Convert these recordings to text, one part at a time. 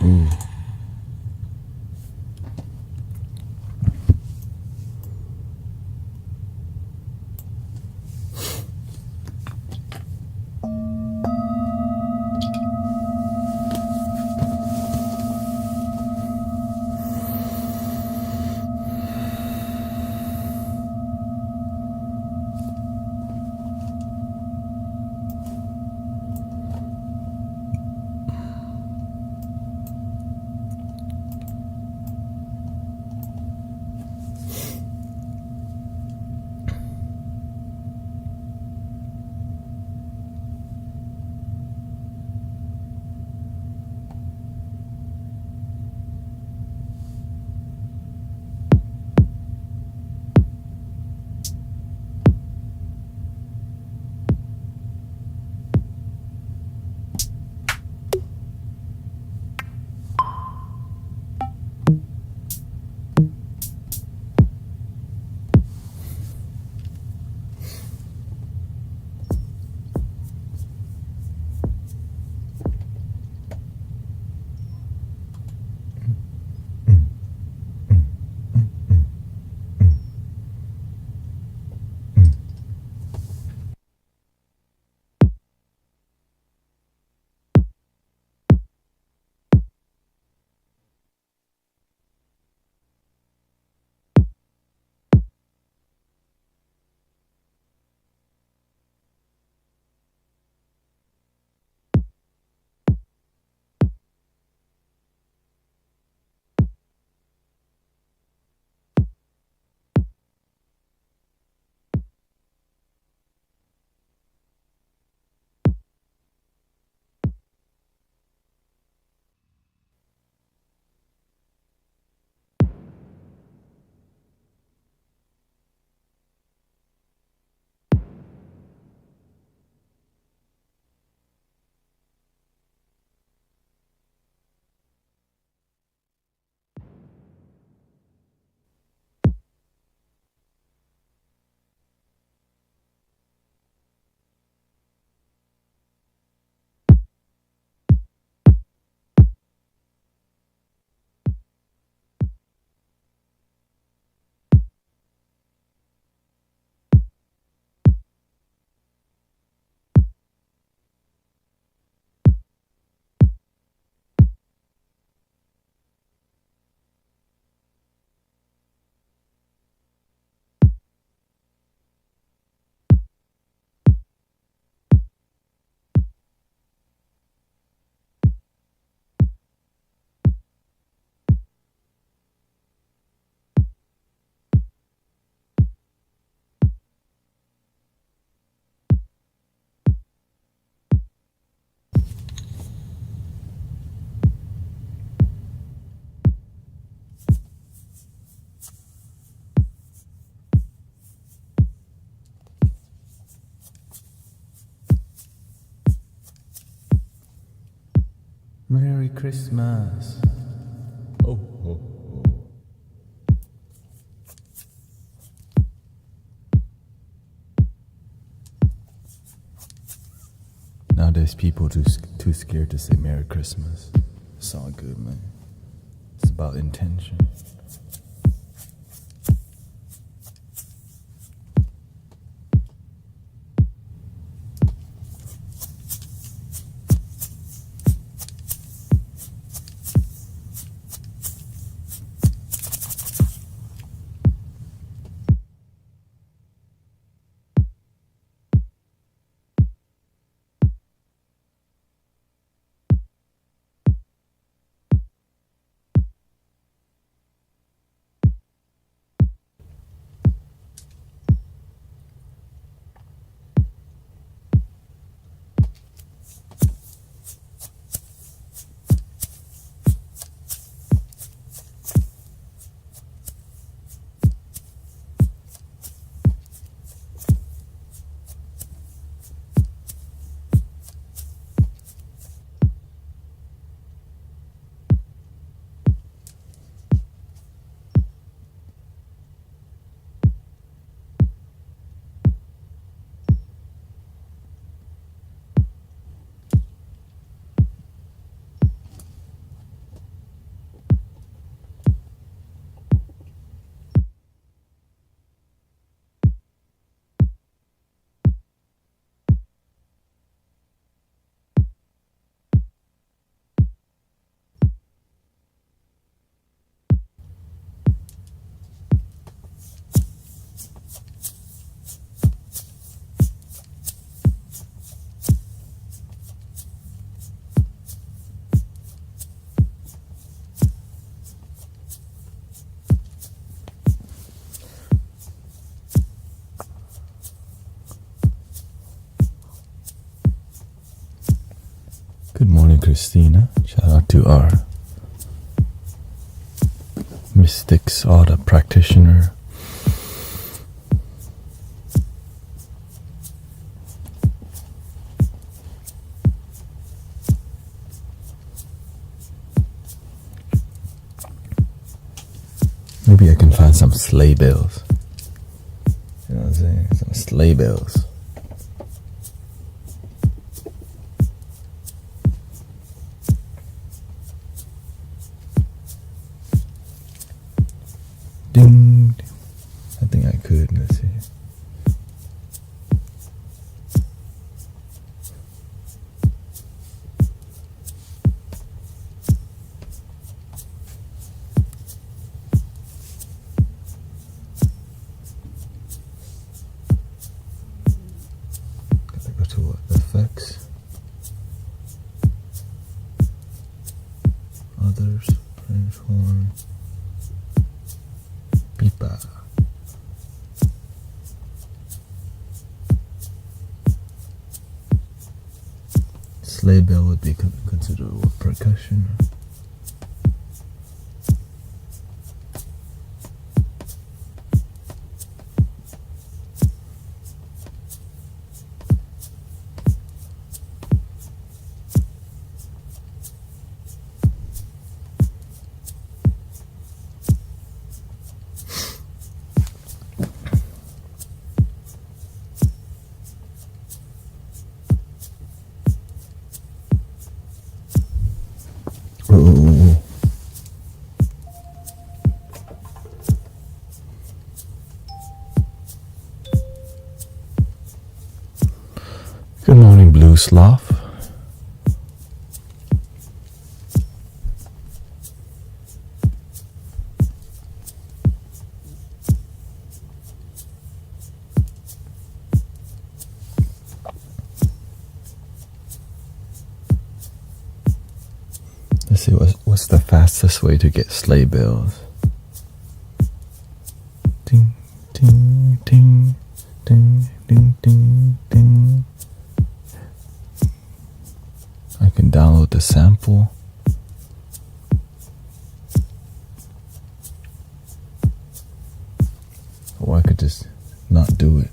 Ooh. Merry Christmas. Oh, oh, oh. Nowadays, people too scared to say Merry Christmas. It's all good, man. It's about intention. Christina. Shout out to our mystics, all the practitioner. Maybe I can find some sleigh bells. You know what I'm saying? Some sleigh bells. Ding. I think I could. Let's see. Gotta go to what? Effects. Others. French horn. Pipa. Sleigh bell would be considered what, percussion? Ooh. Good morning, Blue Sloth. Let's see what's the fastest way to get sleigh bells. Ding, ding, ding, ding, ding, ding, ding. I can download the sample. Or I could just not do it.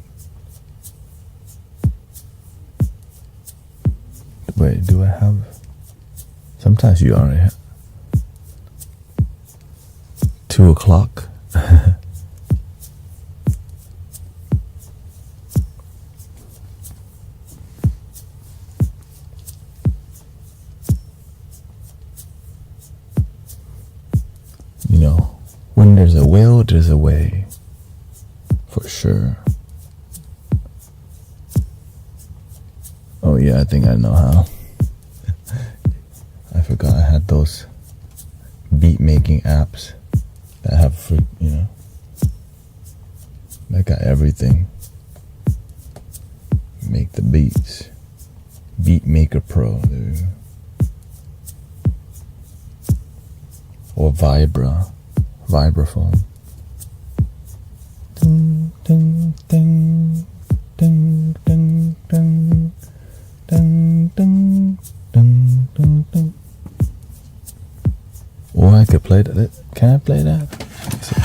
Wait, do I have... Sometimes you already have 2 o'clock. You know, when there's a will, there's a way. For sure. Oh yeah, I think I know how. I forgot I had those beat making apps that have free, you know, that got everything. Make the beats. Beat Maker Pro, dude. Or Vibraphone. Ding, ding, ding, ding, ding, ding, ding, ding, ding, ding, ding. Or I could play that. Can I play that? Let's see.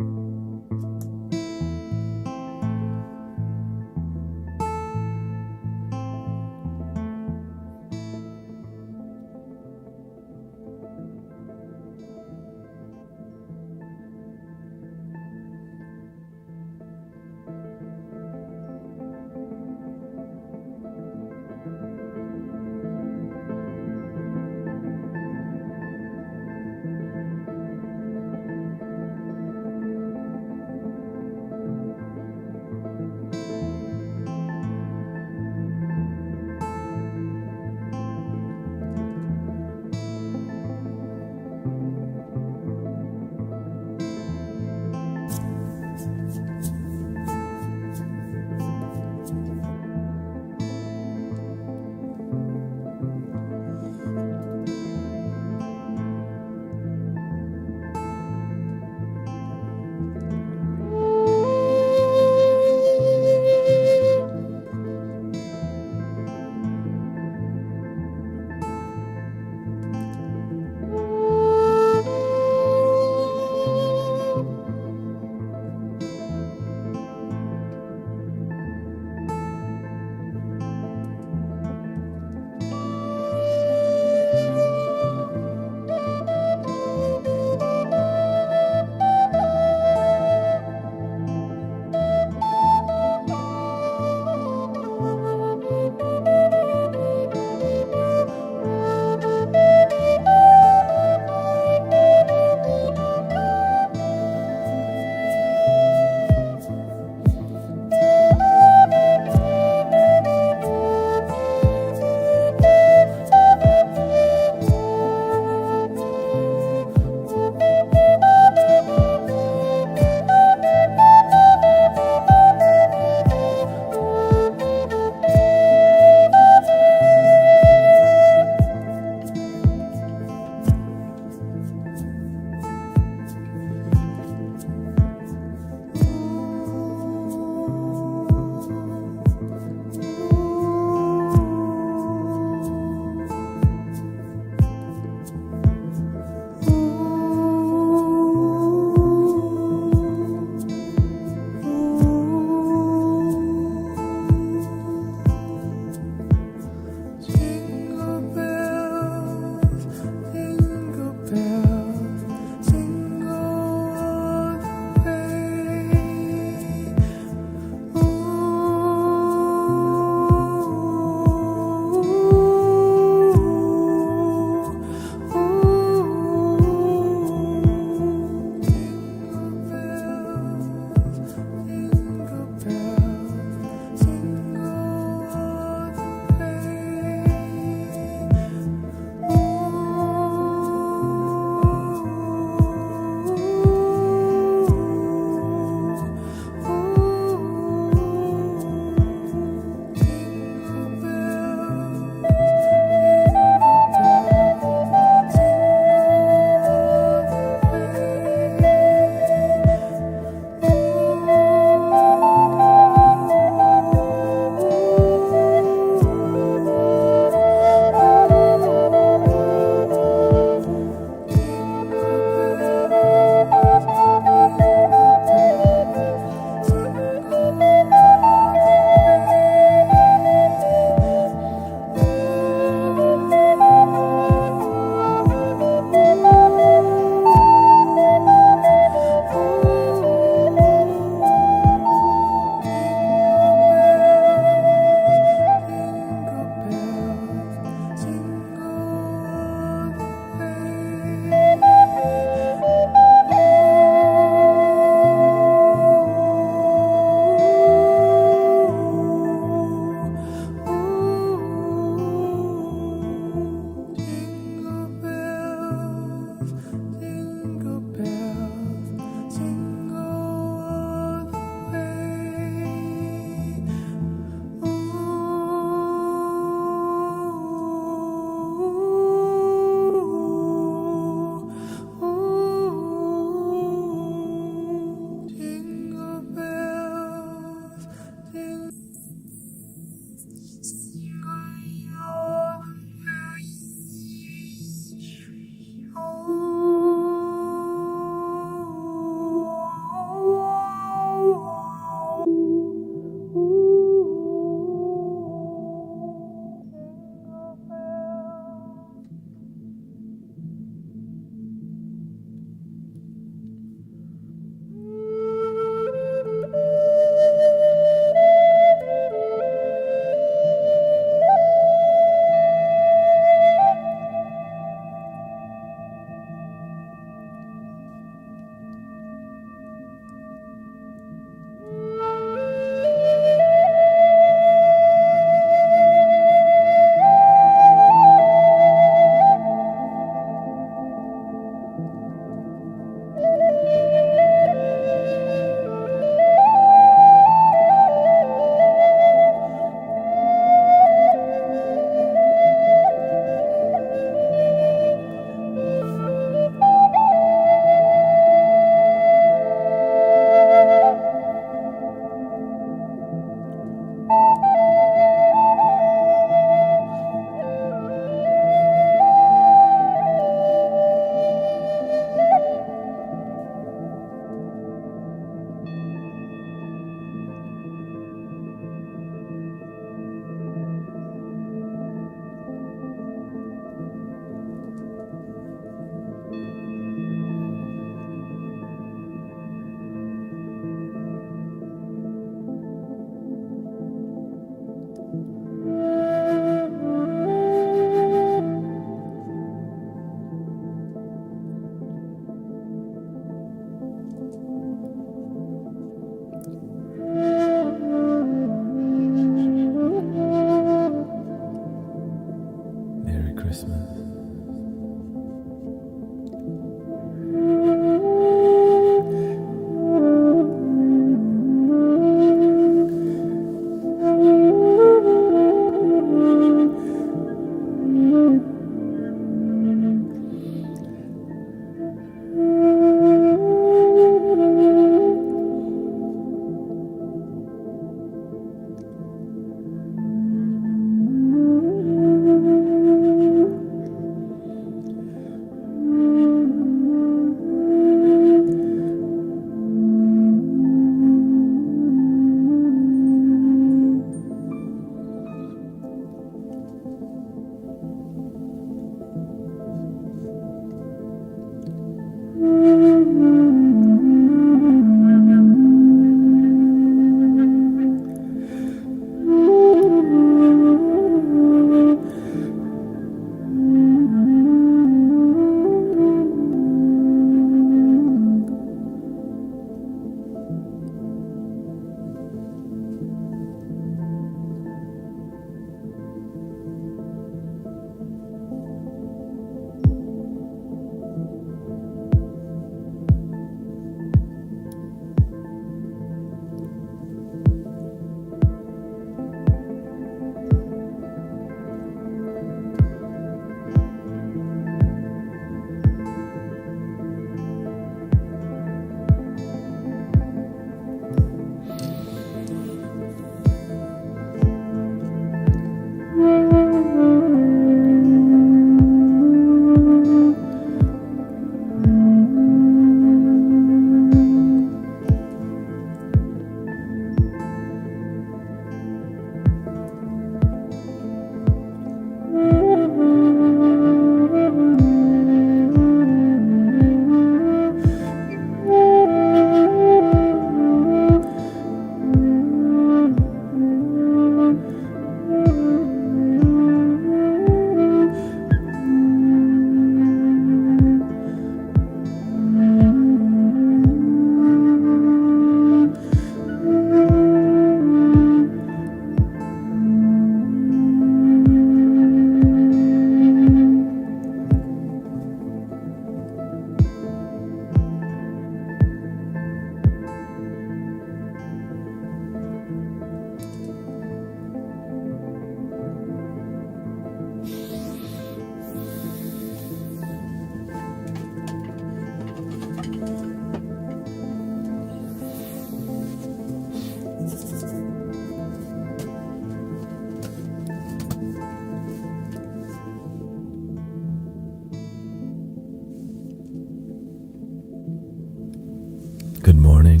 Good morning.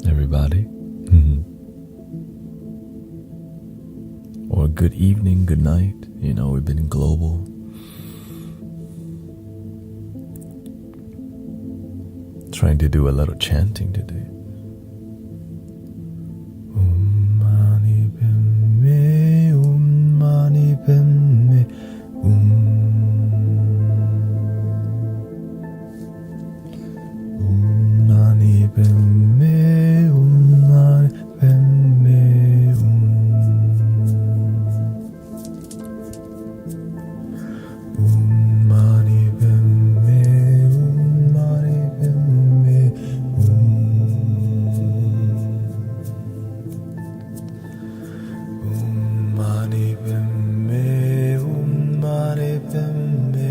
Everybody. Or good evening, good night. You know, we've been global. Trying to do a little chanting today. Mani padme, mani padme, mani padme, mani padme, mani padme, mani padme, mani padme, mani padme,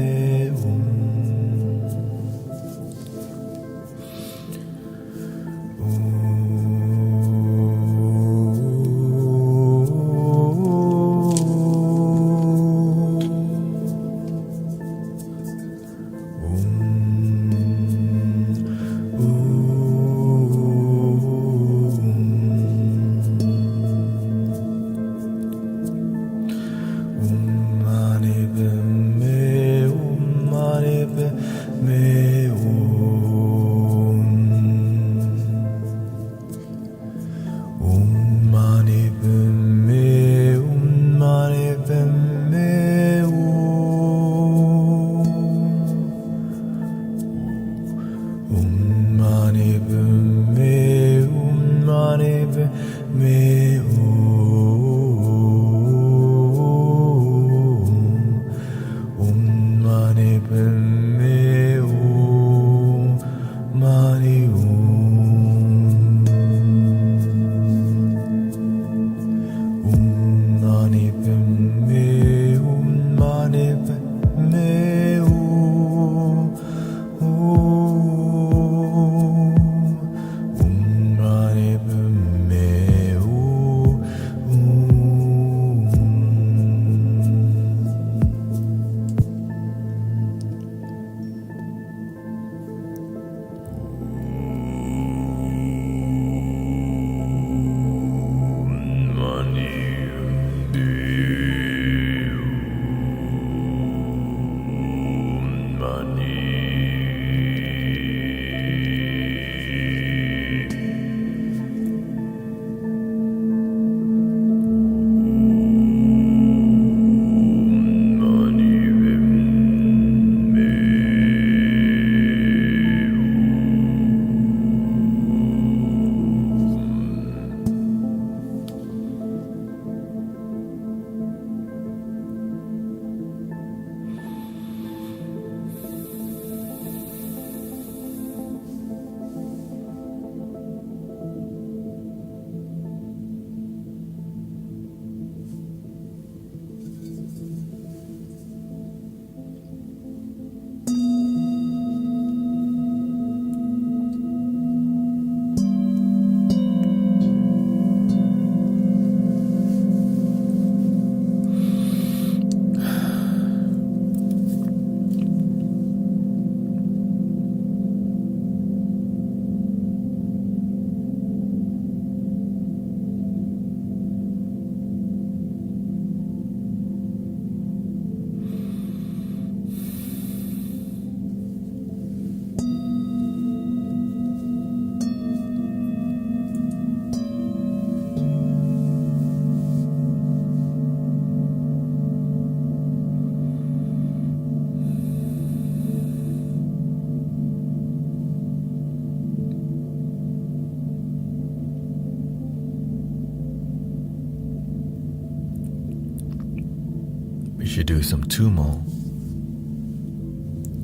We should do some tumo.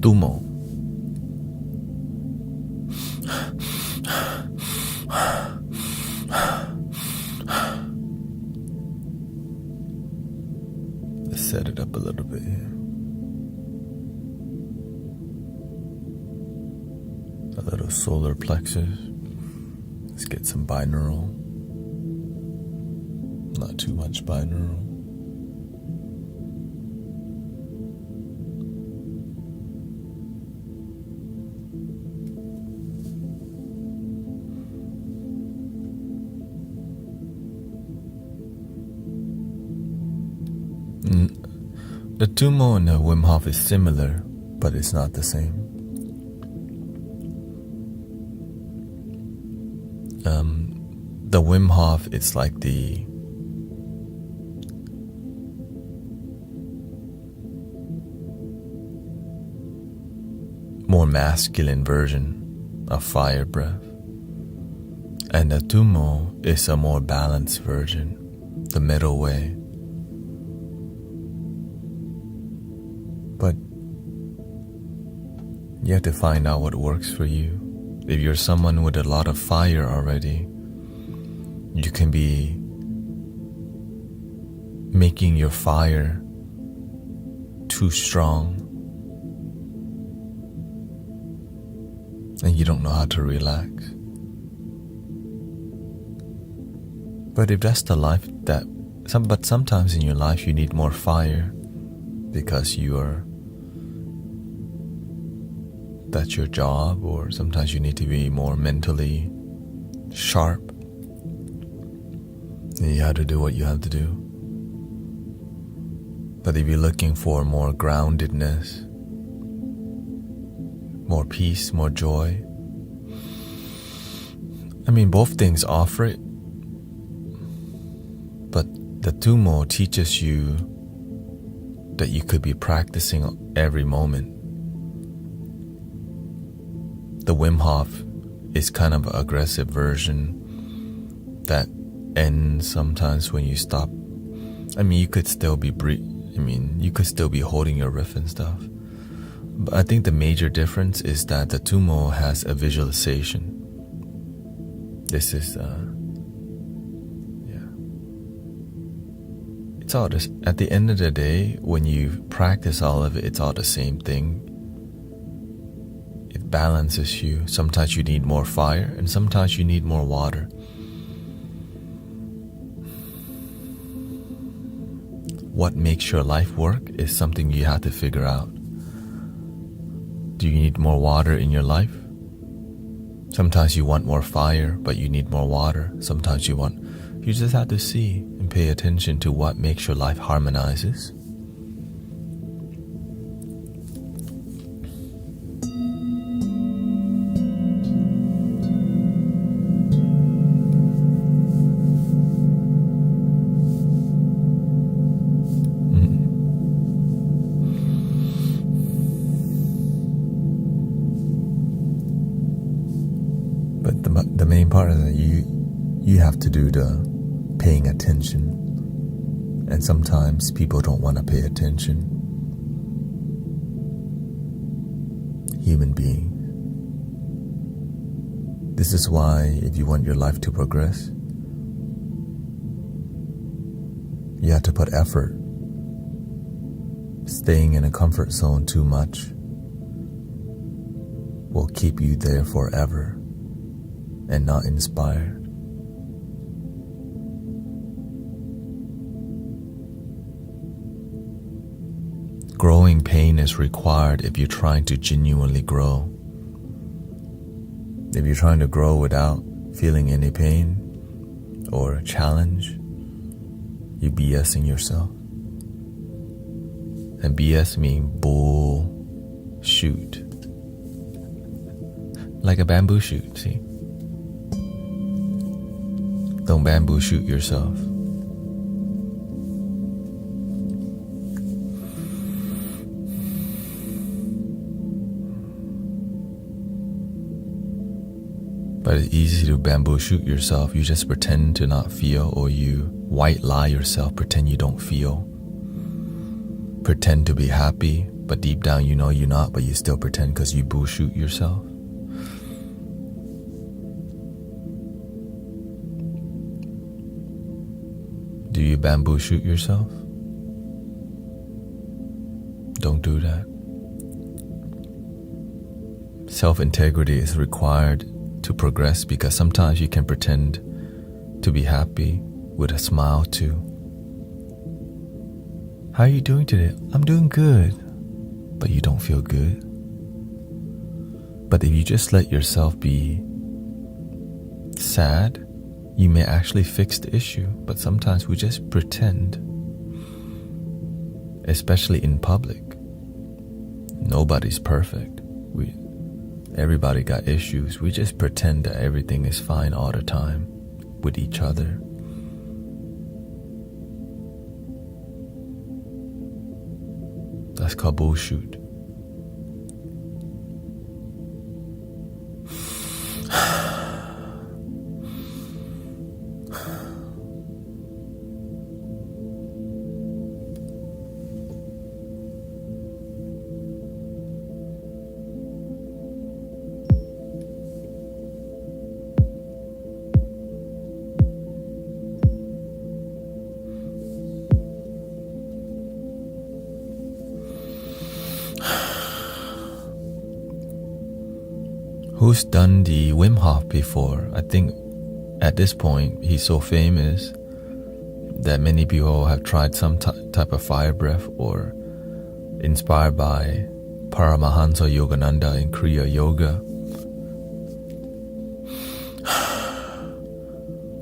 Tumo. Let's set it up a little bit here. A little solar plexus. Let's get some binaural. Not too much binaural. The Tumo and the Wim Hof is similar, but it's not the same. The Wim Hof, it's like the more masculine version of fire breath. And the Tumo is a more balanced version, the middle way. But you have to find out what works for you. If you're someone with a lot of fire already, you can be making your fire too strong, and you don't know how to relax. But if that's the life but sometimes in your life you need more fire because that's your job, or sometimes you need to be more mentally sharp. And you have to do what you have to do. But if you're looking for more groundedness, more peace, more joy, both things offer it. But the Tumo teaches you that you could be practicing every moment. The Wim Hof is kind of an aggressive version that ends sometimes when you stop. You could still be you could still be holding your riff and stuff. But I think the major difference is that the Tumo has a visualization. This is it's all this. At the end of the day, when you practice all of it, it's all the same thing. It balances you. Sometimes you need more fire, and sometimes you need more water. What makes your life work is something you have to figure out. Do you need more water in your life? Sometimes you want more fire, but you need more water. Sometimes you just have to see and pay attention to what makes your life harmonizes. But the main part is that you have to do the paying attention, and sometimes people don't want to pay attention. Human beings. This is why if you want your life to progress, you have to put effort. Staying in a comfort zone too much will keep you there forever and not inspired. Growing pain is required if you're trying to genuinely grow. If you're trying to grow without feeling any pain or challenge, you're BSing yourself. And BS means bullshit. Like a bamboo shoot, see? Don't bamboo shoot yourself. But it's easy to bamboo shoot yourself. You just pretend to not feel, or you white lie yourself, pretend you don't feel. Pretend to be happy, but deep down you know you're not, but you still pretend because you boo shoot yourself. Do you bamboo shoot yourself? Don't do that. Self-integrity is required to progress, because sometimes you can pretend to be happy with a smile too. How are you doing today? I'm doing good. But you don't feel good. But if you just let yourself be sad, you may actually fix the issue. But sometimes we just pretend. especially in public. Nobody's perfect. Everybody got issues. We just pretend that everything is fine all the time with each other. That's called bullshit. Who's done the Wim Hof before? I think at this point he's so famous that many people have tried some type of fire breath, or inspired by Paramahansa Yogananda in Kriya Yoga,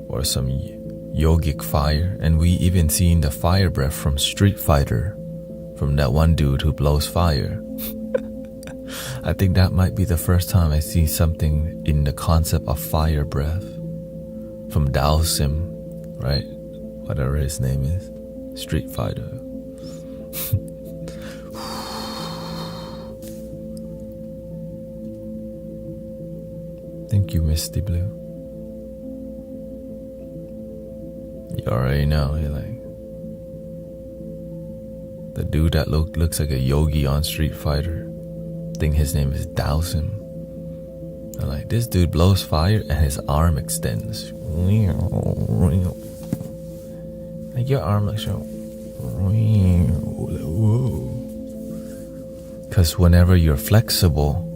or some yogic fire. And we even seen the fire breath from Street Fighter, from that one dude who blows fire. I think that might be the first time I see something in the concept of fire breath from Daosim, right? Whatever his name is, Street Fighter. Thank you, Misty Blue. You already know, you're like the dude that looks like a yogi on Street Fighter. I think his name is Daosim. I'm like, this dude blows fire and his arm extends. Like your arm looks so. Because whenever you're flexible,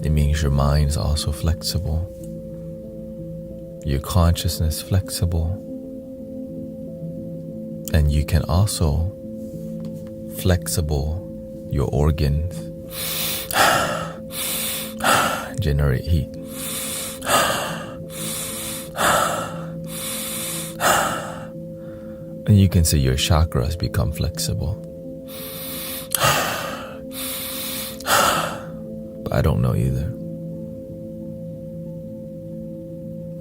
it means your mind is also flexible. Your consciousness flexible. And you can also flexible your organs, generate heat. And you can see your chakras become flexible. But I don't know either.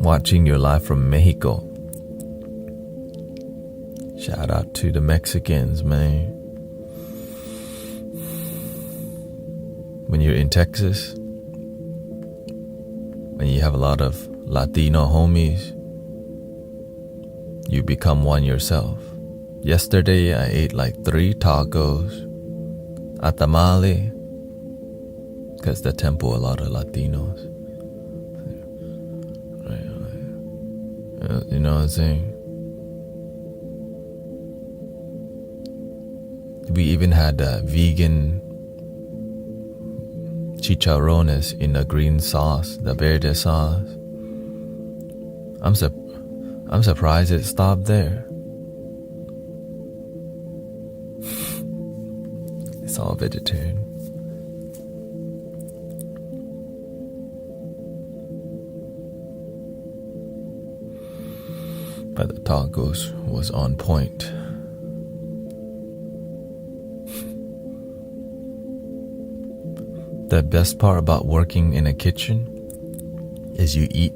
Watching your live from Mexico. Shout out to the Mexicans, man. When you're in Texas, and you have a lot of Latino homies, you become one yourself. Yesterday, I ate like 3 tacos, a tamale, because the temple, a lot of Latinos. Right. You know what I'm saying? We even had vegan chicharrones in the green sauce, the verde sauce. I'm surprised it stopped there. It's all vegetarian. But the tacos was on point. The best part about working in a kitchen is you eat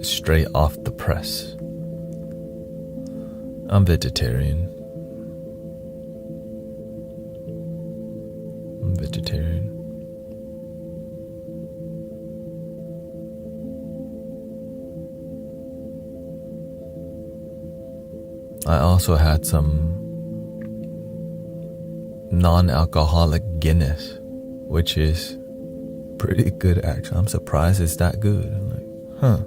straight off the press. I'm vegetarian. I also had some non-alcoholic Guinness, which is pretty good actually. I'm surprised it's that good. I'm like, huh.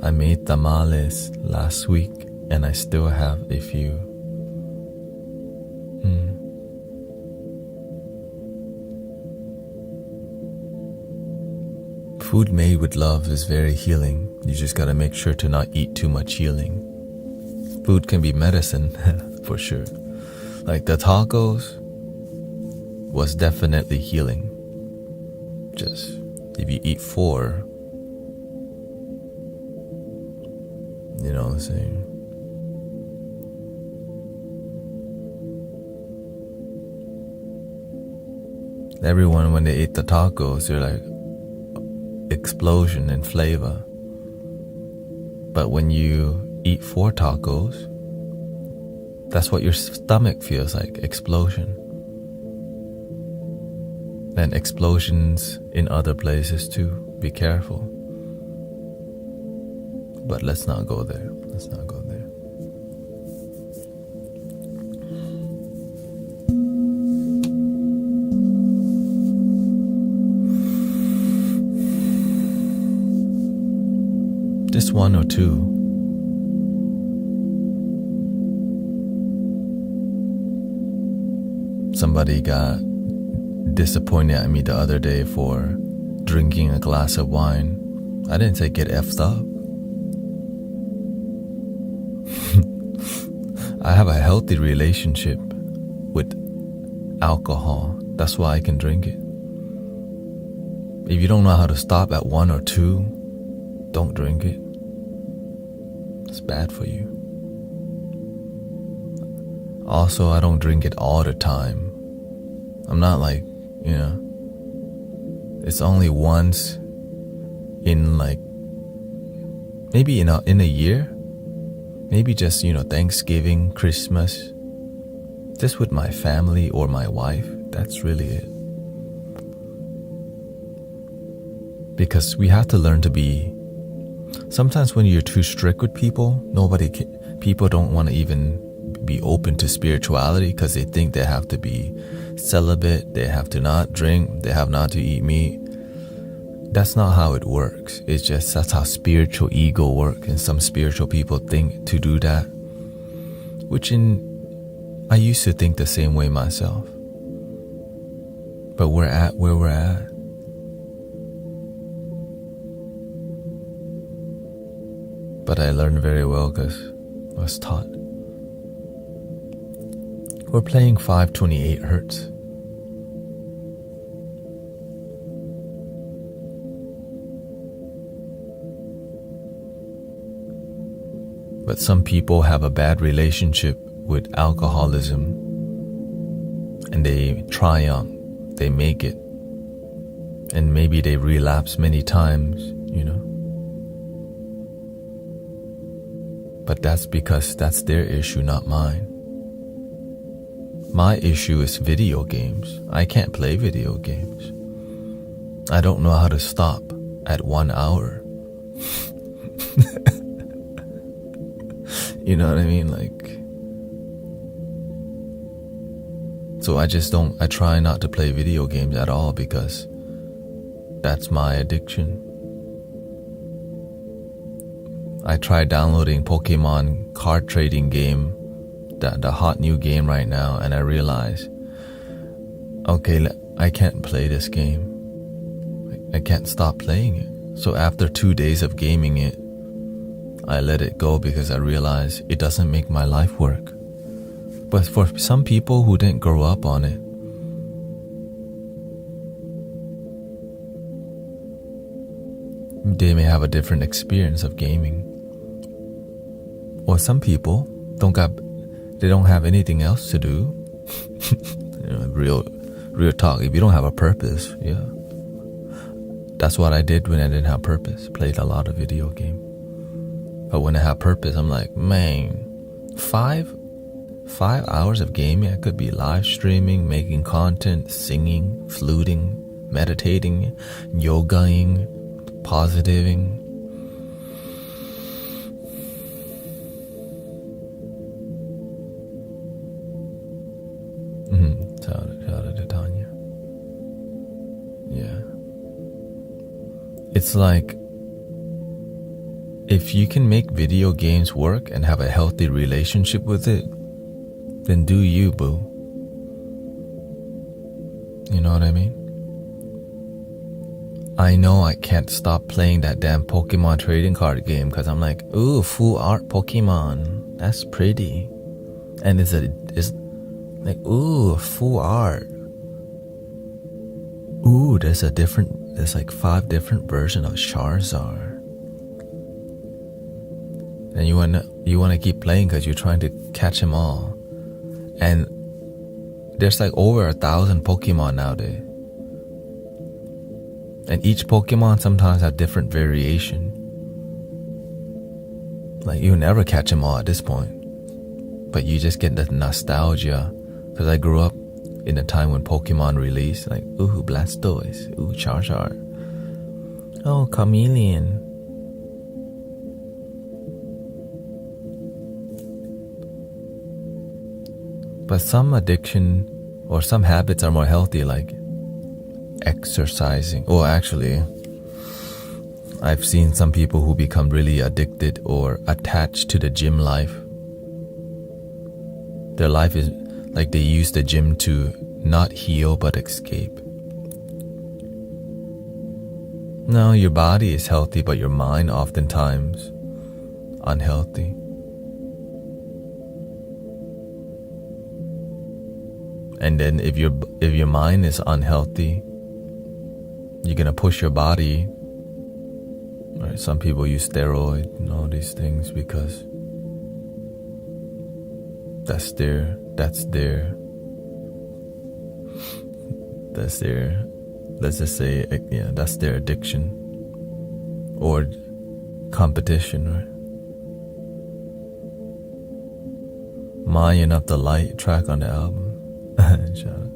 I made tamales last week and I still have a few. Food made with love is very healing. You just gotta make sure to not eat too much healing. Food can be medicine, for sure. Like the tacos was definitely healing. Just if you eat 4, you know what I'm saying? Everyone, when they ate the tacos, they're like, explosion in flavor. But when you eat 4 tacos, that's what your stomach feels like, explosion. And explosions in other places too. Be careful. But let's not go there. Let's not go there. Just 1 or 2. Somebody got disappointed at me the other day for drinking a glass of wine. I didn't say get effed up. I have a healthy relationship with alcohol. That's why I can drink it. If you don't know how to stop at 1 or 2, don't drink it. It's bad for you. Also, I don't drink it all the time. I'm not like, it's only once in like, maybe in a year. Maybe just, Thanksgiving, Christmas. Just with my family or my wife. That's really it. Because we have to learn to be. Sometimes when you're too strict with people, people don't want to even be open to spirituality because they think they have to be celibate, they have to not drink, they have not to eat meat. That's not how it works. It's just that's how spiritual ego works, and some spiritual people think to do that. I used to think the same way myself. But we're at where we're at. But I learned very well because I was taught. We're playing 528 hertz. But some people have a bad relationship with alcoholism and they triumph, they make it, and maybe they relapse many times, But that's because that's their issue, not mine. My issue is video games. I can't play video games. I don't know how to stop at 1 hour. You know what I mean? So I try not to play video games at all because that's my addiction. I tried downloading Pokemon card trading game, the hot new game right now, and I realized, okay, I can't play this game. I can't stop playing it. So after 2 days of gaming it, I let it go because I realized it doesn't make my life work. But for some people who didn't grow up on it, they may have a different experience of gaming. Or some people they don't have anything else to do. Real talk. If you don't have a purpose, yeah. That's what I did when I didn't have purpose. Played a lot of video game. But when I have purpose, I'm like, man, 5 hours of gaming, I could be live streaming, making content, singing, fluting, meditating, yogaing, positiving. Shout out to Tanya. Yeah. It's like, if you can make video games work and have a healthy relationship with it, then do you, boo. You know what I mean? I know I can't stop playing that damn Pokemon trading card game because I'm like, ooh, full art Pokemon. That's pretty. And it's like, ooh, full art. Ooh, there's a different there's like 5 different versions of Charizard. And you wanna keep playing because you're trying to catch them all. And there's like over 1,000 Pokemon nowadays. And each Pokemon sometimes have different variation. Like you never catch them all at this point. But you just get the nostalgia. Because I grew up in a time when Pokemon released. Like, ooh, Blastoise. Ooh, Charizard. Oh, Chameleon. But some addiction or some habits are more healthy, like exercising. Or actually, I've seen some people who become really addicted or attached to the gym life. Their life is like they use the gym to not heal but escape. No, your body is healthy, but your mind oftentimes unhealthy. And then if your mind is unhealthy, you're gonna push your body. Right? Some people use steroids and all these things because that's their let's just say, yeah, that's their addiction or competition, right? Mayan Up the Light track on the album. Shout out.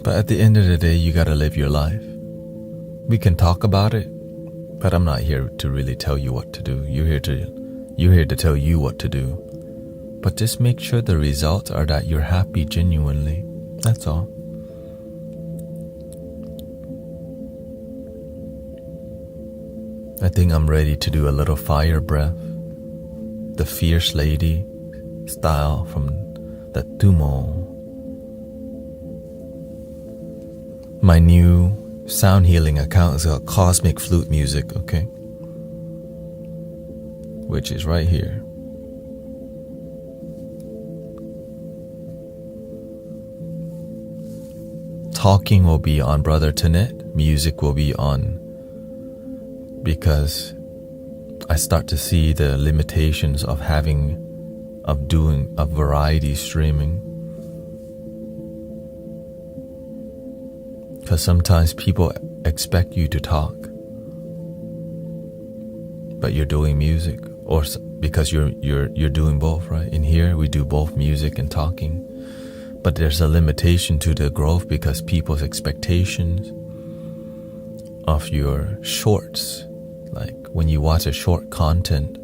But at the end of the day, you gotta live your life. We can talk about it, but I'm not here to really tell you what to do. You're here to tell you what to do. But just make sure the results are that you're happy genuinely. That's all. I think I'm ready to do a little fire breath. The fierce lady style from the Tumo. My new sound healing account is called Cosmic Flute Music, okay? Which is right here. Talking will be on Brother Tanet. Music will be on, because I start to see the limitations of doing a variety streaming. Because sometimes people expect you to talk, but you're doing music, or because you're doing both, right? In here we do both music and talking, but there's a limitation to the growth because people's expectations of your shorts, like when you watch a short content,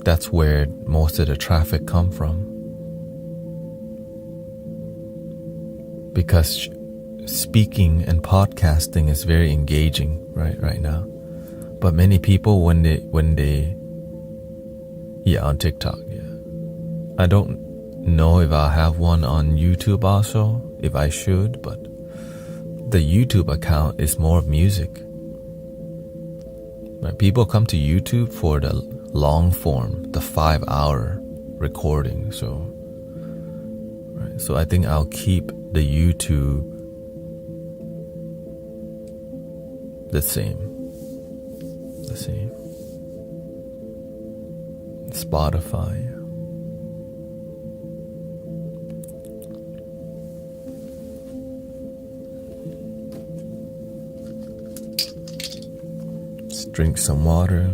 that's where most of the traffic come from. Because speaking and podcasting is very engaging right now. But many people when they on TikTok, yeah. I don't know if I'll have one on YouTube also, if I should, but the YouTube account is more of music. Right? People come to YouTube for the long form, the 5-hour recording. So I think I'll keep the YouTube the same. Spotify. Let's drink some water.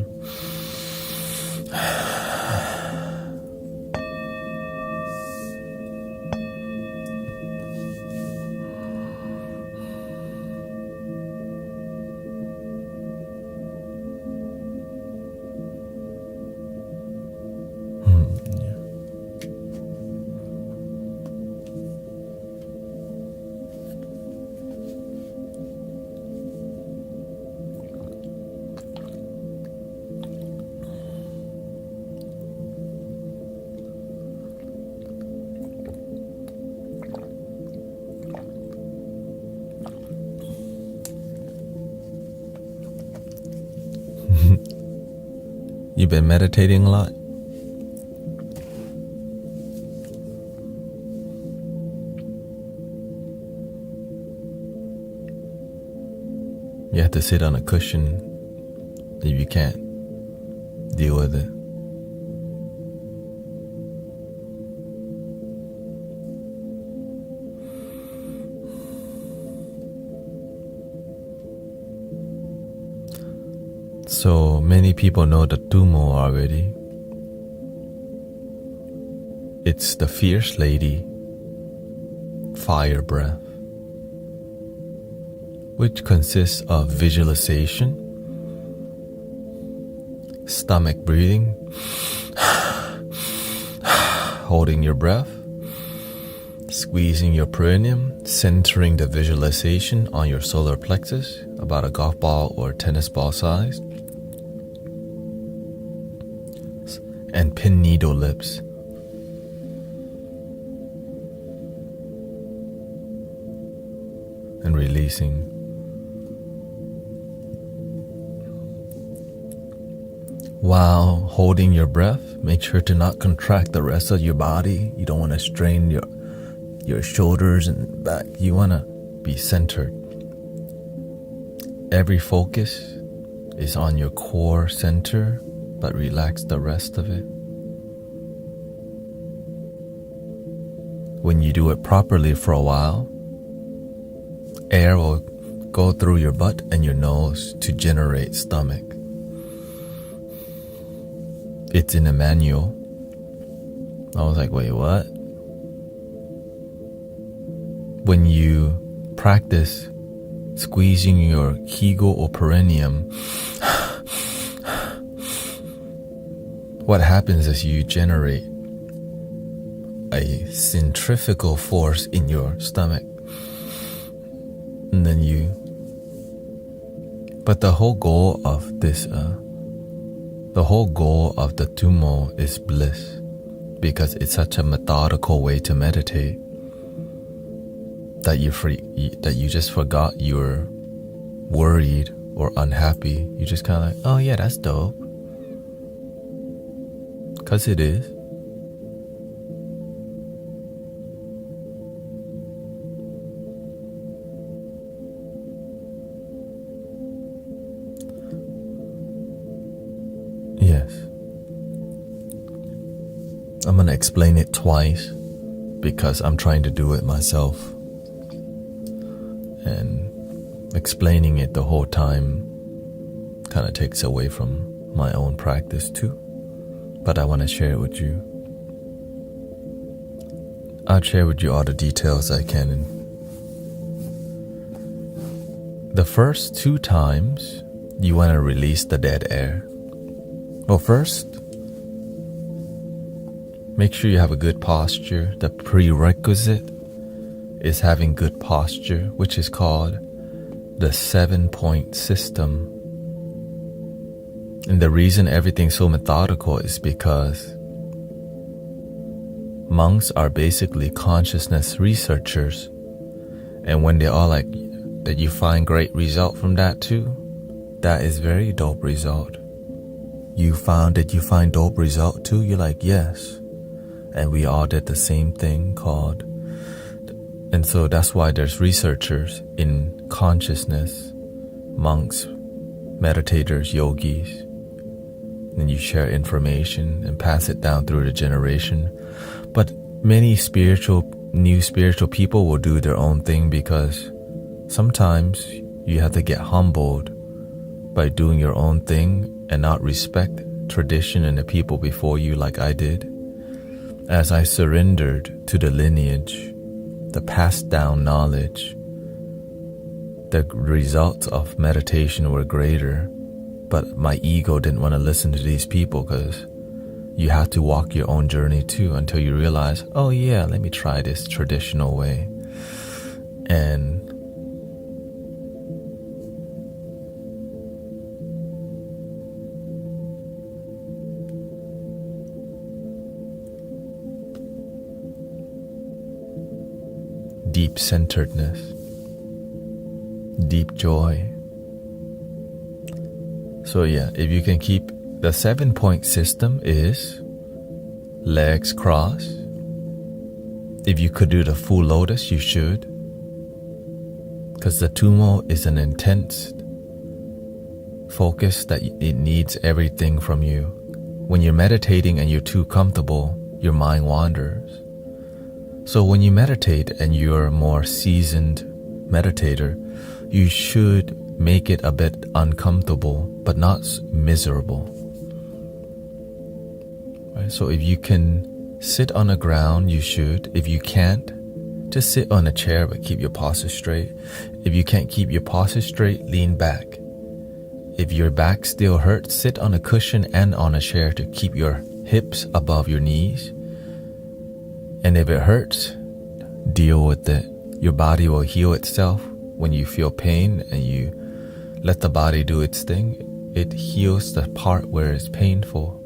You've been meditating a lot? You have to sit on a cushion if you can't deal with it. So many people know the tumo already. It's the fierce lady, fire breath, which consists of visualization, stomach breathing, holding your breath, squeezing your perineum, centering the visualization on your solar plexus, about a golf ball or tennis ball size, and pin needle lips. And releasing. While holding your breath, make sure to not contract the rest of your body. You don't want to strain your shoulders and back. You want to be centered. Every focus is on your core center, but relax the rest of it. When you do it properly for a while, air will go through your butt and your nose to generate stomach. It's in a manual. I was like, wait, what? When you practice squeezing your kegel or perineum, what happens is you generate a centrifugal force in your stomach. And then but the whole goal of this, the whole goal of the tumo is bliss, because it's such a methodical way to meditate that you just forgot you were worried or unhappy. You just kind of like, oh yeah, that's dope. Because it is. Yes. I'm going to explain it twice because I'm trying to do it myself. And explaining it the whole time kind of takes away from my own practice too. But I want to share it with you. I'll share with you all the details I can. The first 2 times, you want to release the dead air. Well, first, make sure you have a good posture. The prerequisite is having good posture, which is called the 7-point system. And the reason everything's so methodical is because monks are basically consciousness researchers. And when they're all like, that you find great result from that too, that is very dope result. You found that you find dope result too? You're like, yes. And we all did the same thing called. And so that's why there's researchers in consciousness, monks, meditators, yogis. And you share information and pass it down through the generation. But many new spiritual people will do their own thing, because sometimes you have to get humbled by doing your own thing and not respect tradition and the people before you, like I did. As I surrendered to the lineage, the passed down knowledge, the results of meditation were greater, but my ego didn't want to listen to these people, because you have to walk your own journey too until you realize, oh yeah, let me try this traditional way. And deep centeredness, deep joy. So yeah, if you can keep The 7-point system is legs crossed. If you could do the full lotus, you should. Because the tumo is an intense focus that it needs everything from you. When you're meditating and you're too comfortable, your mind wanders. So when you meditate and you're a more seasoned meditator, you should make it a bit uncomfortable, but not miserable. Right? So if you can sit on the ground, you should. If you can't, just sit on a chair but keep your posture straight. If you can't keep your posture straight, lean back. If your back still hurts, sit on a cushion and on a chair to keep your hips above your knees. And if it hurts, deal with it. Your body will heal itself when you feel pain and you let the body do its thing. It heals the part where it's painful.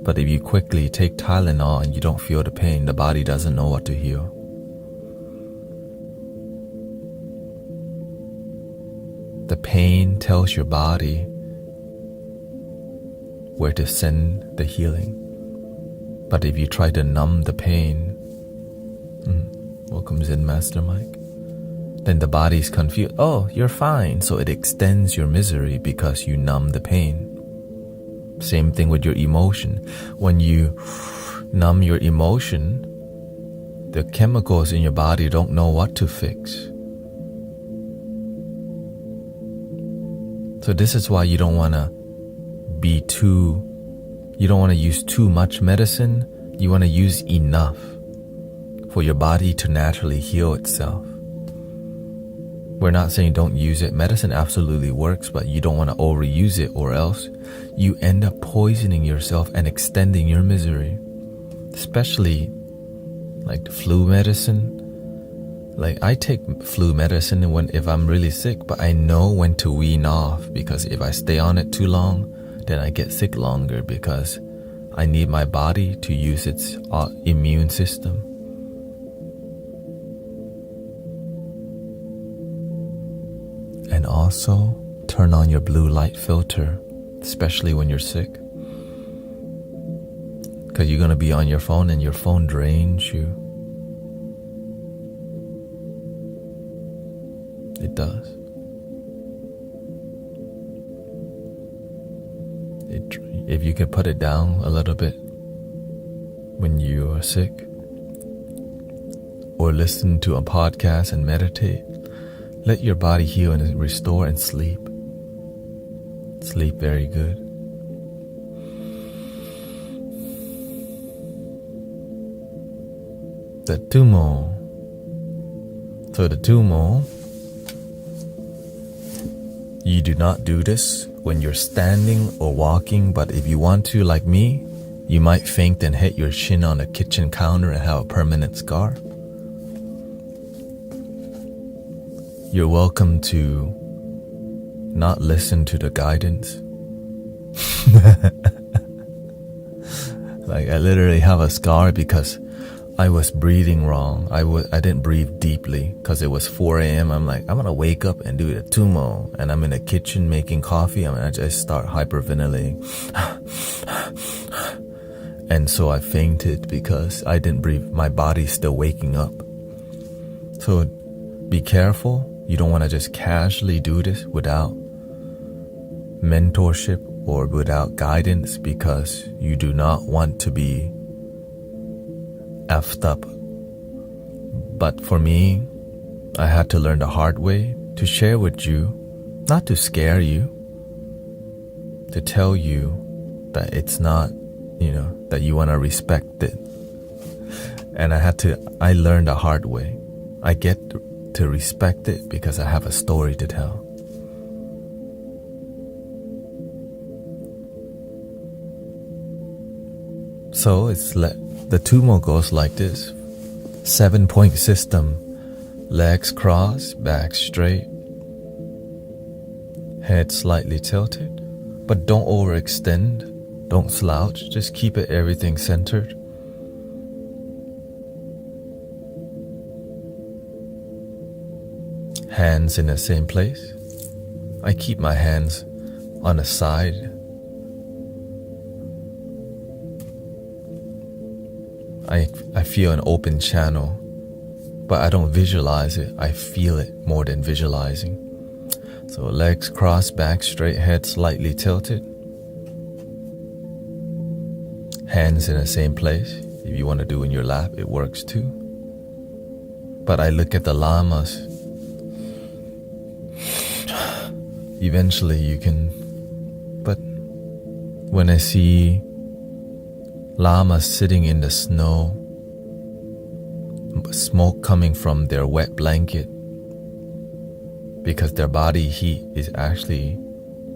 But if you quickly take Tylenol and you don't feel the pain, the body doesn't know what to heal. The pain tells your body where to send the healing. But if you try to numb the pain, welcome Zen Master Mike, then the body's confused. Oh, you're fine. So it extends your misery because you numb the pain. Same thing with your emotion. When you numb your emotion, the chemicals in your body don't know what to fix. So this is why you don't want to use too much medicine. You want to use enough for your body to naturally heal itself. We're not saying don't use it. Medicine absolutely works, but you don't want to overuse it or else you end up poisoning yourself and extending your misery. Especially like the flu medicine. Like I take flu medicine if I'm really sick, but I know when to wean off, because if I stay on it too long, then I get sick longer because I need my body to use its immune system. And also turn on your blue light filter, especially when you're sick. Because you're going to be on your phone and your phone drains you. It does. If you can put it down a little bit when you are sick, or listen to a podcast and meditate, let your body heal and restore and sleep. Sleep very good. The tumo. So the tumo, you do not do this when you're standing or walking, but if you want to, like me, you might faint and hit your shin on a kitchen counter and have a permanent scar. You're welcome to not listen to the guidance. Like I literally have a scar because I was breathing wrong. I didn't breathe deeply because it was 4 a.m. I'm like, I'm going to wake up and do the tumo. And I'm in the kitchen making coffee. I just start hyperventilating. And so I fainted because I didn't breathe. My body's still waking up. So be careful. You don't want to just casually do this without mentorship or without guidance, because you do not want to be effed up. But for me, I had to learn the hard way to share with you, not to scare you, to tell you that it's not, that you want to respect it. And I learned the hard way. I get to respect it because I have a story to tell. So the tumo goes like this. 7-point system. Legs crossed, back straight, head slightly tilted, but don't overextend, don't slouch, just keep everything centered. Hands in the same place. I keep my hands on the side I feel an open channel, but I don't visualize it. I feel it more than visualizing. So legs crossed, back straight, head slightly tilted. Hands in the same place. If you want to do in your lap, it works too. But I look at the lamas. Eventually you can, but when I see lamas sitting in the snow, smoke coming from their wet blanket, because their body heat is actually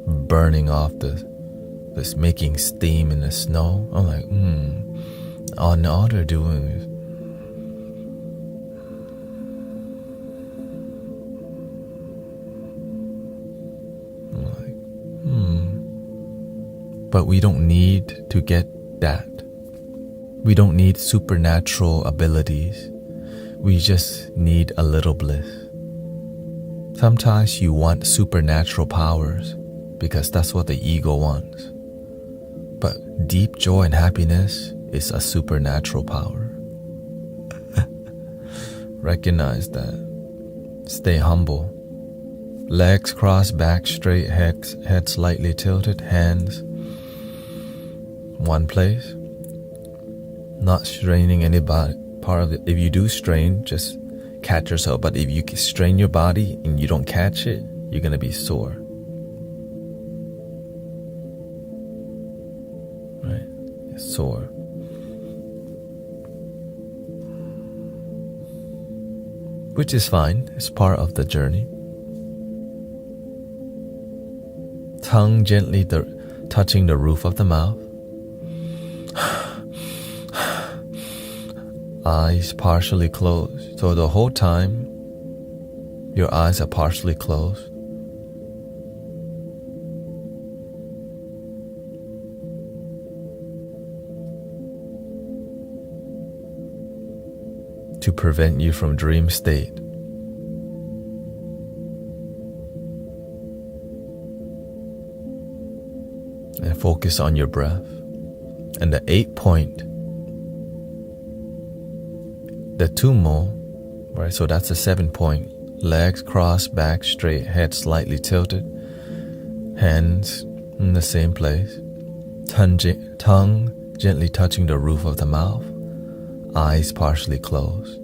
burning off this making steam in the snow. I'm like, all they're doing is but we don't need to get that. We don't need supernatural abilities. We just need a little bliss. Sometimes you want supernatural powers because that's what the ego wants. But deep joy and happiness is a supernatural power. Recognize that. Stay humble. Legs crossed, back straight, head slightly tilted, hands one place. Not straining any part of it. If you do strain, just catch yourself. But if you strain your body and you don't catch it, you're going to be sore. Right? It's sore. Which is fine. It's part of the journey. Tongue gently touching the roof of the mouth. Eyes partially closed. So the whole time, your eyes are partially closed. To prevent you from dream state. And focus on your breath. And the 8 point, the tumo, right? So that's a 7 point. Legs crossed, back straight, head slightly tilted. Hands in the same place. Tongue gently touching the roof of the mouth. Eyes partially closed.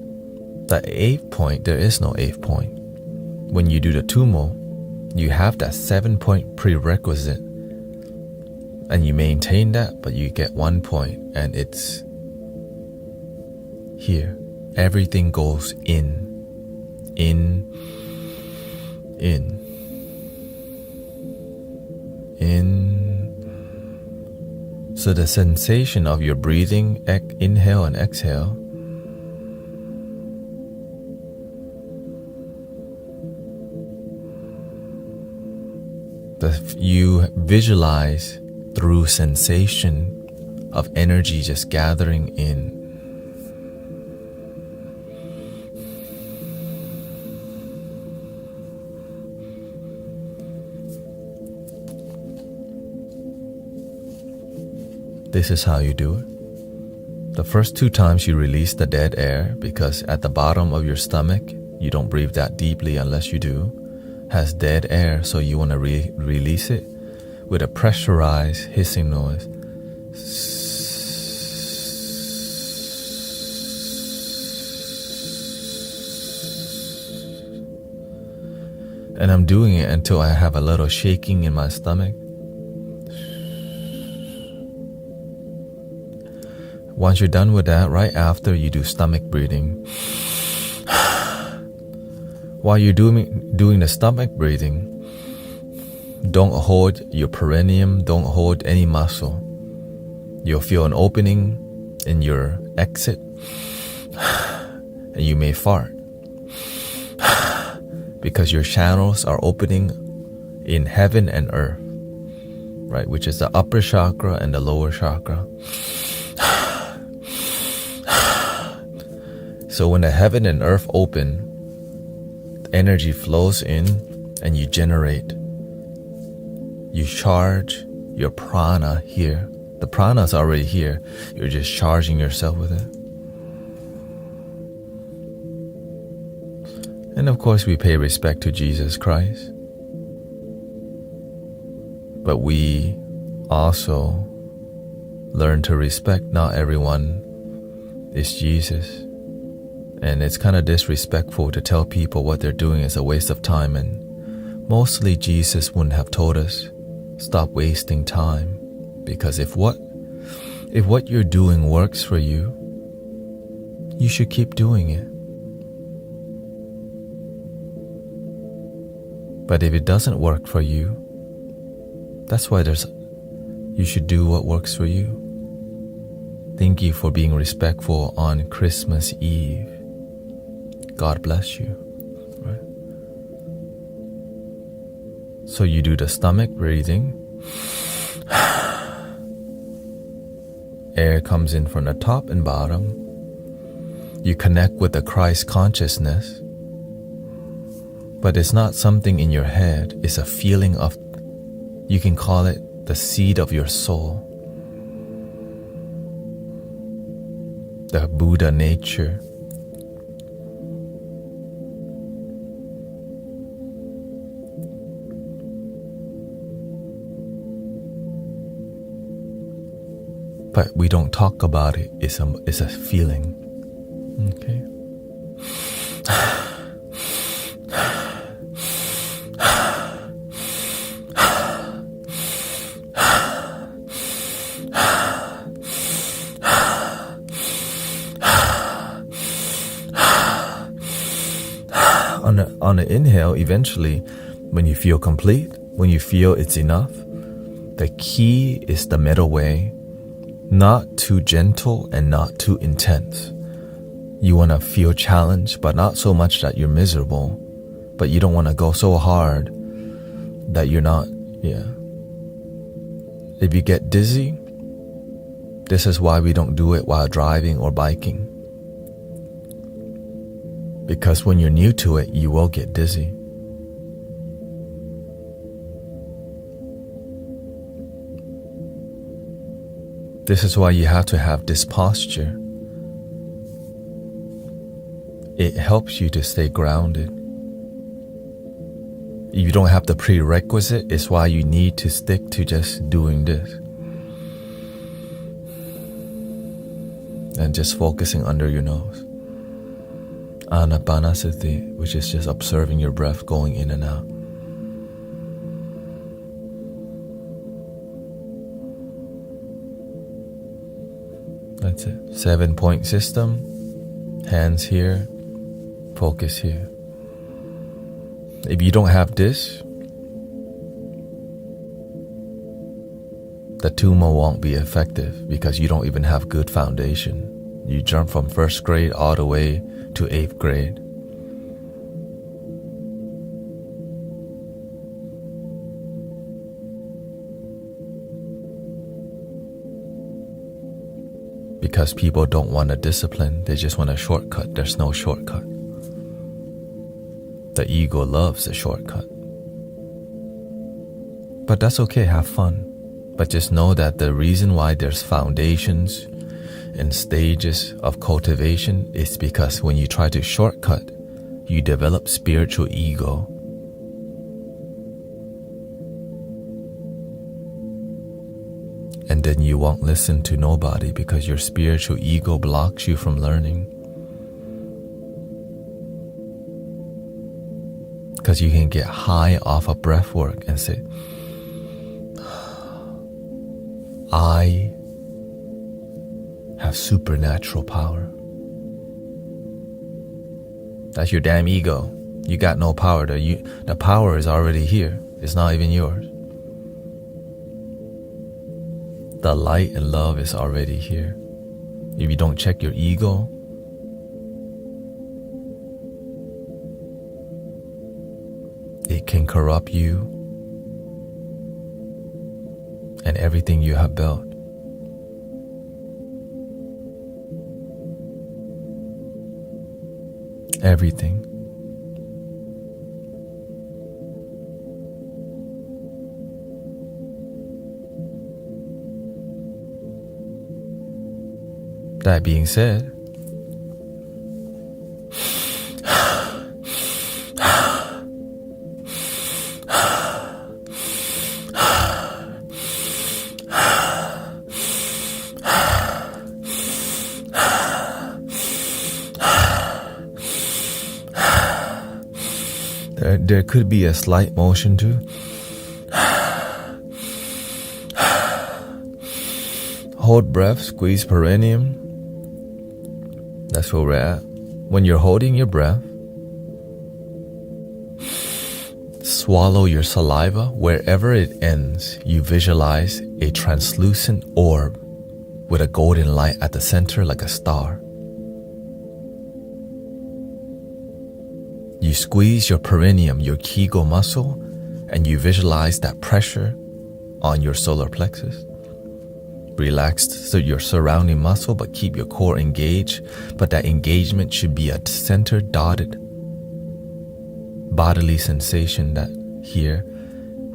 The 8th point, there is no 8th point. When you do the tumo, you have that 7 point prerequisite. And you maintain that, but you get 1 point, and it's here. Everything goes in. So the sensation of your breathing, inhale and exhale, you visualize through sensation of energy just gathering in. This is how you do it. The first 2 times you release the dead air, because at the bottom of your stomach, you don't breathe that deeply unless you do, has dead air, so you want to release it with a pressurized hissing noise. And I'm doing it until I have a little shaking in my stomach. Once you're done with that, right after you do stomach breathing. While you're doing the stomach breathing, don't hold your perineum, don't hold any muscle. You'll feel an opening in your exit, and you may fart. Because your channels are opening in heaven and earth, right? Which is the upper chakra and the lower chakra. So when the heaven and earth open, energy flows in and you generate. You charge your prana here. The prana is already here. You're just charging yourself with it. And of course we pay respect to Jesus Christ. But we also learn to respect not everyone is Jesus. And it's kind of disrespectful to tell people what they're doing is a waste of time. And mostly Jesus wouldn't have told us, stop wasting time. Because if what you're doing works for you, you should keep doing it. But if it doesn't work for you, that's why you should do what works for you. Thank you for being respectful on Christmas Eve. God bless you. Right? So you do the stomach breathing. Air comes in from the top and bottom. You connect with the Christ consciousness. But it's not something in your head. It's a feeling of, you can call it the seed of your soul. The Buddha nature. But we don't talk about it. It's a feeling. Okay. On the inhale, eventually, when you feel complete, when you feel it's enough, the key is the middle way. Not too gentle and not too intense. You want to feel challenged, but not so much that you're miserable. But you don't want to go so hard that you're not, If you get dizzy, this is why we don't do it while driving or biking. Because when you're new to it, you will get dizzy. This is why you have to have this posture. It helps you to stay grounded. If you don't have the prerequisite, it's why you need to stick to just doing this. And just focusing under your nose. Anapanasati, which is just observing your breath going in and out. That's it. 7-point system. Hands here. Focus here. If you don't have this, the Tummo won't be effective because you don't even have good foundation. You jump from first grade all the way to 8th grade. Because people don't want a discipline, they just want a shortcut. There's no shortcut. The ego loves a shortcut. But that's okay, have fun. But just know that the reason why there's foundations and stages of cultivation is because when you try to shortcut, you develop spiritual ego. And then you won't listen to nobody because your spiritual ego blocks you from learning. Because you can get high off of breath work and say, I have supernatural power. That's your damn ego. You got no power. The power is already here. It's not even yours. The light and love is already here. If you don't check your ego, it can corrupt you and everything you have built. Everything. That being said, There could be a slight motion too. Hold breath, squeeze perineum. That's where we're at. When you're holding your breath, swallow your saliva. Wherever it ends, you visualize a translucent orb with a golden light at the center like a star. You squeeze your perineum, your Kegel muscle, and you visualize that pressure on your solar plexus. Relax your surrounding muscle, but keep your core engaged. But that engagement should be a center dotted bodily sensation that here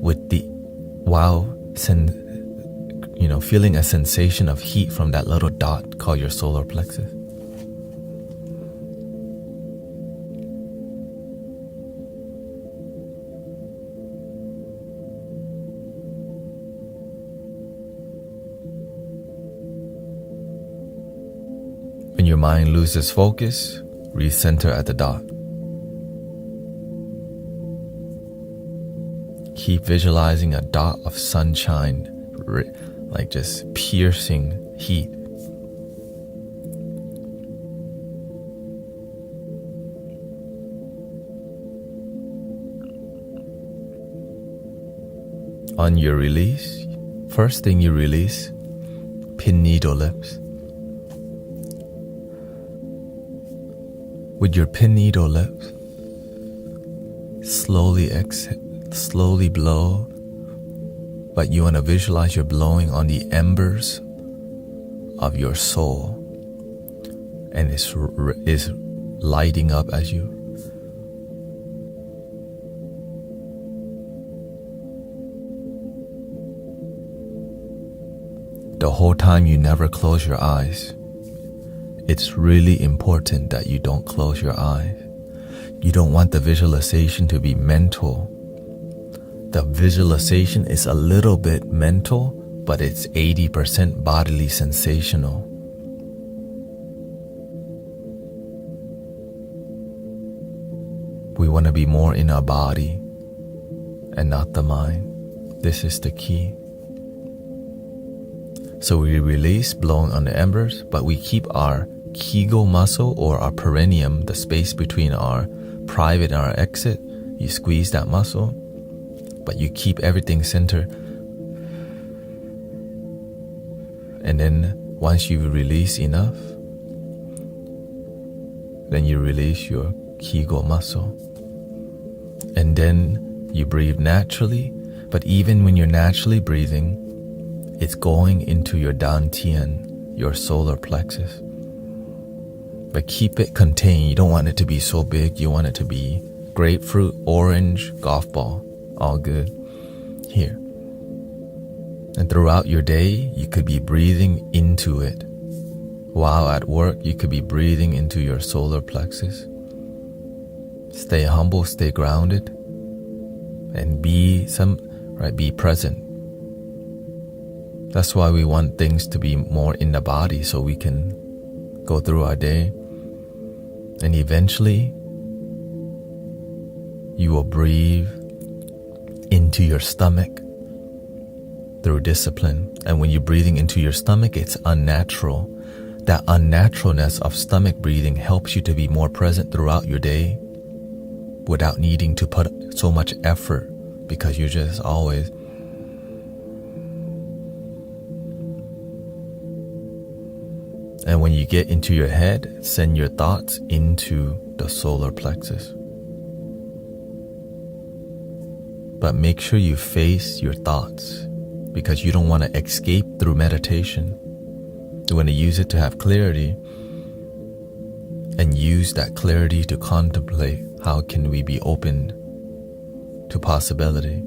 with the feeling a sensation of heat from that little dot called your solar plexus. When your mind loses focus, recenter at the dot. Keep visualizing a dot of sunshine, like just piercing heat. On your release, first thing you release, pin needle lips. With your pin needle lips, slowly exhale, slowly blow, but you want to visualize you're blowing on the embers of your soul, and it's lighting up as you. The whole time you never close your eyes. It's really important that you don't close your eyes. You don't want the visualization to be mental. The visualization is a little bit mental, but it's 80% bodily sensational. We want to be more in our body and not the mind. This is the key. So we release, blowing on the embers, but we keep our Kegel muscle or our perineum, the space between our private and our exit. You squeeze that muscle, but you keep everything centered. And then once you release enough, then you release your Kegel muscle. And then you breathe naturally, but even when you're naturally breathing, it's going into your dantian, your solar plexus. But keep it contained. You don't want it to be so big. You want it to be grapefruit, orange, golf ball. All good. Here. And throughout your day, you could be breathing into it. While at work, you could be breathing into your solar plexus. Stay humble, stay grounded, and be present. That's why we want things to be more in the body so we can go through our day. And eventually, you will breathe into your stomach through discipline. And when you're breathing into your stomach, it's unnatural. That unnaturalness of stomach breathing helps you to be more present throughout your day without needing to put so much effort, because you're just always. And when you get into your head, send your thoughts into the solar plexus. But make sure you face your thoughts, because you don't want to escape through meditation. You want to use it to have clarity, and use that clarity to contemplate how can we be open to possibility.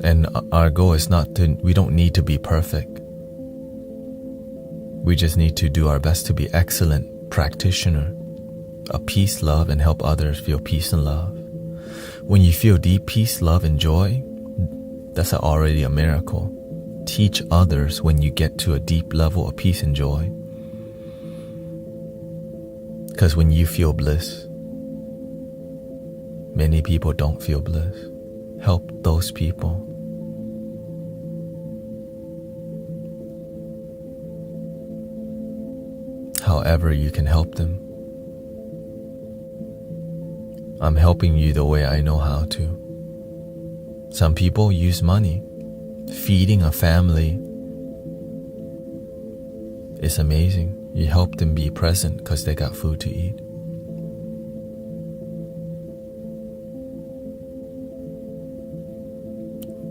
And our goal is we don't need to be perfect. We just need to do our best to be excellent practitioner of peace, love, and help others feel peace and love. When you feel deep peace, love, and joy, that's already a miracle. Teach others when you get to a deep level of peace and joy. Because when you feel bliss, many people don't feel bliss. Help those people. However you can help them. I'm helping you the way I know how to. Some people use money. Feeding a family is amazing. You help them be present because they got food to eat.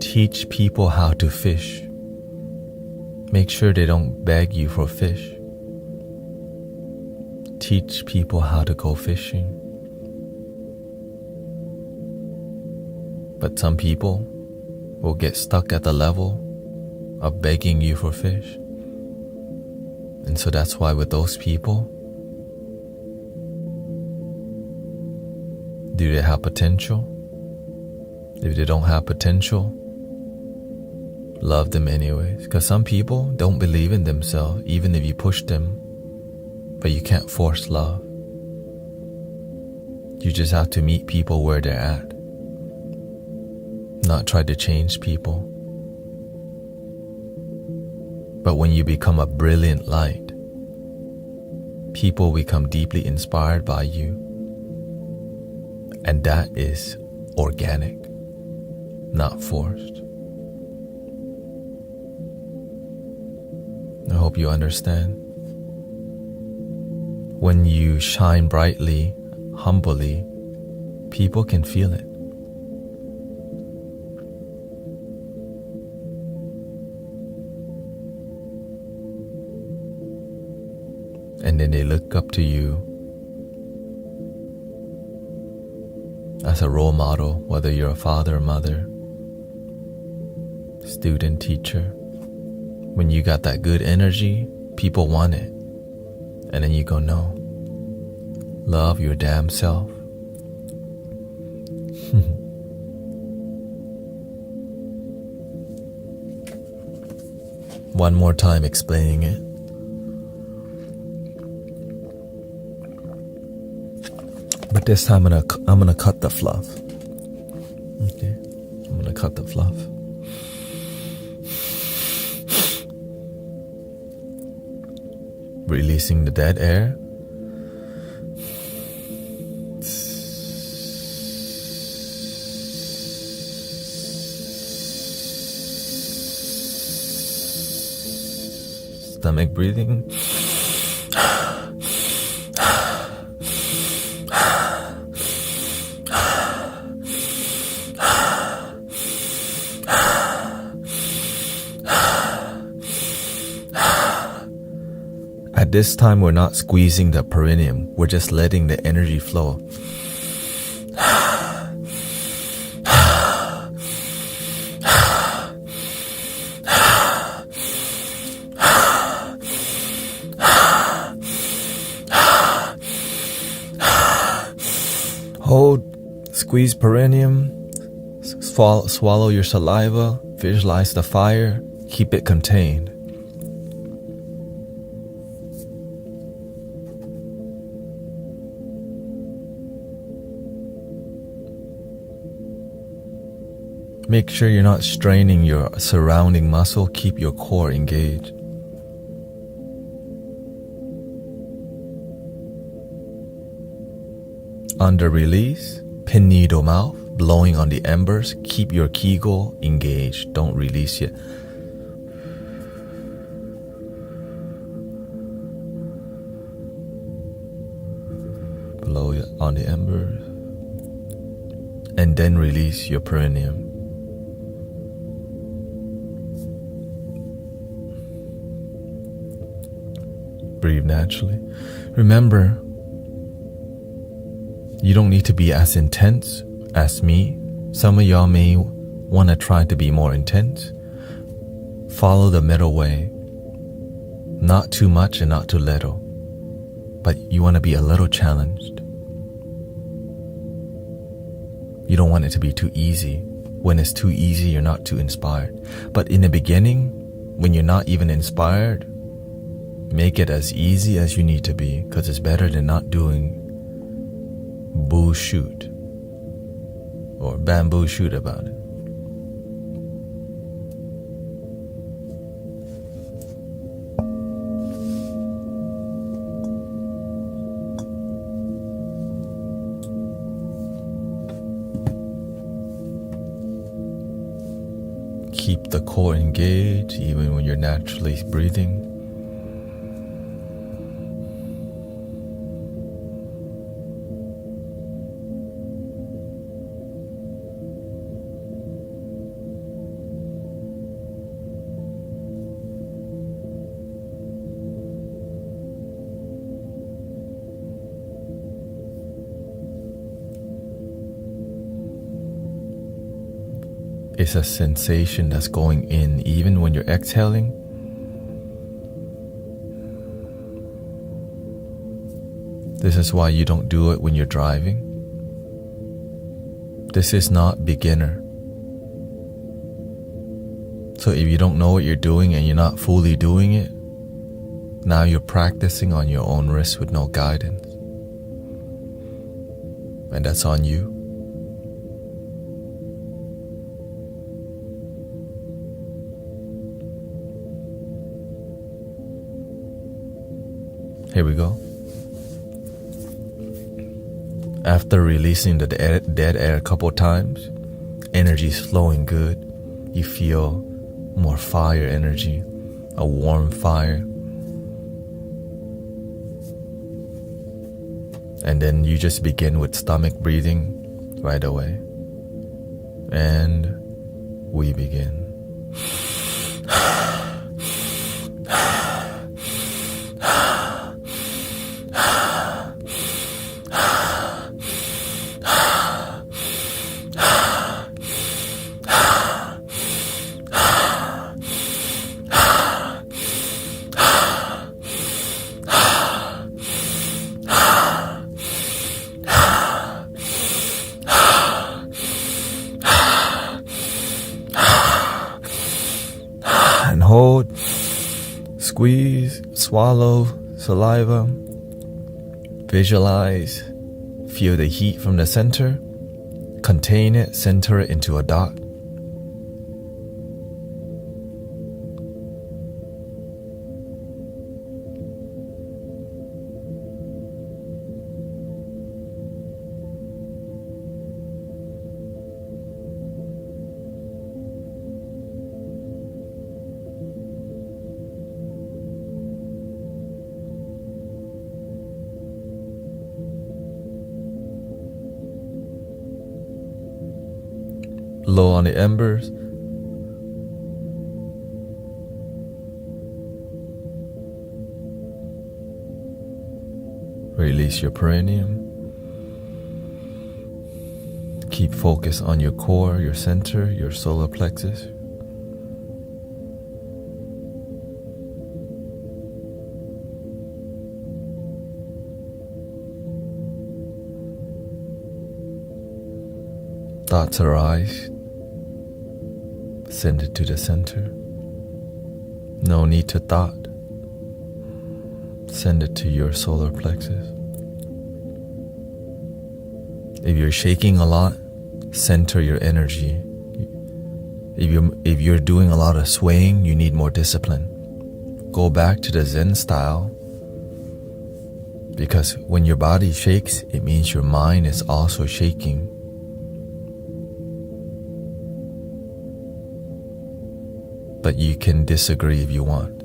Teach people how to fish. Make sure they don't beg you for fish. Teach people how to go fishing. But some people will get stuck at the level of begging you for fish. And so that's why with those people, do they have potential? If they don't have potential, love them anyways. Because some people don't believe in themselves, even if you push them. But you can't force love. You just have to meet people where they're at. Not try to change people. But when you become a brilliant light, people become deeply inspired by you. And that is organic, not forced. I hope you understand. When you shine brightly, humbly, people can feel it. And then they look up to you as a role model, whether you're a father or mother, student, teacher. When you got that good energy, people want it. And then you go, no. Love your damn self. One more time explaining it. But this time I'm gonna cut the fluff. Okay, I'm gonna cut the fluff. Releasing the dead air. Stomach breathing. At this time, we're not squeezing the perineum. We're just letting the energy flow. Hold, squeeze perineum, swallow your saliva, visualize the fire, keep it contained. Make sure you're not straining your surrounding muscle. Keep your core engaged. Under release, pin needle mouth, blowing on the embers. Keep your kegel engaged. Don't release yet. Blow on the embers. And then release your perineum. Breathe naturally. Remember, you don't need to be as intense as me. Some of y'all may want to try to be more intense. Follow the middle way. Not too much and not too little. But you want to be a little challenged. You don't want it to be too easy. When it's too easy, you're not too inspired. But in the beginning, when you're not even inspired, Make it as easy as you need to be, because it's better than not doing bullshit or bamboo shoot about it. Keep the core engaged even when you're naturally breathing. It's a sensation that's going in even when you're exhaling. This is why you don't do it when you're driving. This is not beginner. So if you don't know what you're doing and you're not fully doing it, now you're practicing on your own risk with no guidance. And that's on you. Here we go. After releasing the dead air a couple times, energy's flowing good. You feel more fire energy, a warm fire. And then you just begin with stomach breathing right away. And we begin. And hold, squeeze, swallow, saliva, visualize, feel the heat from the center, contain it, center it into a dot. Low on the embers. Release your perineum. Keep focus on your core, your center, your solar plexus. Thoughts arise. Send it to the center. No need to thought. Send it to your solar plexus. If you're shaking a lot, center your energy. If you're doing a lot of swaying, you need more discipline. Go back to the Zen style, because when your body shakes, it means your mind is also shaking. But you can disagree if you want.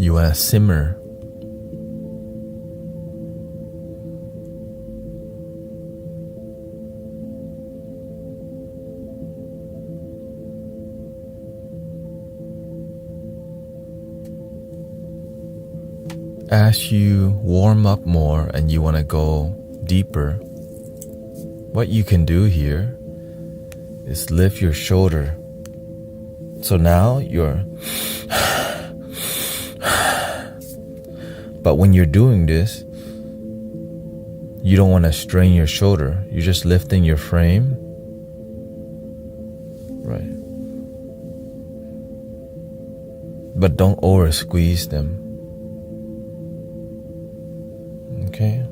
You want to simmer. as you warm up more and you want to go deeper, what you can do here is lift your shoulder. So now you're but when you're doing this, you don't want to strain your shoulder. You're just lifting your frame. Right. But don't over squeeze them. Okay?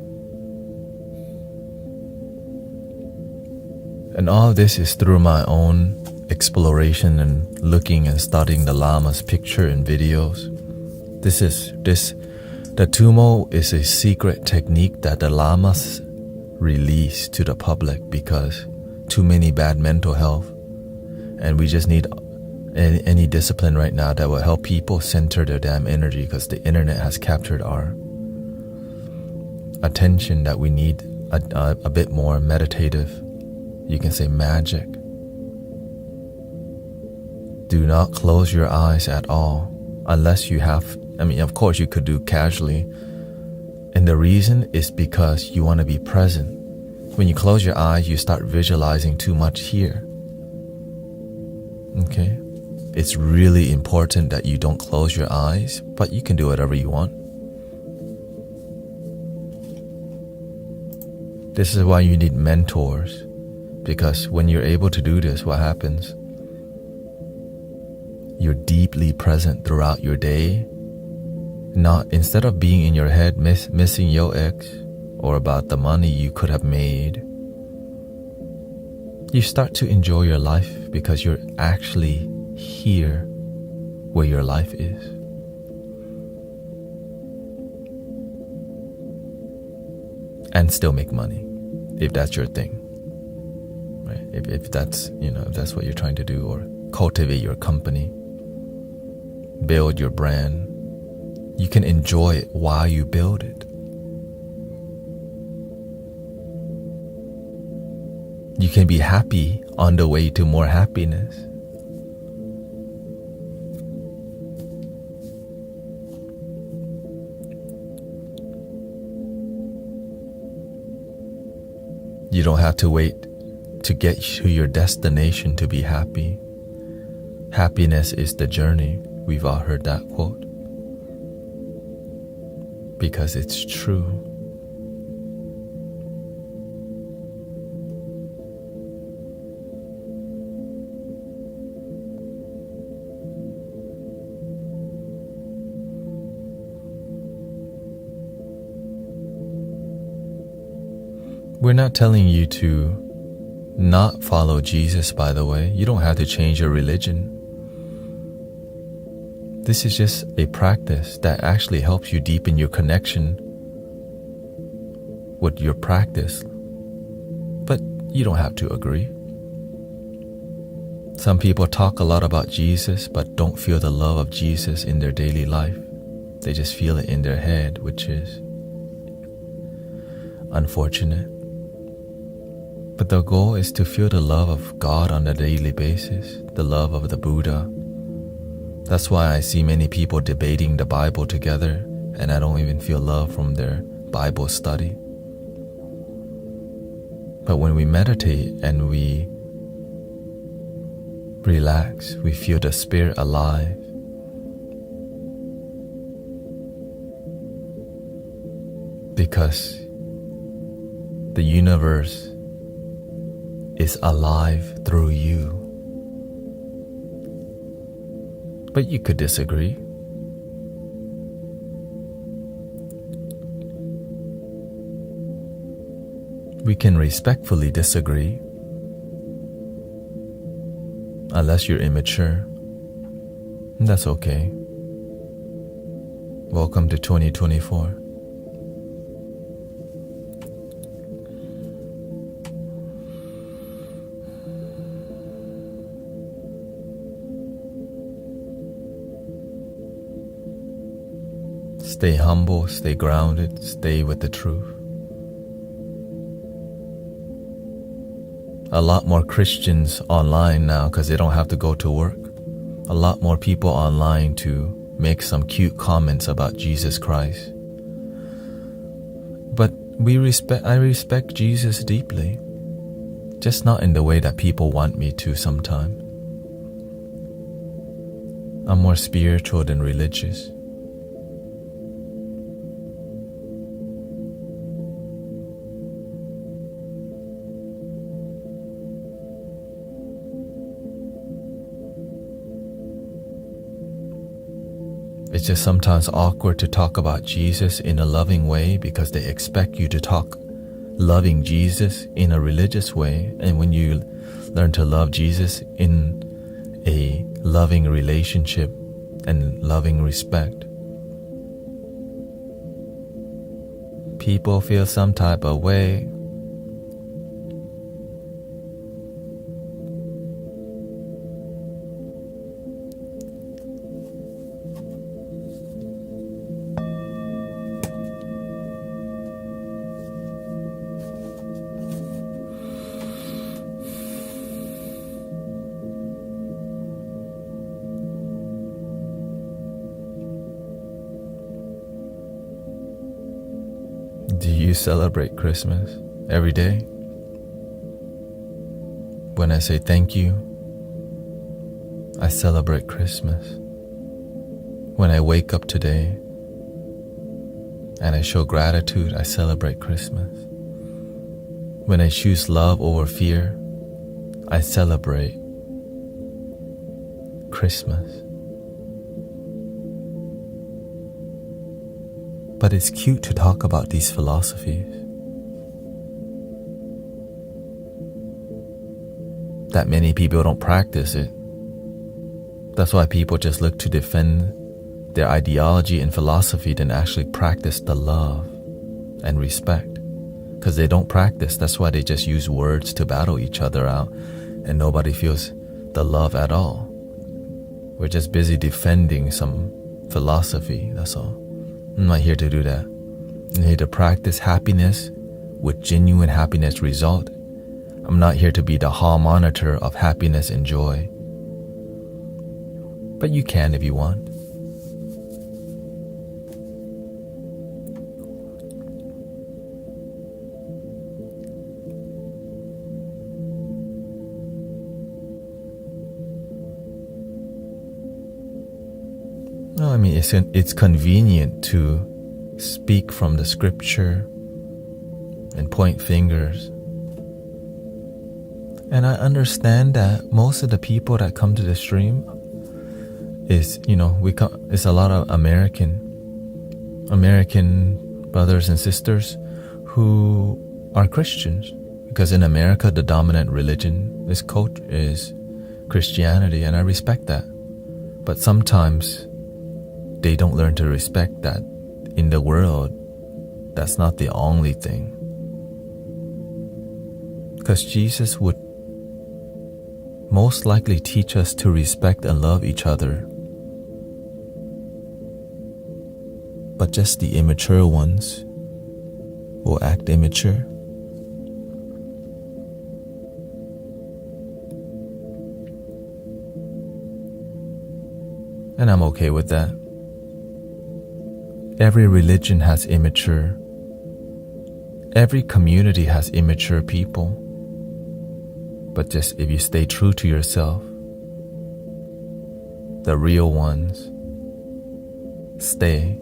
And all of this is through my own exploration and looking and studying the Lama's picture and videos. The Tumo is a secret technique that the Lamas release to the public because too many bad mental health. And we just need any discipline right now that will help people center their damn energy, because the internet has captured our attention that we need a bit more meditative. You can say magic. Do not close your eyes at all unless you have, of course you could do casually. And the reason is because you want to be present. When you close your eyes, you start visualizing too much here. Okay? It's really important that you don't close your eyes, but you can do whatever you want. This is why you need mentors, because when you're able to do this, what happens? You're deeply present throughout your day. Instead of being in your head missing your ex or about the money you could have made, you start to enjoy your life because you're actually here where your life is. And still make money, if that's your thing, right? If that's, if that's what you're trying to do, or cultivate your company, build your brand. You can enjoy it while you build it. You can be happy on the way to more happiness. You don't have to wait to get to your destination to be happy. Happiness is the journey. We've all heard that quote. Because it's true. We're not telling you to not follow Jesus, by the way. You don't have to change your religion. This is just a practice that actually helps you deepen your connection with your practice. But you don't have to agree. Some people talk a lot about Jesus but don't feel the love of Jesus in their daily life. They just feel it in their head, which is unfortunate. But the goal is to feel the love of God on a daily basis, the love of the Buddha. That's why I see many people debating the Bible together, and I don't even feel love from their Bible study. But when we meditate and we relax, we feel the spirit alive. Because the universe is alive through you. But you could disagree. We can respectfully disagree. Unless you're immature. And that's okay. Welcome to 2024. Stay humble, stay grounded, stay with the truth. A lot more Christians online now because they don't have to go to work. A lot more people online to make some cute comments about Jesus Christ I respect Jesus deeply, just not in the way that people want me to sometimes. I'm more spiritual than religious. It's just sometimes awkward to talk about Jesus in a loving way because they expect you to talk loving Jesus in a religious way. And when you learn to love Jesus in a loving relationship and loving respect, people feel some type of way. Do you celebrate Christmas every day? When I say thank you, I celebrate Christmas. When I wake up today and I show gratitude, I celebrate Christmas. When I choose love over fear, I celebrate Christmas. But it's cute to talk about these philosophies. That many people don't practice it. That's why people just look to defend their ideology and philosophy than actually practice the love and respect. Because they don't practice, that's why they just use words to battle each other out, and nobody feels the love at all. We're just busy defending some philosophy, that's all. I'm not here to do that. I'm here to practice happiness with genuine happiness result. I'm not here to be the hall monitor of happiness and joy. But you can if you want. No, I mean, it's convenient to speak from the scripture and point fingers. And I understand that most of the people that come to the stream is, it's a lot of American brothers and sisters who are Christians. Because in America, the dominant religion is Christianity, and I respect that. But sometimes they don't learn to respect that in the world, that's not the only thing. Because Jesus would most likely teach us to respect and love each other. But just the immature ones will act immature. And I'm okay with that. Every religion has immature. Every community has immature people. But just if you stay true to yourself, the real ones stay.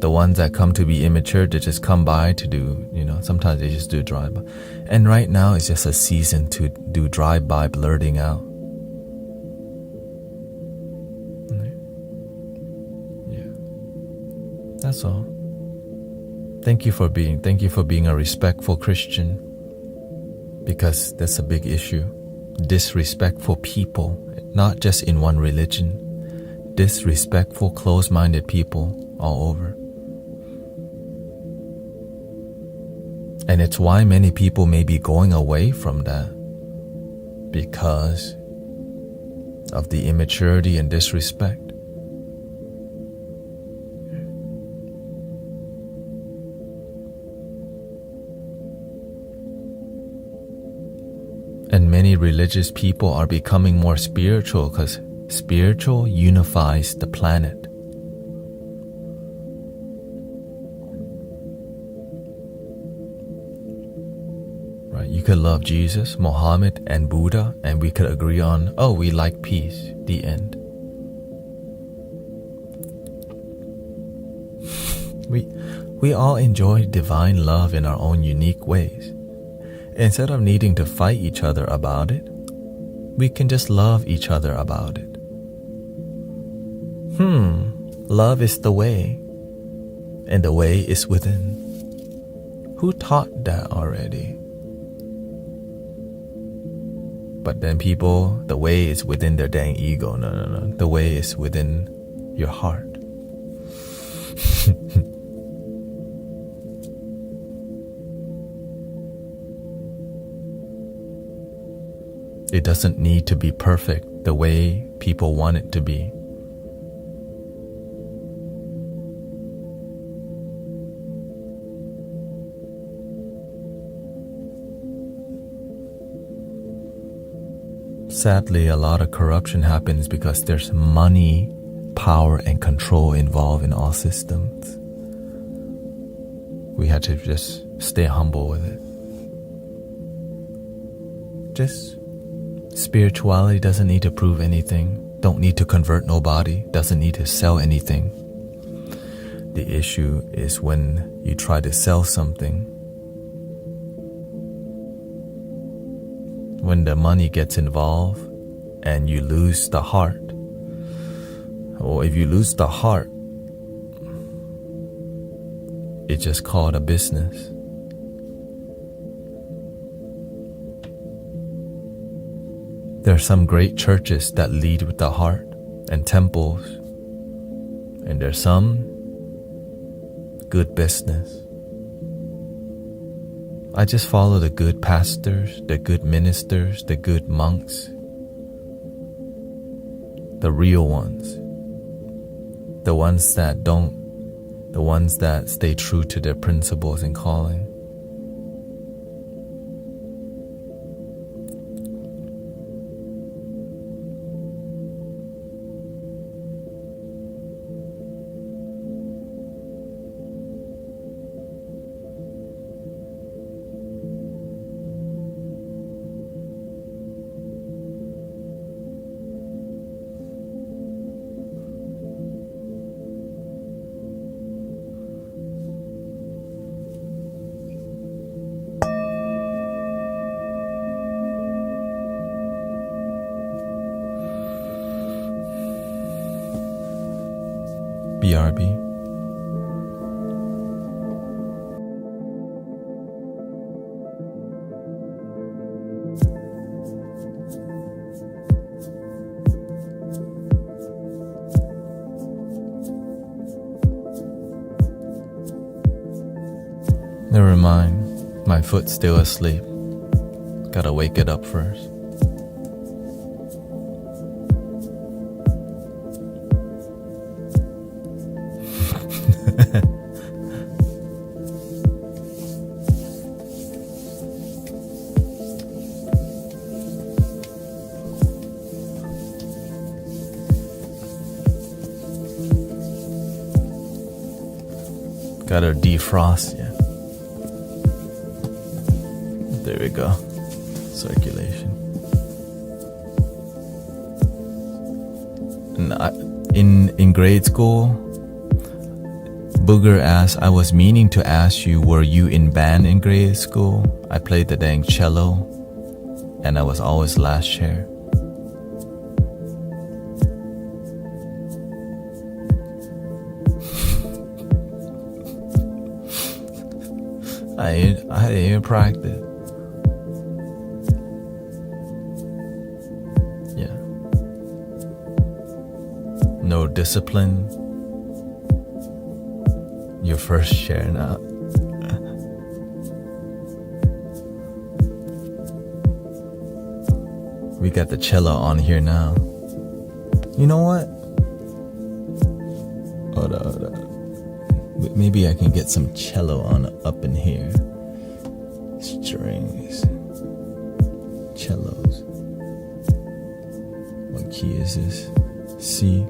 The ones that come to be immature, they just come by to do, sometimes they just do drive-by. And right now it's just a season to do drive-by blurting out. That's all. Thank you for being a respectful Christian, because that's a big issue. Disrespectful people, not just in one religion. Disrespectful, close-minded people all over. And it's why many people may be going away from that, because of the immaturity and disrespect. And many religious people are becoming more spiritual because spiritual unifies the planet. could love Jesus, Muhammad, and Buddha, and we could agree on, oh, we like peace, the end. We all enjoy divine love in our own unique ways. Instead of needing to fight each other about it, we can just love each other about it. Love is the way, and the way is within. Who taught that already? But then people, the way is within their dang ego. No. The way is within your heart. It doesn't need to be perfect the way people want it to be. Sadly, a lot of corruption happens because there's money, power, and control involved in all systems. We had to just stay humble with it. Just spirituality doesn't need to prove anything, don't need to convert nobody, doesn't need to sell anything. The issue is when you try to sell something. When the money gets involved and you lose the heart. Or if you lose the heart, it's just called a business. There are some great churches that lead with the heart and temples, and there's some good business. I just follow the good pastors, the good ministers, the good monks, the real ones, the ones that stay true to their principles and calling. BRB. Never mind, my foot's still asleep. Gotta wake it up first. Gotta defrost, yeah. There we go. Circulation. In grade school, Booger asked, I was meaning to ask you, were you in band in grade school? I played the dang cello, and I was always last chair. I didn't even practice. Yeah. No discipline. Your first share now. We got the cello on here now. You know what? Hold on. Maybe I can get some cello on up in here. Strings. Cellos. What key is this? C.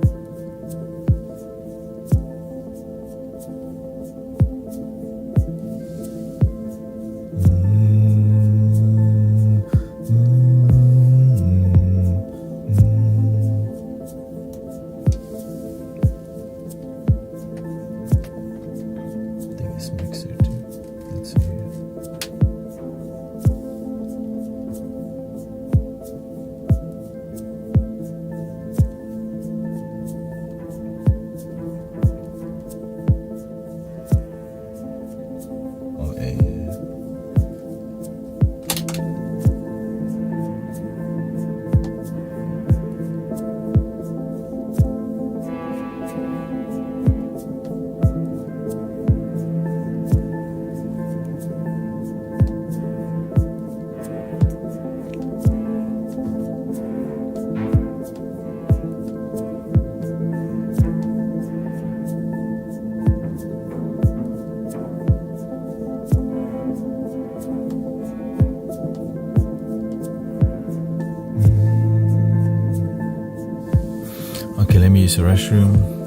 Okay, let me use the restroom.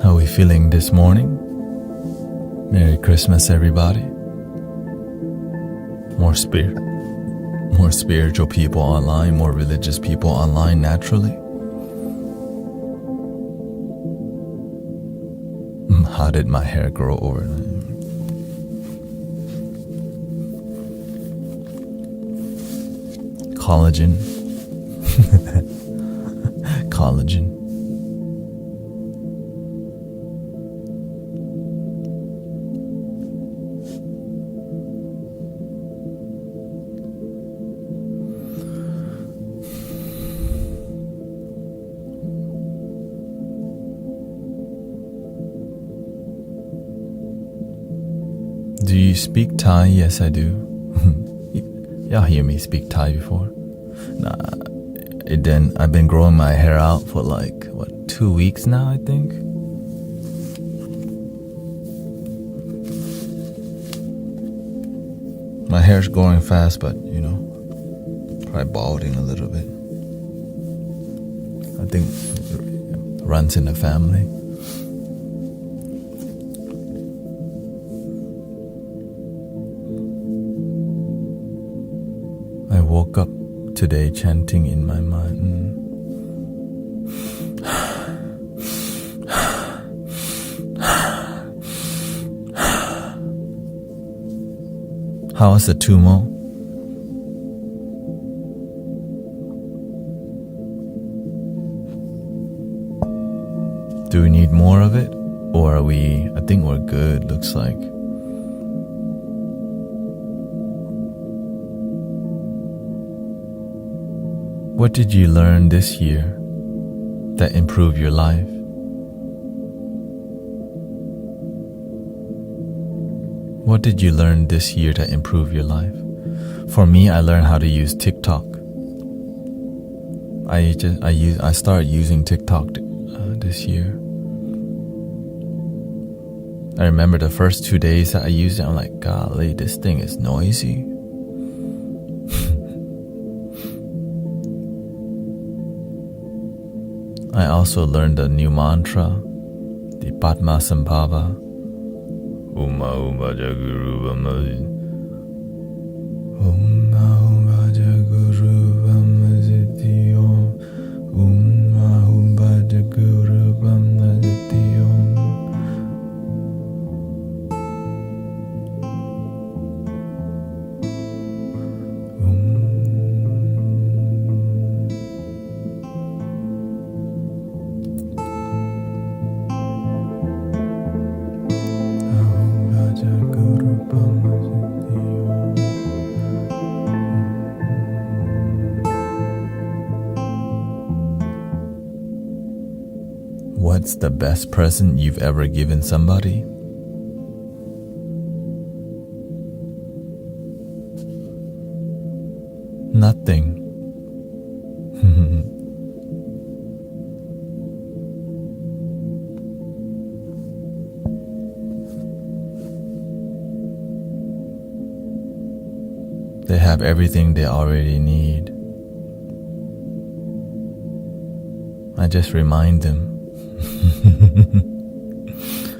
How are we feeling this morning? Merry Christmas, everybody. More spiritual people online, more religious people online naturally. How did my hair grow overnight? Collagen. Collagen. Do you speak Thai? Yes, I do. Y'all hear me speak Thai before? Nah, I've been growing my hair out for 2 weeks now, I think. My hair's growing fast, but probably balding a little bit. I think it runs in the family. I woke up today chanting in my mind. How was the tumo? Do we need more of it? Or are we... I think we're good, looks like. What did you learn this year that improved your life? What did you learn this year that improved your life? For me, I learned how to use TikTok. I started using TikTok this year. I remember the first 2 days that I used it, I'm like, golly, this thing is noisy. I also learned a new mantra, the Padmasambhava. Uma Uma Jaguru Vamazit. Uma Uma Jaguru Vamaziti Om. Uma Uma Jaguru Vamaziti Om. What's the best present you've ever given somebody? Nothing. They have everything they already need. I just remind them.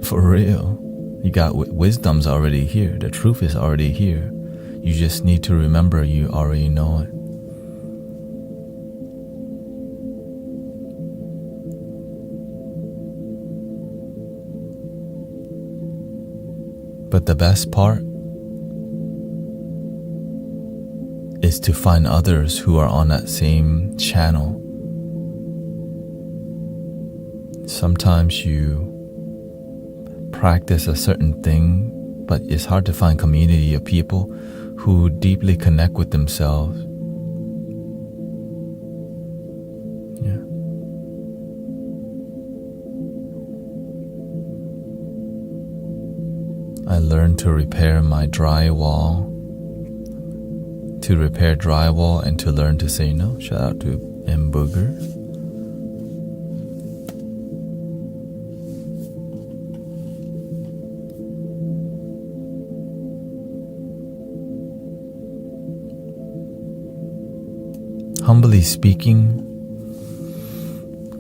For real. You got wisdom's already here. The truth is already here. You just need to remember you already know it. But the best part is to find others who are on that same channel. Sometimes you practice a certain thing, but it's hard to find community of people who deeply connect with themselves. Yeah. I learned to repair my drywall. To repair drywall and to learn to say no. Shout out to M. Booger. Humbly speaking,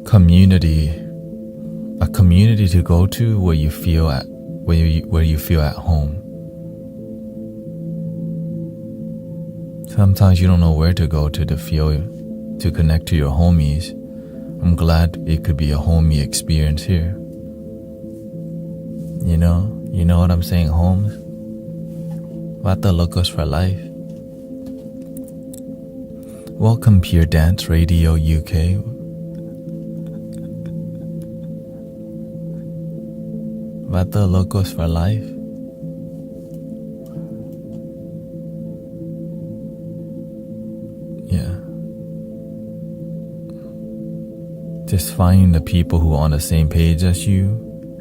community, a community to go to where you feel at home. Sometimes you don't know where to go to connect to your homies. I'm glad it could be a homey experience here. You know what I'm saying, homes? Vata locos for life. Welcome, Pure Dance Radio UK. Vata locos for life. Yeah. Just find the people who are on the same page as you,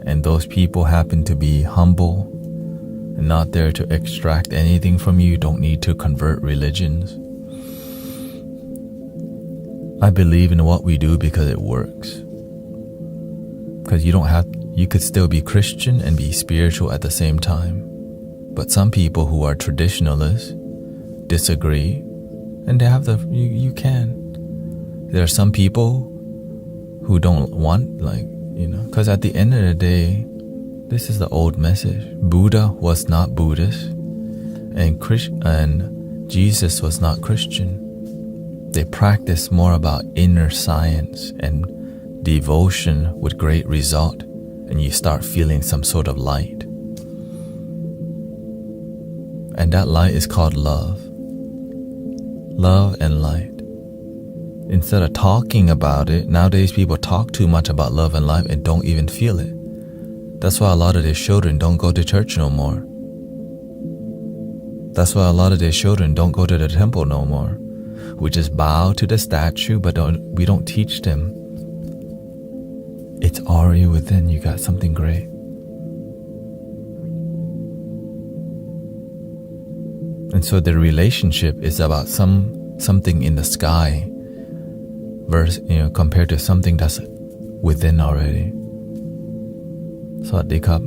and those people happen to be humble and not there to extract anything from you. You don't need to convert religions. I believe in what we do because it works. Because you could still be Christian and be spiritual at the same time. But some people who are traditionalists disagree, and they have you can. There are some people who don't want, because at the end of the day, this is the old message. Buddha was not Buddhist, and Jesus was not Christian. They practice more about inner science and devotion with great result, and you start feeling some sort of light. And that light is called love. Love and light. Instead of talking about it, nowadays people talk too much about love and light and don't even feel it. That's why a lot of their children don't go to church no more. That's why a lot of their children don't go to the temple no more. We just bow to the statue, but we don't teach them. It's already within. You got something great. And so the relationship is about something in the sky, compared to something that's within already. Sawadee Krap.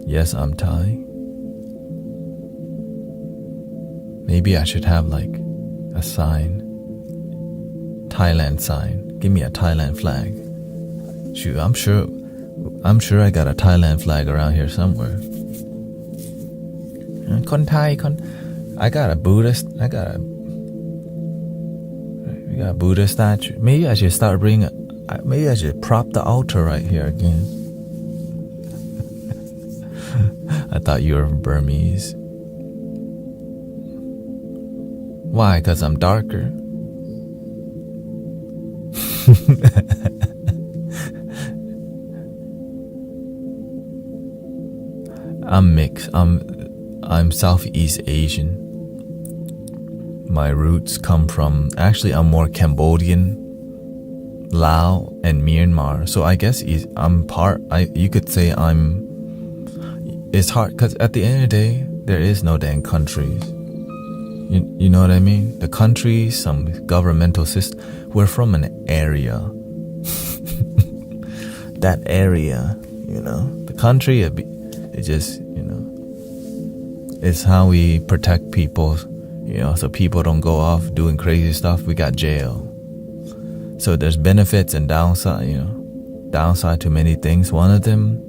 Yes, I'm Thai. Maybe I should have a sign, Thailand sign. Give me a Thailand flag. Shoot, I'm sure I got a Thailand flag around here somewhere. I got a Buddhist. We got a Buddha statue. Maybe I should start bringing. Maybe I should prop the altar right here again. I thought you were Burmese. Why? Because I'm darker. I'm mixed. I'm Southeast Asian. My roots come from, actually I'm more Cambodian, Laos, and Myanmar. So I guess you could say it's hard because at the end of the day, there is no damn countries. You know what I mean? The countries, some governmental system. We're from an area. That area, the country, it just, it's how we protect people, so people don't go off doing crazy stuff. We got jail. So there's benefits and downside, downside to many things. One of them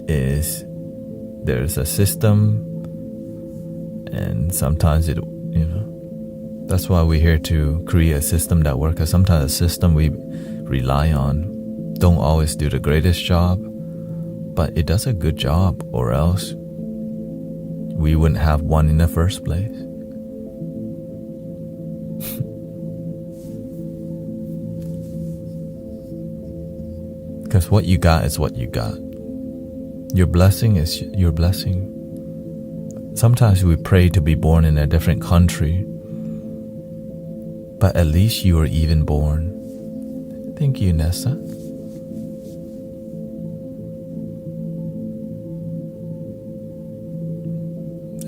is there's a system, and sometimes that's why we're here to create a system that works. Because sometimes the system we rely on don't always do the greatest job, but it does a good job, or else we wouldn't have one in the first place. Because what you got is what you got. Your blessing is your blessing. Sometimes we pray to be born in a different country, but at least you were even born. Thank you, Nessa.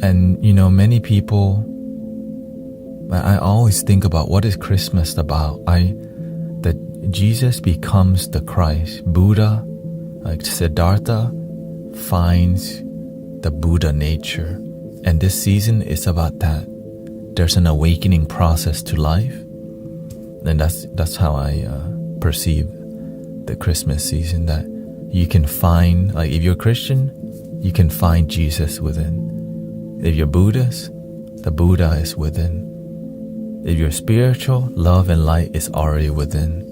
And many people, I always think about what is Christmas about. That Jesus becomes the Christ. Buddha, like Siddhartha, finds the Buddha nature. And this season is about that. There's an awakening process to life. And that's how I perceive the Christmas season. That you can find, like if you're Christian, you can find Jesus within. If you're Buddhist, the Buddha is within. If you're spiritual, love and light is already within.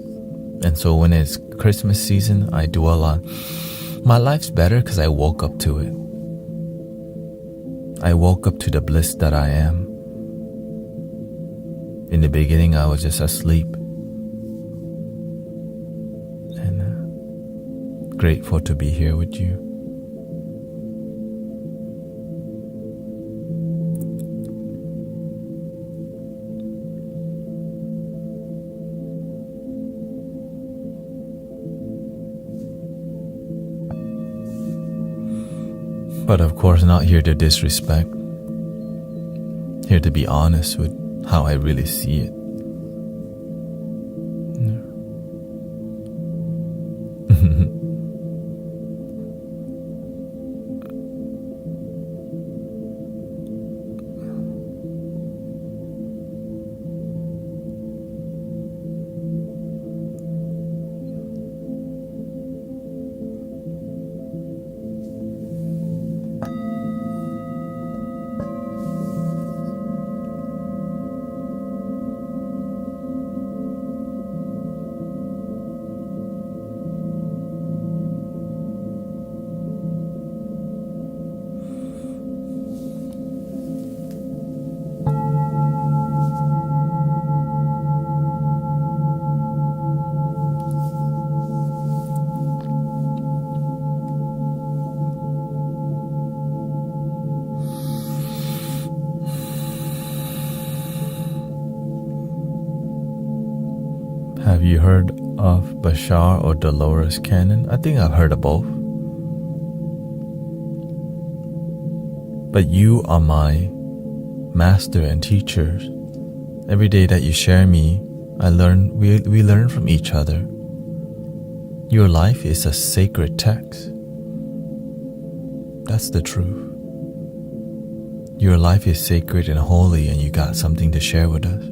And so when it's Christmas season, I dwell on, my life's better because I woke up to it. I woke up to the bliss that I am. In the beginning, I was just asleep. And grateful to be here with you. But of course, not here to disrespect. Here to be honest with how I really see it. Have you heard of Bashar or Dolores Cannon? I think I've heard of both. But you are my master and teachers. Every day that you share me, I learn. We learn from each other. Your life is a sacred text. That's the truth. Your life is sacred and holy, and you got something to share with us.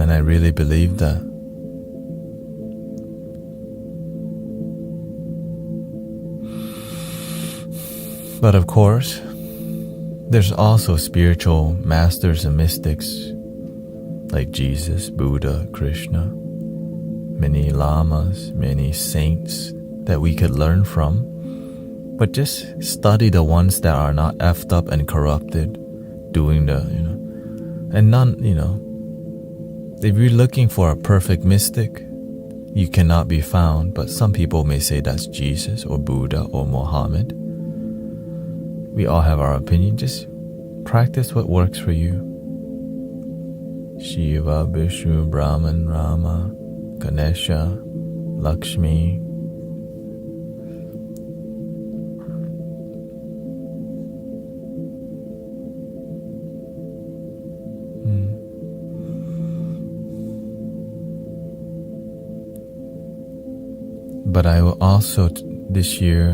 And I really believe that. But of course, there's also spiritual masters and mystics like Jesus, Buddha, Krishna, many lamas, many saints that we could learn from. But just study the ones that are not effed up and corrupted, doing the, and none, if you're looking for a perfect mystic, you cannot be found. But some people may say that's Jesus or Buddha or Muhammad. We all have our opinion. Just practice what works for you. Shiva, Vishnu, Brahman, Rama, Ganesha, Lakshmi. But I will also, this year,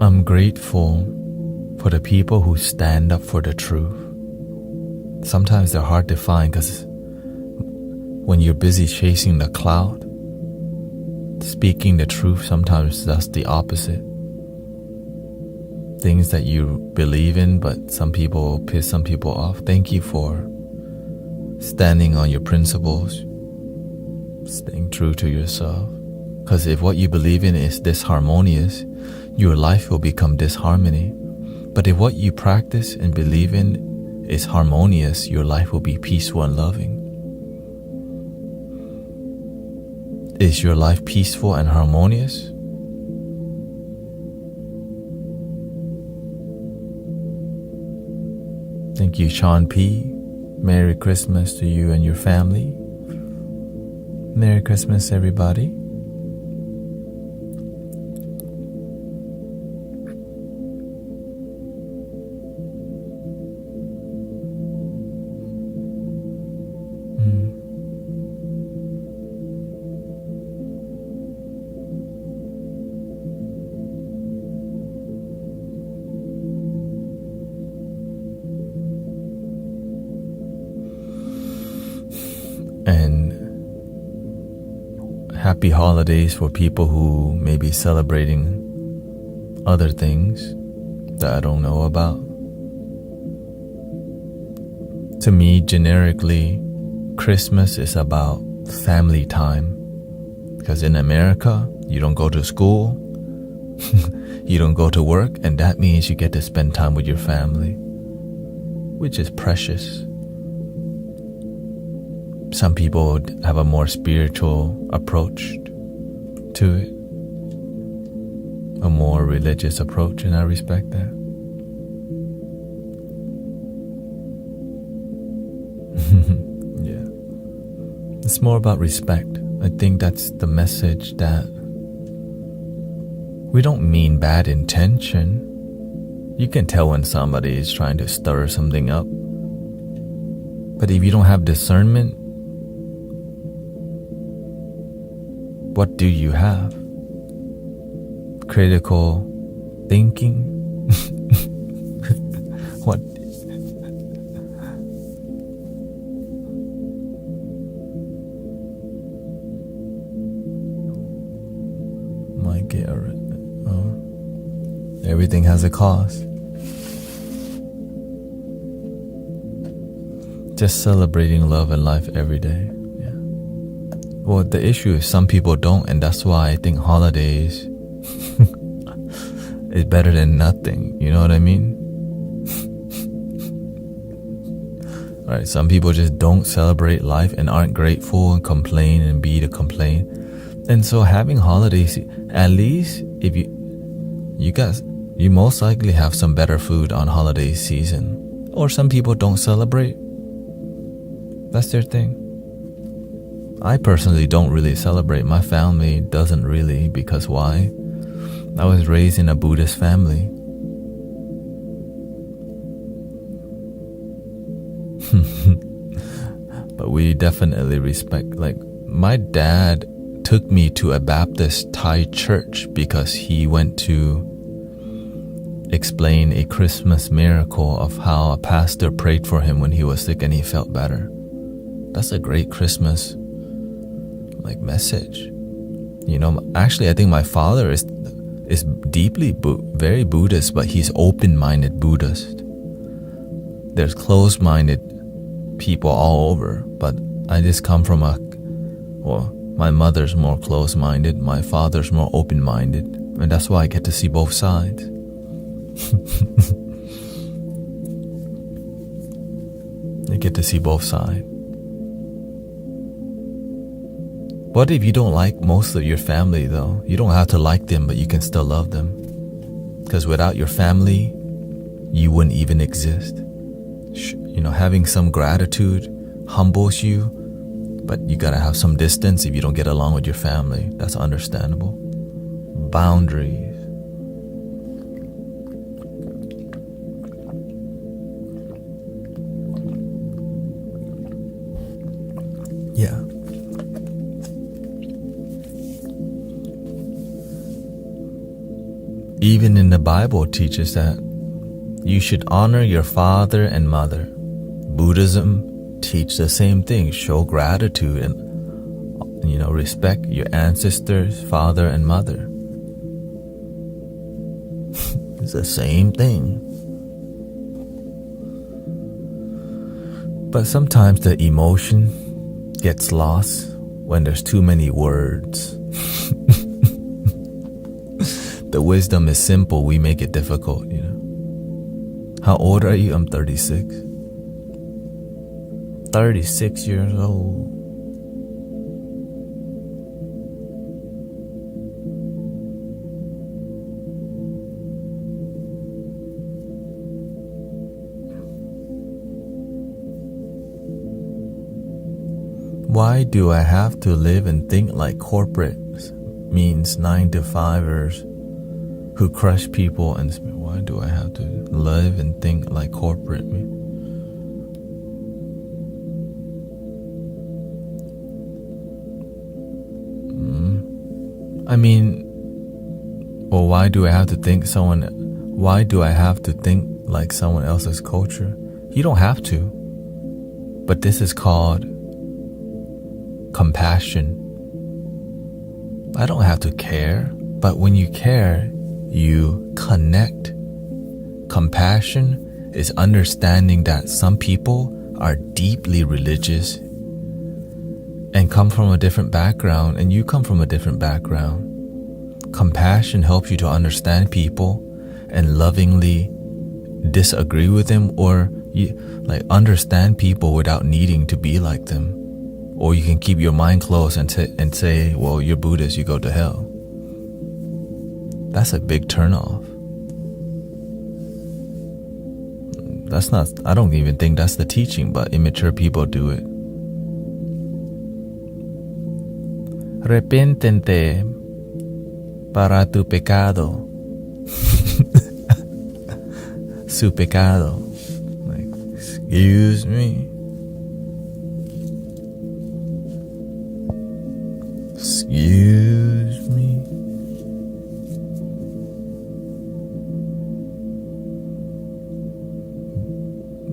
I'm grateful for the people who stand up for the truth. Sometimes they're hard to find because when you're busy chasing the cloud, speaking the truth, sometimes that's the opposite. Things that you believe in, but some people piss some people off. Thank you for standing on your principles, staying true to yourself. Because if what you believe in is disharmonious, your life will become disharmony. But if what you practice and believe in is harmonious, your life will be peaceful and loving. Is your life peaceful and harmonious? Thank you, Sean P. Merry Christmas to you and your family. Merry Christmas, everybody. And happy holidays for people who may be celebrating other things that I don't know about. To me, generically, Christmas is about family time. Because in America, you don't go to school, you don't go to work, and that means you get to spend time with your family, which is precious. Some people have a more spiritual approach to it, a more religious approach, and I respect that. Yeah. It's more about respect. I think that's the message, that we don't mean bad intention. You can tell when somebody is trying to stir something up. But if you don't have discernment, what do you have? Critical thinking? What? Might get everything has a cost. Just celebrating love and life every day. Well, the issue is some people don't, and that's why I think holidays is better than nothing. You know what I mean? Alright, some people just don't celebrate life and aren't grateful and complain and be the complain. And so having holidays, at least if you most likely have some better food on holiday season. Or some people don't celebrate. That's their thing. I personally don't really celebrate. My family doesn't really, because why? I was raised in a Buddhist family. But we definitely respect, like, my dad took me to a Baptist Thai church because he went to explain a Christmas miracle of how a pastor prayed for him when he was sick and he felt better. That's a great Christmas message. Actually, I think my father is deeply very Buddhist, but he's open-minded Buddhist. There's closed-minded people all over, but I just come from my mother's more closed-minded, my father's more open-minded, and that's why I get to see both sides. You get to see both sides. What if you don't like most of your family, though? You don't have to like them, but you can still love them. Because without your family, you wouldn't even exist. Having some gratitude humbles you, but you gotta have some distance if you don't get along with your family. That's understandable. Boundaries. Yeah. Even in the Bible teaches that you should honor your father and mother. Buddhism teach the same thing. Show gratitude and respect your ancestors, father and mother. It's the same thing. But sometimes the emotion gets lost when there's too many words. The wisdom is simple, we make it difficult, How old are you? I'm 36. 36 years old. Why do I have to live and think like corporate means 9-to-5ers who crush people? And why do I have to live and think like corporate me? Why do I have to think like someone else's culture? You don't have to. But this is called compassion. I don't have to care, but when you care, you connect. Compassion is understanding that some people are deeply religious and come from a different background, and you come from a different background. Compassion helps you to understand people and lovingly disagree with them, or understand people without needing to be like them. Or you can keep your mind closed and say, well, you're Buddhist, you go to hell. That's a big turnoff. I don't even think that's the teaching, but immature people do it. Arrepiéntete para tu pecado. Su pecado. Excuse me. Excuse me.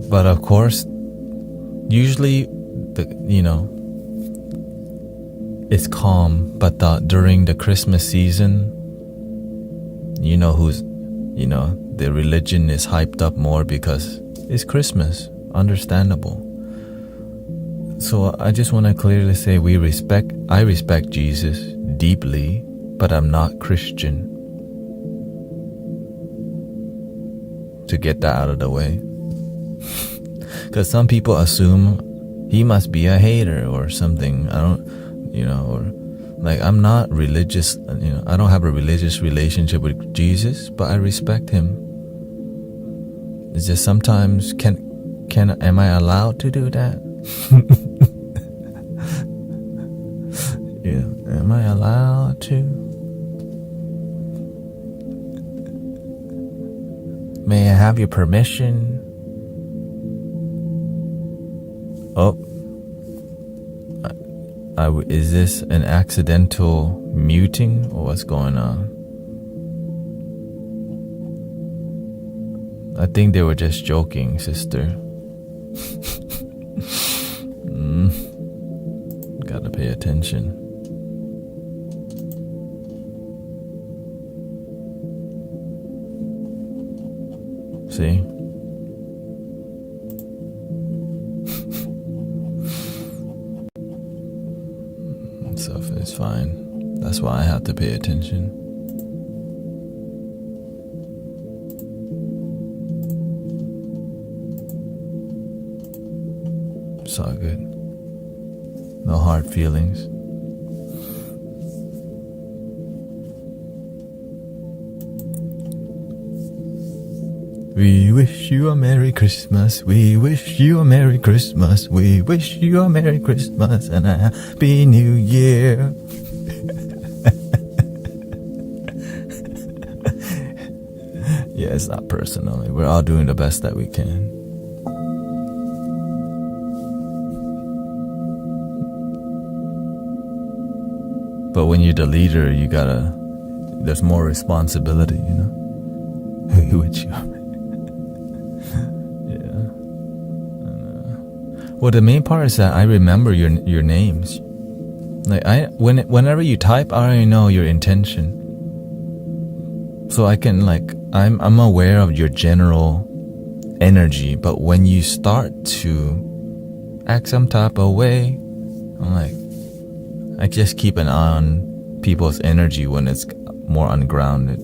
But of course, usually, it's calm. But during the Christmas season, the religion is hyped up more because it's Christmas. Understandable. So I just want to clearly say I respect Jesus deeply, but I'm not Christian. To get that out of the way. Because some people assume he must be a hater or something. I'm not religious, I don't have a religious relationship with Jesus, but I respect him. It's just sometimes, am I allowed to do that? Yeah, am I allowed to? May I have your permission? Oh, is this an accidental muting or what's going on? I think they were just joking, sister. Gotta pay attention. See? Stuff is fine. That's why I have to pay attention. It's all good. No hard feelings. We wish you a Merry Christmas. We wish you a Merry Christmas. We wish you a Merry Christmas and a Happy New Year. Yeah, it's not personal. We're all doing the best that we can. But when you're the leader, there's more responsibility, you know? Which well, the main part is that I remember your names. Like whenever you type, I already know your intention. So I can I'm aware of your general energy. But when you start to act some type of way, I just keep an eye on people's energy when it's more ungrounded,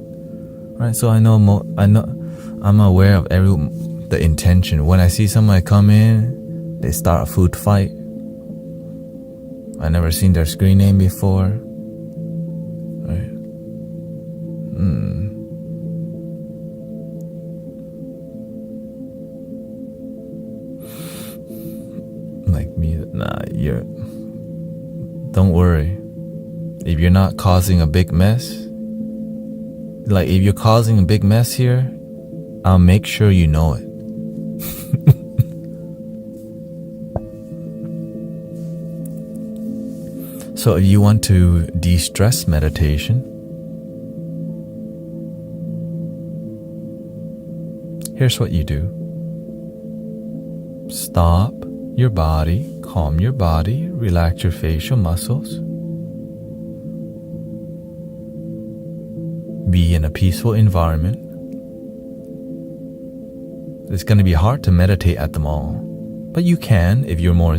right? So I'm aware of the intention. When I see somebody come in, they start a food fight. I never seen their screen name before, right? Like me, don't worry. If you're not causing a big mess, if you're causing a big mess here, I'll make sure you know it. So if you want to de-stress meditation, here's what you do. Stop your body, calm your body, relax your facial muscles. Be in a peaceful environment. It's going to be hard to meditate at the mall, but you can if you're more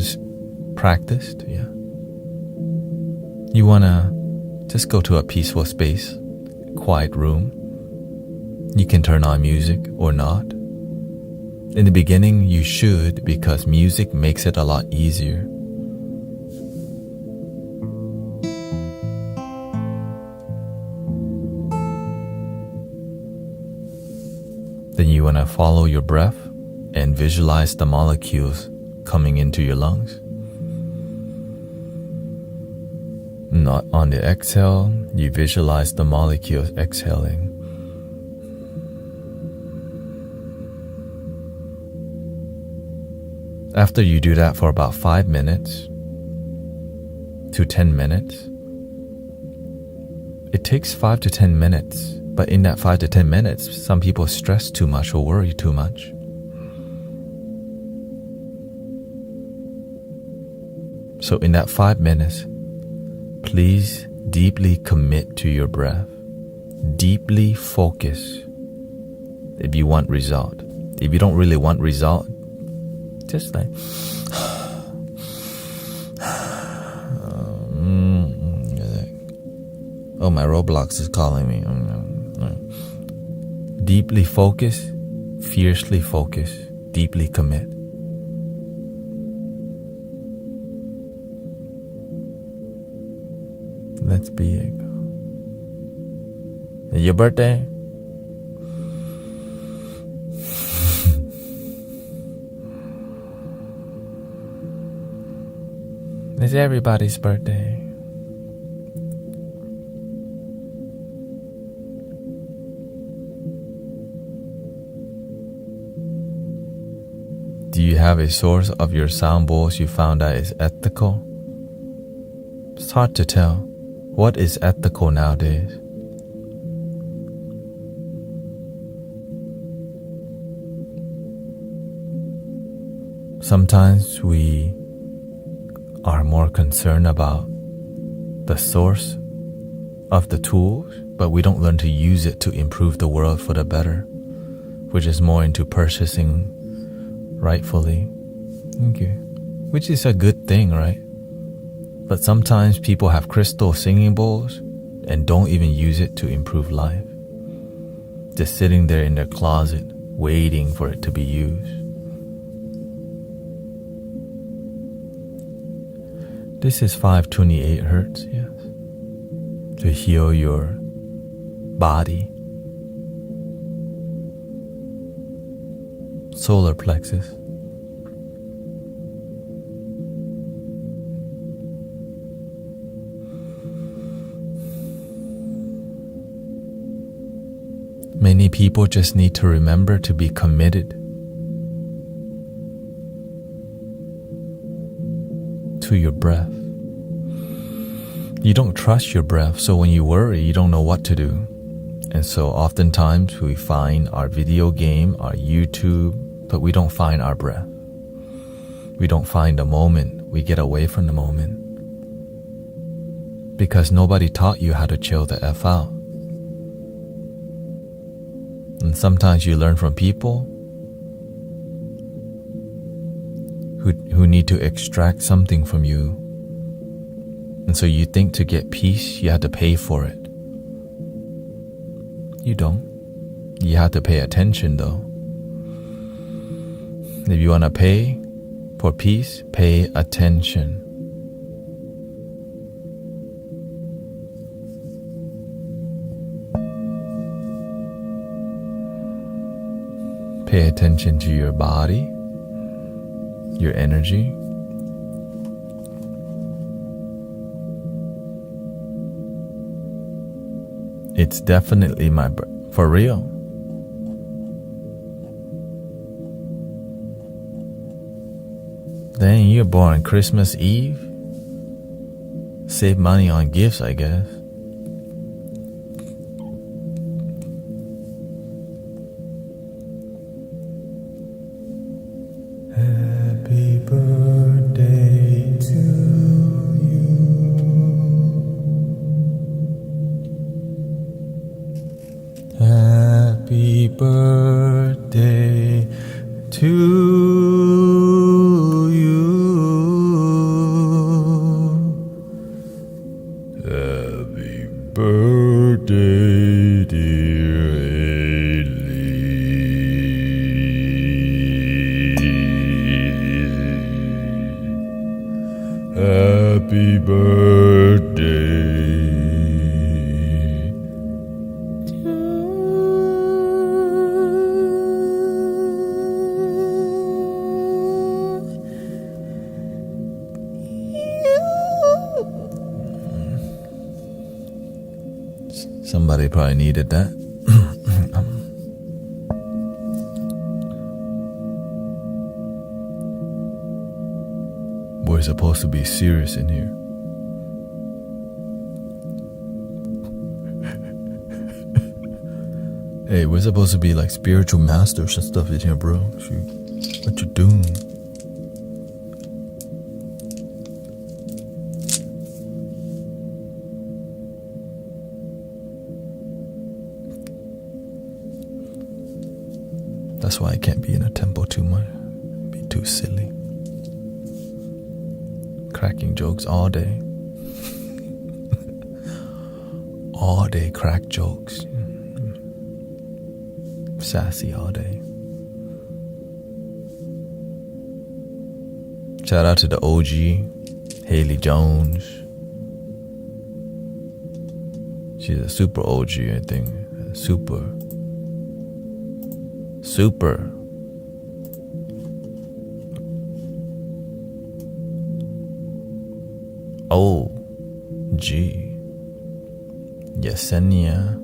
practiced, yeah. You want to just go to a peaceful space, quiet room. You can turn on music or not. In the beginning, you should, because music makes it a lot easier. Then you want to follow your breath and visualize the molecules coming into your lungs. Not on the exhale, you visualize the molecules exhaling. After you do that for about 5 minutes to 10 minutes, it takes 5 to 10 minutes, but in that 5 to 10 minutes, some people stress too much or worry too much. So in that 5 minutes, please deeply commit to your breath. Deeply focus if you want result. If you don't really want result, just oh, my Roblox is calling me. Deeply focus, fiercely focus, deeply commit. Let's be it. It's your birthday? It's everybody's birthday. Do you have a source of your sound bowls you found that is ethical? It's hard to tell. What is ethical nowadays? Sometimes we are more concerned about the source of the tools, but we don't learn to use it to improve the world for the better. We're just more into purchasing rightfully. Okay. Which is a good thing, right? But sometimes people have crystal singing bowls and don't even use it to improve life. Just sitting there in their closet, waiting for it to be used. This is 528 hertz, yes. To heal your body. Solar plexus. Many people just need to remember to be committed to your breath. You don't trust your breath, so when you worry, you don't know what to do. And so oftentimes we find our video game, our YouTube, but we don't find our breath. We don't find the moment. We get away from the moment. Because nobody taught you how to chill the F out. And sometimes you learn from people who need to extract something from you. And so you think to get peace, you have to pay for it. You don't. You have to pay attention though. If you want to pay for peace, pay attention. Pay attention to your body, your energy. It's definitely for real. Dang, you're born Christmas Eve? Save money on gifts, I guess. Happy birthday to you. Happy birthday to you. Happy birthday, dear Haley. Happy birthday. Somebody probably needed that. We're supposed to be serious in here. Hey, we're supposed to be like spiritual masters and stuff in here, bro. Shoot. What you doing? That's why I can't be in a temple too much. Be too silly. Cracking jokes all day. All day crack jokes. Sassy all day. Shout out to the OG, Haley Jones. She's a super OG, I think. Super. OG. Yesenia.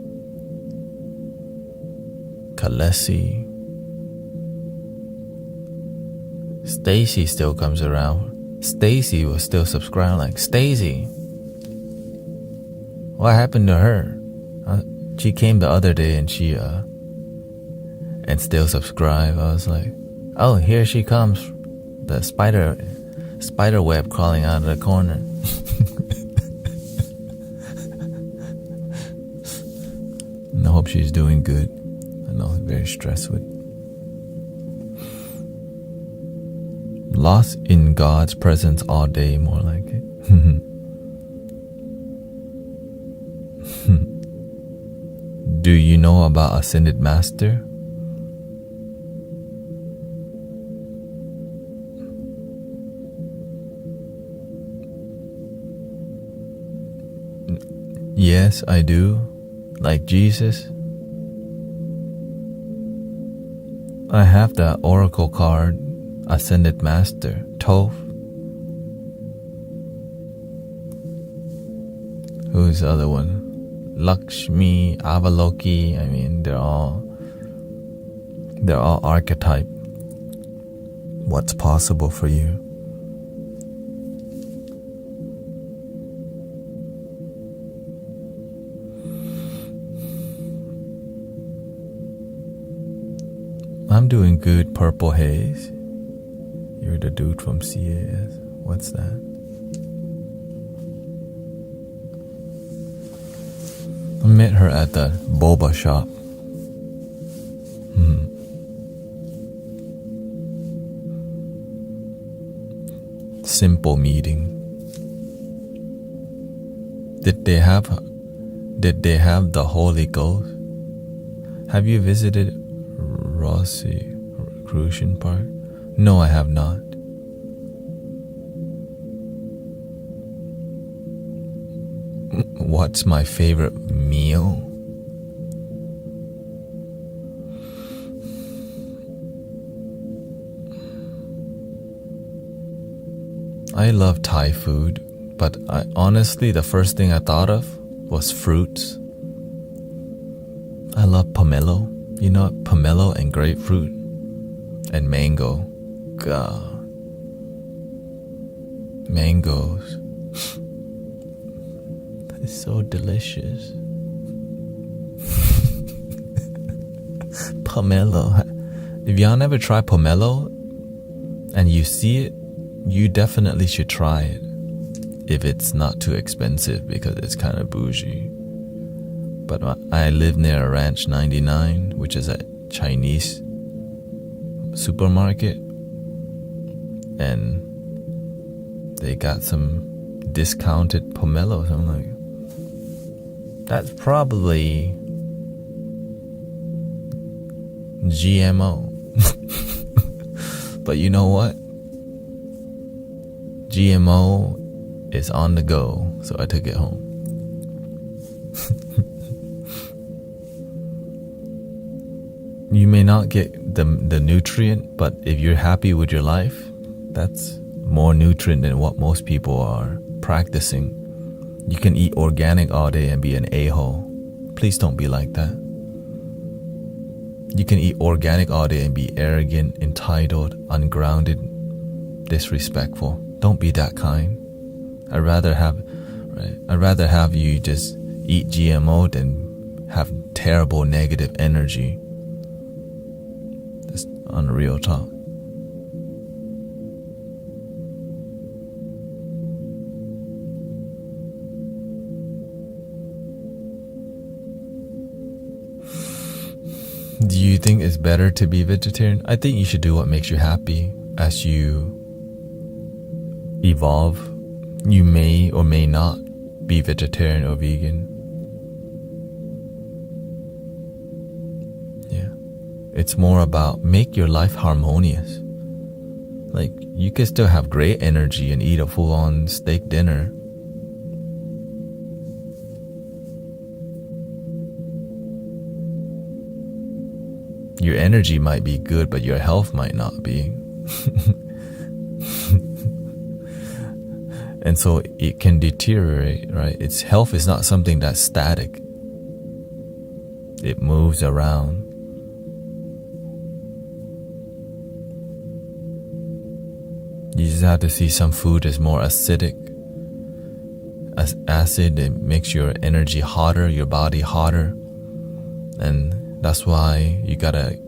Kalesi. Stacy still comes around. Stacy was still subscribing. Like, Stacy, what happened to her? She came the other day and she and still subscribe. I was like, oh, here she comes. The spider web crawling out of the corner. I hope she's doing good. I know, very stressed with. Lost in God's presence all day, more like it. Do you know about Ascended Master? Yes, I do. Like Jesus. I have the oracle card, Ascended Master, Toph. Who's the other one? Lakshmi, Avaloki. I mean, they're all archetype. What's possible for you? I'm doing good, Purple Haze. You're the dude from CAS. What's that? I met her at the boba shop. Simple meeting. Did they have the Holy Ghost? Have you visited Rossi Crucian Park? No, I have not. What's my favorite meal? I love Thai food, but honestly, the first thing I thought of was fruits. I love pomelo. You know, pomelo and grapefruit and mango. God. Mangoes. It's so delicious. Pomelo. If y'all never try pomelo and you see it, you definitely should try it. If it's not too expensive, because it's kind of bougie. But I live near a Ranch 99, which is a Chinese supermarket, and they got some discounted pomelos. I'm like, that's probably GMO. But you know what? GMO is on the go, so I took it home. You may not get the nutrient, but if you're happy with your life, that's more nutrient than what most people are practicing. You can eat organic all day and be an a-hole. Please don't be like that. You can eat organic all day and be arrogant, entitled, ungrounded, disrespectful. Don't be that kind. I'd rather have you just eat GMO than have terrible negative energy. Just unreal talk. Do you think it's better to be vegetarian? I think you should do what makes you happy. As you evolve, you may or may not be vegetarian or vegan. Yeah. It's more about make your life harmonious. Like, you can still have great energy and eat a full-on steak dinner. Your energy might be good, but your health might not be. And so it can deteriorate, right? Its health is not something that's static. It moves around. You just have to see some food is more acidic. As acid, it makes your energy hotter, your body hotter. And that's why you gotta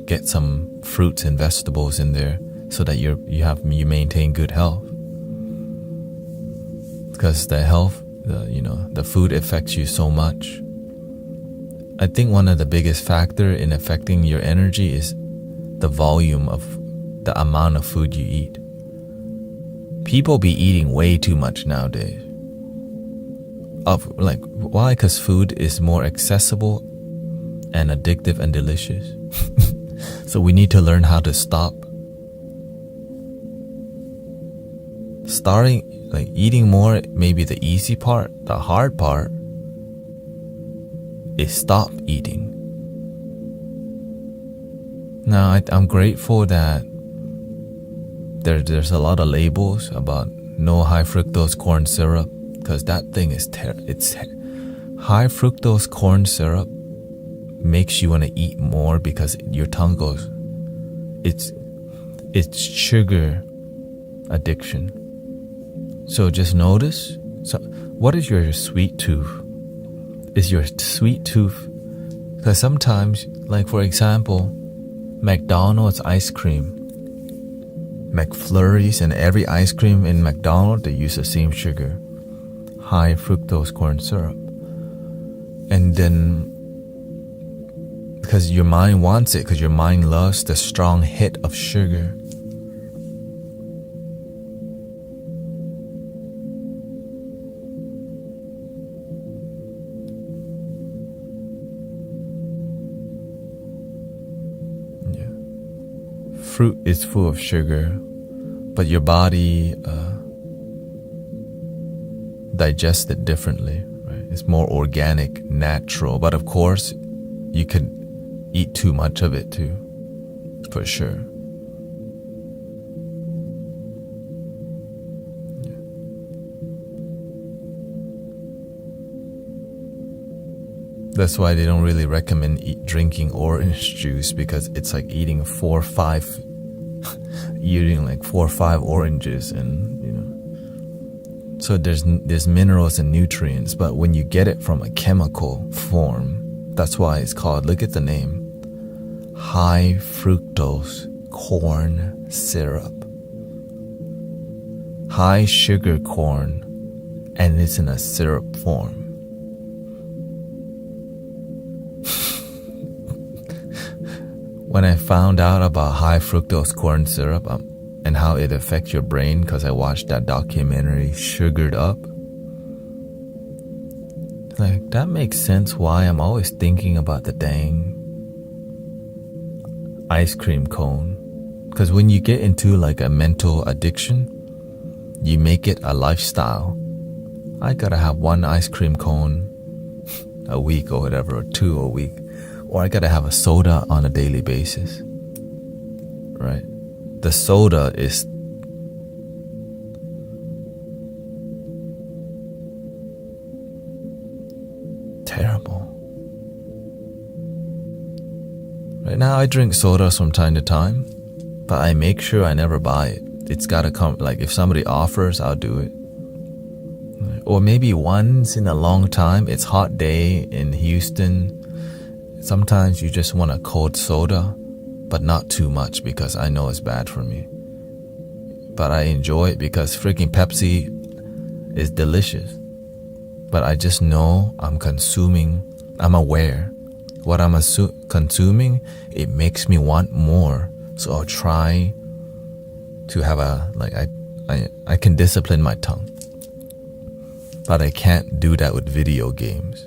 get some fruits and vegetables in there so that you maintain good health. because the health, the food affects you so much. I think one of the biggest factor in affecting your energy is the volume of the amount of food you eat. People be eating way too much nowadays. Why? Because food is more accessible and addictive and delicious. So we need to learn how to stop. Eating more may be the easy part. The hard part is stop eating. Now, I'm grateful that there's a lot of labels about no high fructose corn syrup, because that thing is it's high fructose corn syrup makes you want to eat more because your tongue goes, it's sugar addiction. So just notice. So what is your sweet tooth? Is your sweet tooth, because sometimes, like for example, McDonald's ice cream, McFlurries, and every ice cream in McDonald's, they use the same sugar, high fructose corn syrup. And then, because your mind wants it, because your mind loves the strong hit of sugar. Fruit is full of sugar, but your body digests it differently, right? It's more organic, natural, but of course you can eat too much of it too, for sure. That's why they don't really recommend drinking orange juice, because it's like eating 4 or 5 oranges, and so there's minerals and nutrients, but when you get it from a chemical form, that's why it's called, look at the name, high fructose corn syrup, high sugar corn, and it's in a syrup form. When I found out about high fructose corn syrup and how it affects your brain, because I watched that documentary, Sugared Up, like, that makes sense why I'm always thinking about the dang ice cream cone. Because when you get into like a mental addiction, you make it a lifestyle. I gotta have 1 ice cream cone a week or whatever, or 2 a week. Or I gotta have a soda on a daily basis, right? The soda is terrible. Right now I drink sodas from time to time, but I make sure I never buy it. It's gotta come, like if somebody offers, I'll do it. Or maybe once in a long time, it's hot day in Houston. Sometimes you just want a cold soda, but not too much, because I know it's bad for me. But I enjoy it because freaking Pepsi is delicious. But I just know I'm aware. What I'm consuming, it makes me want more. So I'll try to have I can discipline my tongue. But I can't do that with video games.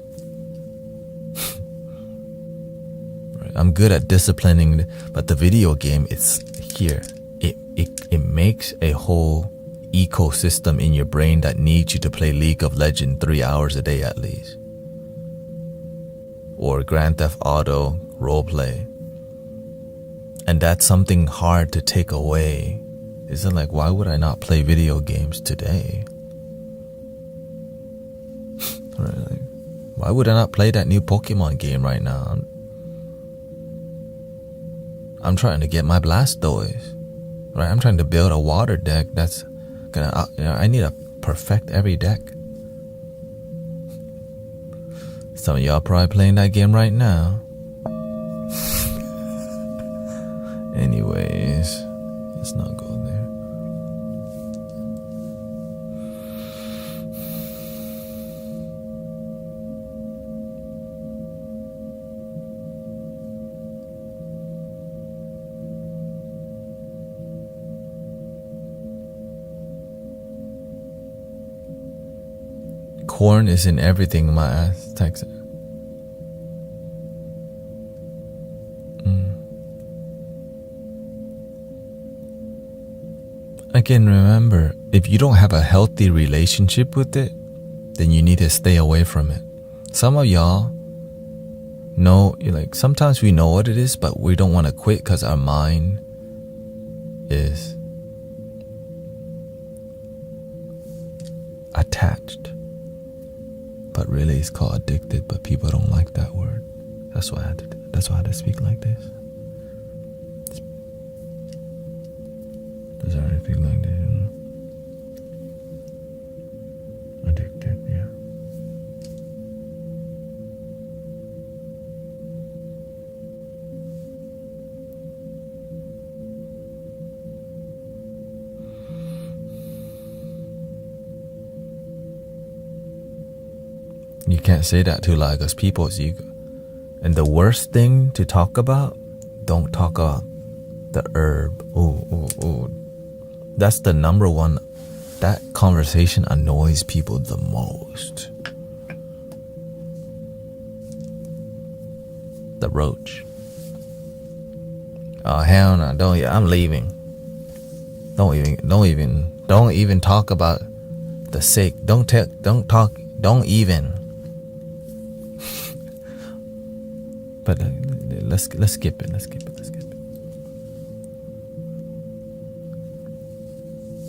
I'm good at disciplining, but the video game, it's here. It makes a whole ecosystem in your brain that needs you to play League of Legends 3 hours a day at least. Or Grand Theft Auto roleplay. And that's something hard to take away. Is it like, why would I not play video games today? Right, like, why would I not play that new Pokemon game right now? I'm trying to get my Blastoise, right? I'm trying to build a water deck that's gonna, I need to perfect every deck. Some of y'all probably playing that game right now. Anyways, let's not go there. corn is in everything, my ass texted. Again, remember, if you don't have a healthy relationship with it, then you need to stay away from it. Some of y'all know, like, sometimes we know what it is, but we don't want to quit because our mind is attached. But really it's called addicted, but people don't like that word. That's why I had to speak like this. Does that speak like this? Addicted, yeah. You can't say that too loud because people's ego. And the worst thing to talk about, don't talk about the herb. Oh. That's the number one. That conversation annoys people the most. The roach. Oh hell no! Don't. I'm leaving. Don't even talk about the sick. Don't talk. Don't even. But let's skip it.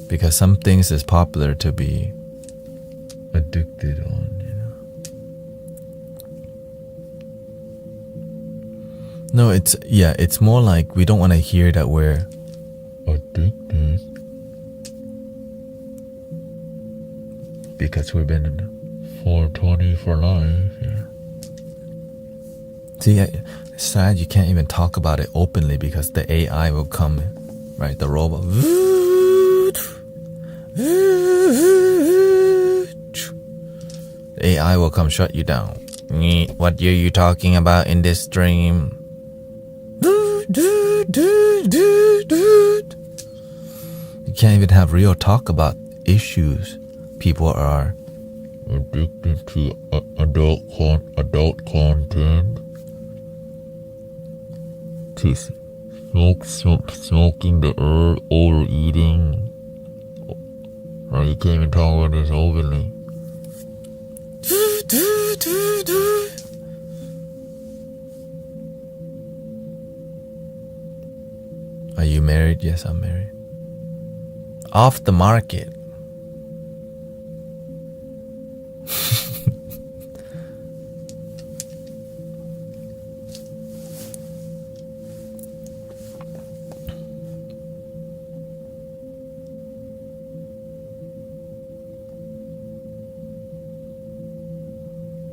Because some things is popular to be addicted on, No, it's more like we don't want to hear that we're addicted because we've been in 420 for life. Yeah. See, it's sad you can't even talk about it openly because the AI will come, right? The robot. The AI will come shut you down. What are you talking about in this stream? You can't even have real talk about issues. People are addicted to adult content. To smoking the herb, overeating. Or you can't even talk about this openly. Are you married? Yes, I'm married. Off the market.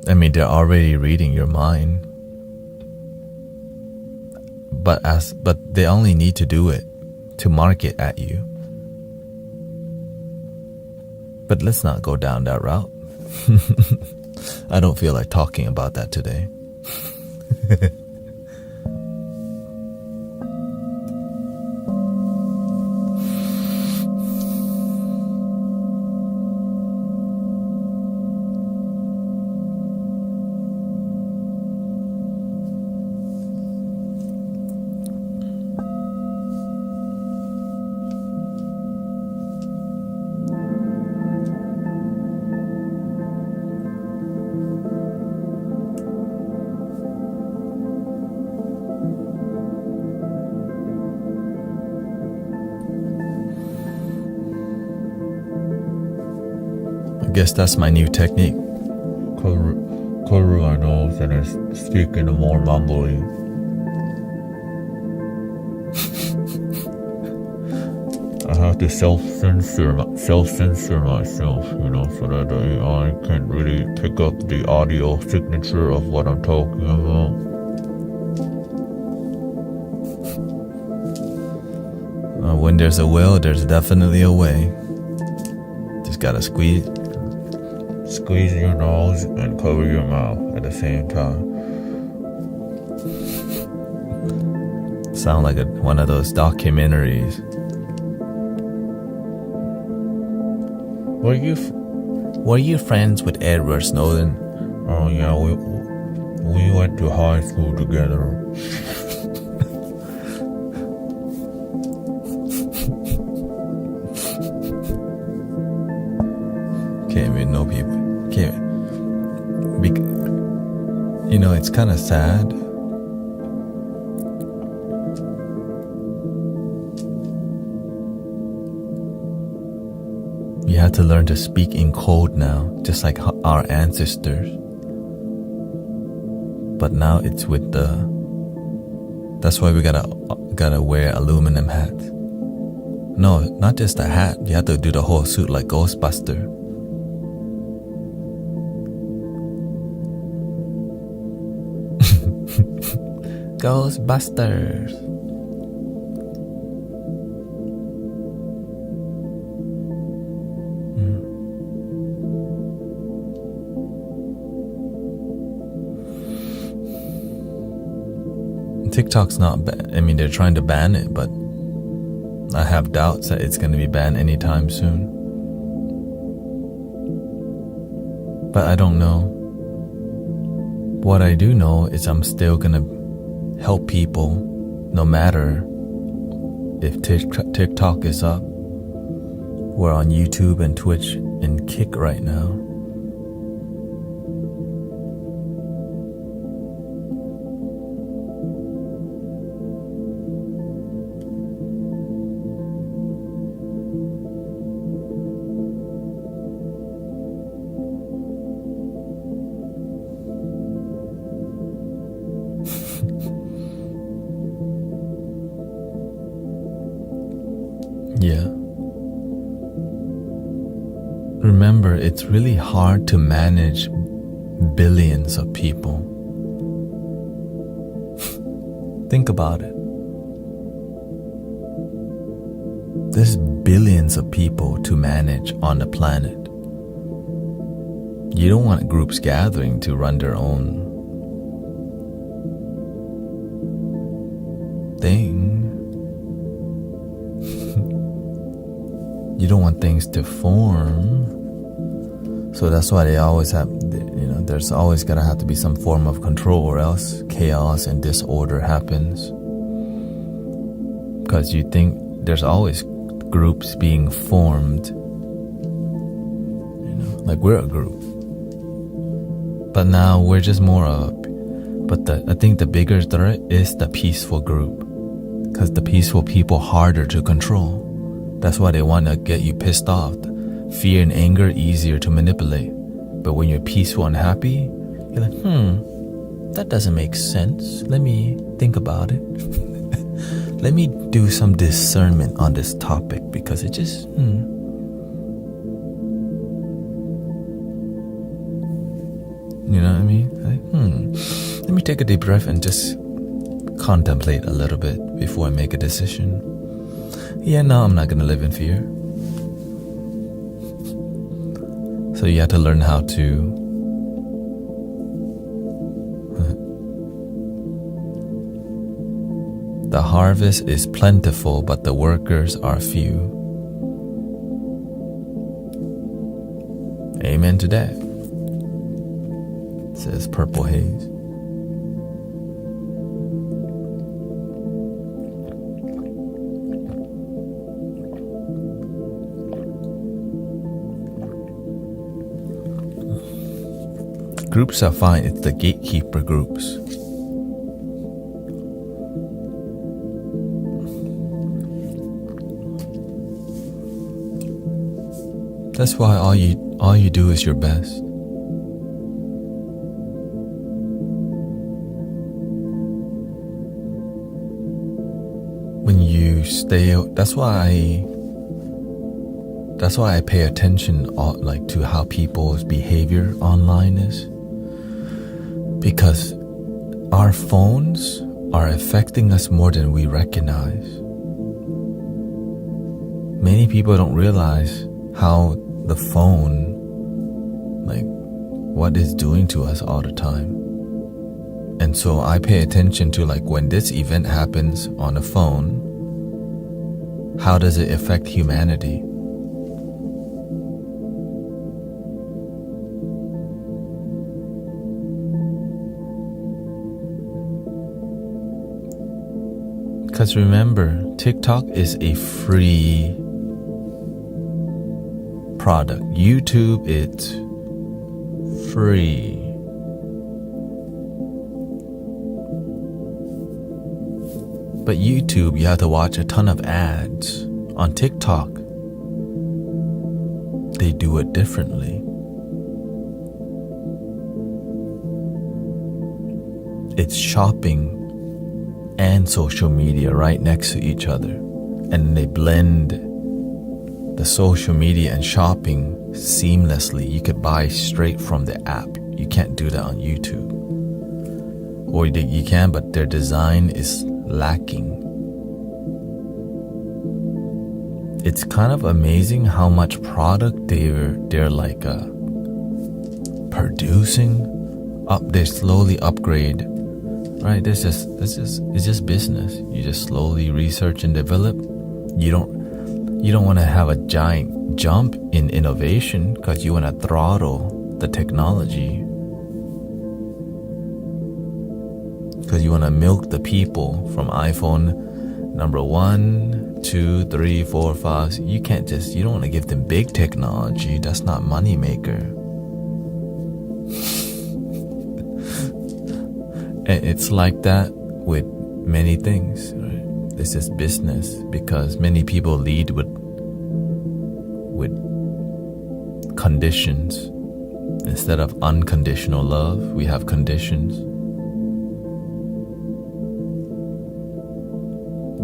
I mean, they're already reading your mind. But they only need to do it to market at you. But let's not go down that route. I don't feel like talking about that today. I guess that's my new technique. Cover my nose and I speak in a more mumbly. I have to self-censor myself, so that the AI can't really pick up the audio signature of what I'm talking about. When there's a will, there's definitely a way. Just gotta squeeze your nose and cover your mouth at the same time. Sound like one of those documentaries. Were you friends with Edward Snowden? Oh yeah, we went to high school together. Can't even know people. Can't. It's kind of sad. You have to learn to speak in code now, just like our ancestors. But now it's with that's why we gotta wear aluminum hats. No, not just a hat. You have to do the whole suit like Ghostbuster. Ghostbusters. TikTok's not they're trying to ban it, but I have doubts that it's going to be banned anytime soon. But I don't know. What I do know is I'm still going to help people no matter if TikTok is up. We're on YouTube and Twitch and Kick right now. Yeah. Remember, it's really hard to manage billions of people. Think about it. There's billions of people to manage on the planet. You don't want groups gathering to run their own thing. You don't want things to form. So that's why they always have, there's always gotta have to be some form of control, or else chaos and disorder happens. Because you think there's always groups being formed. Like we're a group. But now we're just more but I think the bigger threat is the peaceful group. Because the peaceful people harder to control. That's why they want to get you pissed off. Fear and anger easier to manipulate. But when you're peaceful and happy, you're like, that doesn't make sense. Let me think about it. Let me do some discernment on this topic because it just, You know what I mean? Like, let me take a deep breath and just contemplate a little bit before I make a decision. Yeah, no, I'm not going to live in fear. So you have to learn how to the harvest is plentiful, but the workers are few. Amen to that. Says Purple Haze. Groups are fine, it's the gatekeeper groups. That's why all you do is your best. When you stay, that's why I pay attention to how people's behavior online is. Because our phones are affecting us more than we recognize. Many people don't realize how the phone, what it's doing to us all the time. And so I pay attention to when this event happens on the phone, how does it affect humanity? Because remember, TikTok is a free product. YouTube, it's free. But YouTube, you have to watch a ton of ads. On TikTok, they do it differently. It's shopping and social media right next to each other. And they blend the social media and shopping seamlessly. You could buy straight from the app. You can't do that on YouTube. Or you can, but their design is lacking. It's kind of amazing how much product they're like producing up. They slowly upgrade, right? It's just business. You just slowly research and develop. You don't want to have a giant jump in innovation because you want to throttle the technology. Because you want to milk the people from iPhone number 1, 2, 3, 4, 5. You don't want to give them big technology. That's not money maker. And it's like that with many things, right? This is business because many people lead with conditions. Instead of unconditional love, we have conditions.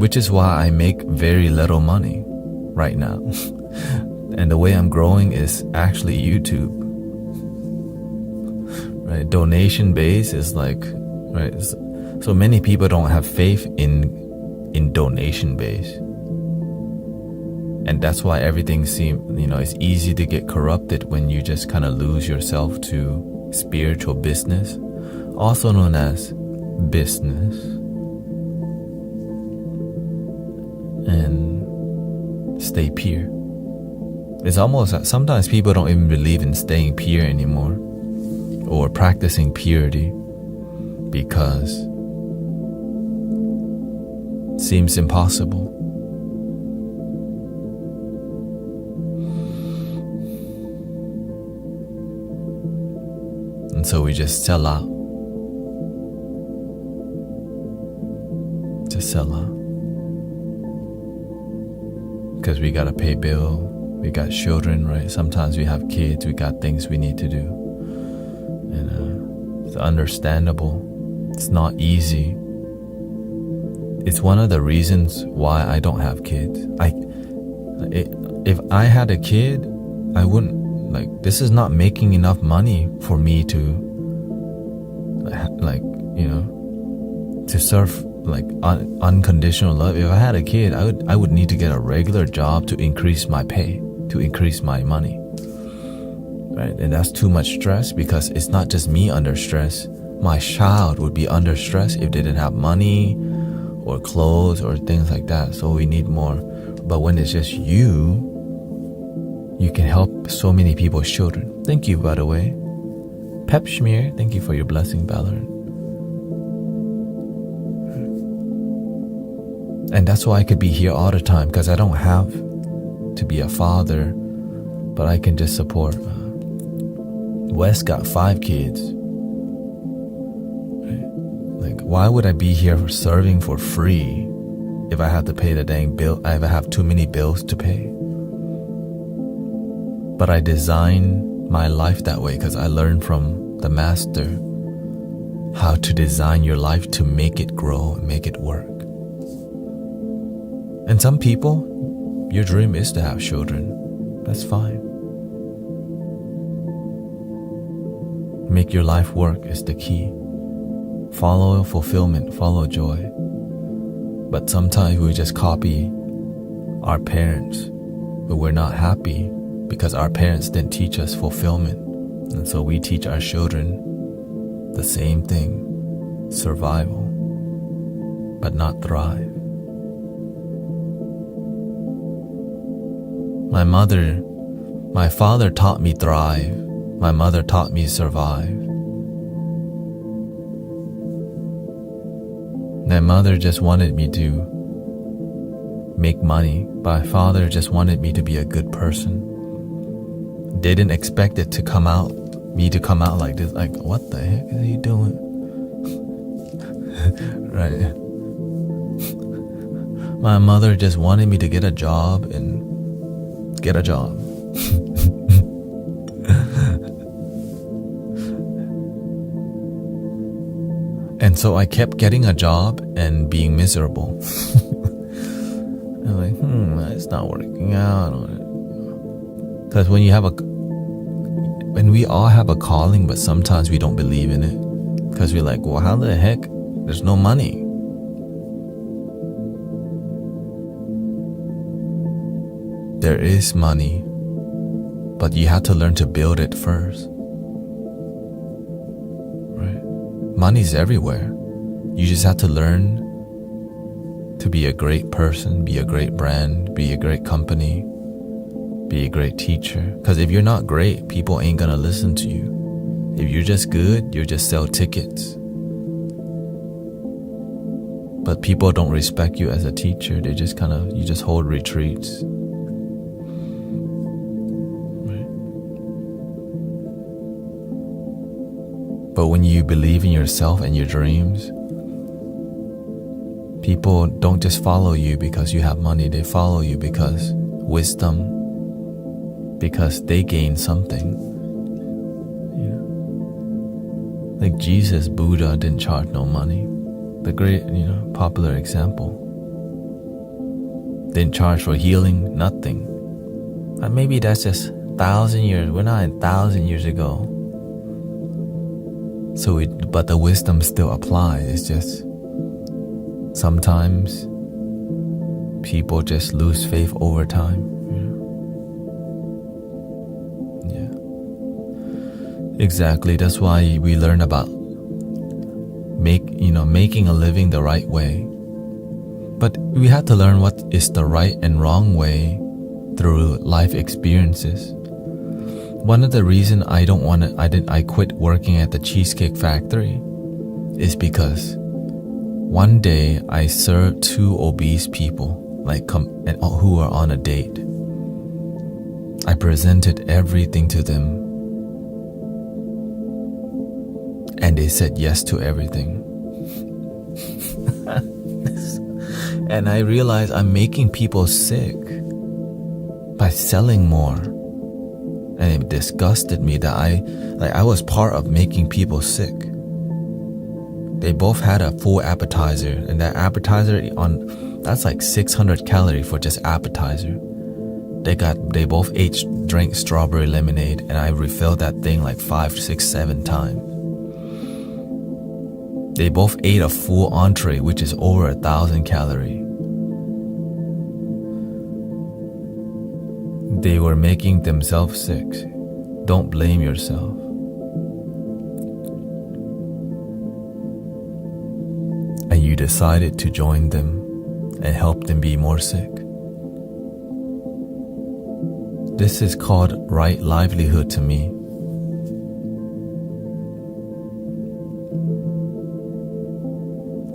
Which is why I make very little money right now. And the way I'm growing is actually YouTube. Right? Donation base is like, right? So many people don't have faith in donation base. And that's why everything it's easy to get corrupted when you just kind of lose yourself to spiritual business, also known as business. And stay pure. It's almost like sometimes people don't even believe in staying pure anymore or practicing purity because it seems impossible. And so we just sell out. Just sell out. Because we gotta pay bill, we got children, right? Sometimes we have kids, we got things we need to do. And it's understandable. It's not easy. It's one of the reasons why I don't have kids. If I had a kid, I wouldn't, this is not making enough money for me to, to serve unconditional love. If I had a kid, I would need to get a regular job to increase my pay, to increase my money, right? And that's too much stress because it's not just me under stress. My child would be under stress if they didn't have money or clothes or things like that. So we need more. But when it's just you can help so many people's children. Thank you, by the way. Pep Schmear, thank you for your blessing, Valoran. And that's why I could be here all the time, because I don't have to be a father, but I can just support. Wes got 5 kids. Right? Why would I be here for serving for free if I have to pay the dang bill? I have too many bills to pay. But I design my life that way because I learned from the master how to design your life to make it grow and make it work. And some people, your dream is to have children. That's fine. Make your life work is the key. Follow fulfillment, follow joy. But sometimes we just copy our parents, but we're not happy because our parents didn't teach us fulfillment. And so we teach our children the same thing, survival, but not thrive. My father taught me thrive. My mother taught me survive. My mother just wanted me to make money. My father just wanted me to be a good person. They didn't expect it to come out, me to come out like this. Like, what the heck are you doing? Right. My mother just wanted me to get a job and get a job. And so I kept getting a job and being miserable. I'm like, it's not working out. Because when we all have a calling, but sometimes we don't believe in it. Because we're like, well, how the heck? There's no money. There is money, but you have to learn to build it first. Right? Money's everywhere. You just have to learn to be a great person, be a great brand, be a great company, be a great teacher. Because if you're not great, people ain't gonna listen to you. If you're just good, you just sell tickets. But people don't respect you as a teacher. They just you just hold retreats. But when you believe in yourself and your dreams, people don't just follow you because you have money. They follow you because wisdom, because they gain something. Like Jesus, Buddha didn't charge no money. The great, popular example. Didn't charge for healing, nothing. And maybe that's just 1,000 years. We're not in 1,000 years ago. But the wisdom still applies. It's just sometimes people just lose faith over time. Yeah. Exactly. That's why we learn about making a living the right way. But we have to learn what is the right and wrong way through life experiences. One of the reasons I quit working at the Cheesecake Factory is because one day I served 2 obese people who were on a date. I presented everything to them, and they said yes to everything. And I realized I'm making people sick by selling more. And it disgusted me that I was part of making people sick. They both had a full appetizer, and that appetizer that's like 600 calories for just appetizer. They both drank strawberry lemonade, and I refilled that thing like 5, 6, 7 times. They both ate a full entree, which is over 1,000 calories. They were making themselves sick. Don't blame yourself. And you decided to join them and help them be more sick. This is called right livelihood to me.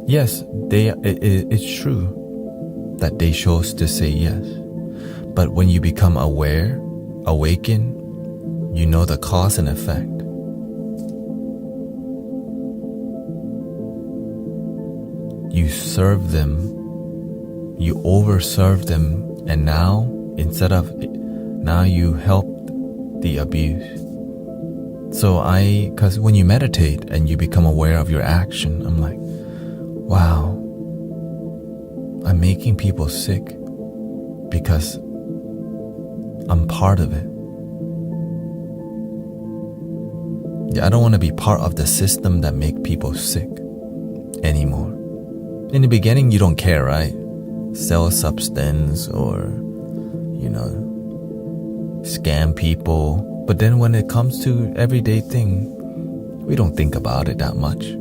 Yes, it's true that they chose to say yes. But when you become awaken, you know the cause and effect. You serve them, you overserve them, and now you help the abuse. Because when you meditate and you become aware of your action, I'm like, wow, I'm making people sick because I'm part of it. I don't want to be part of the system that make people sick anymore. In the beginning, you don't care, right? Sell substance or, scam people. But then when it comes to everyday thing, we don't think about it that much.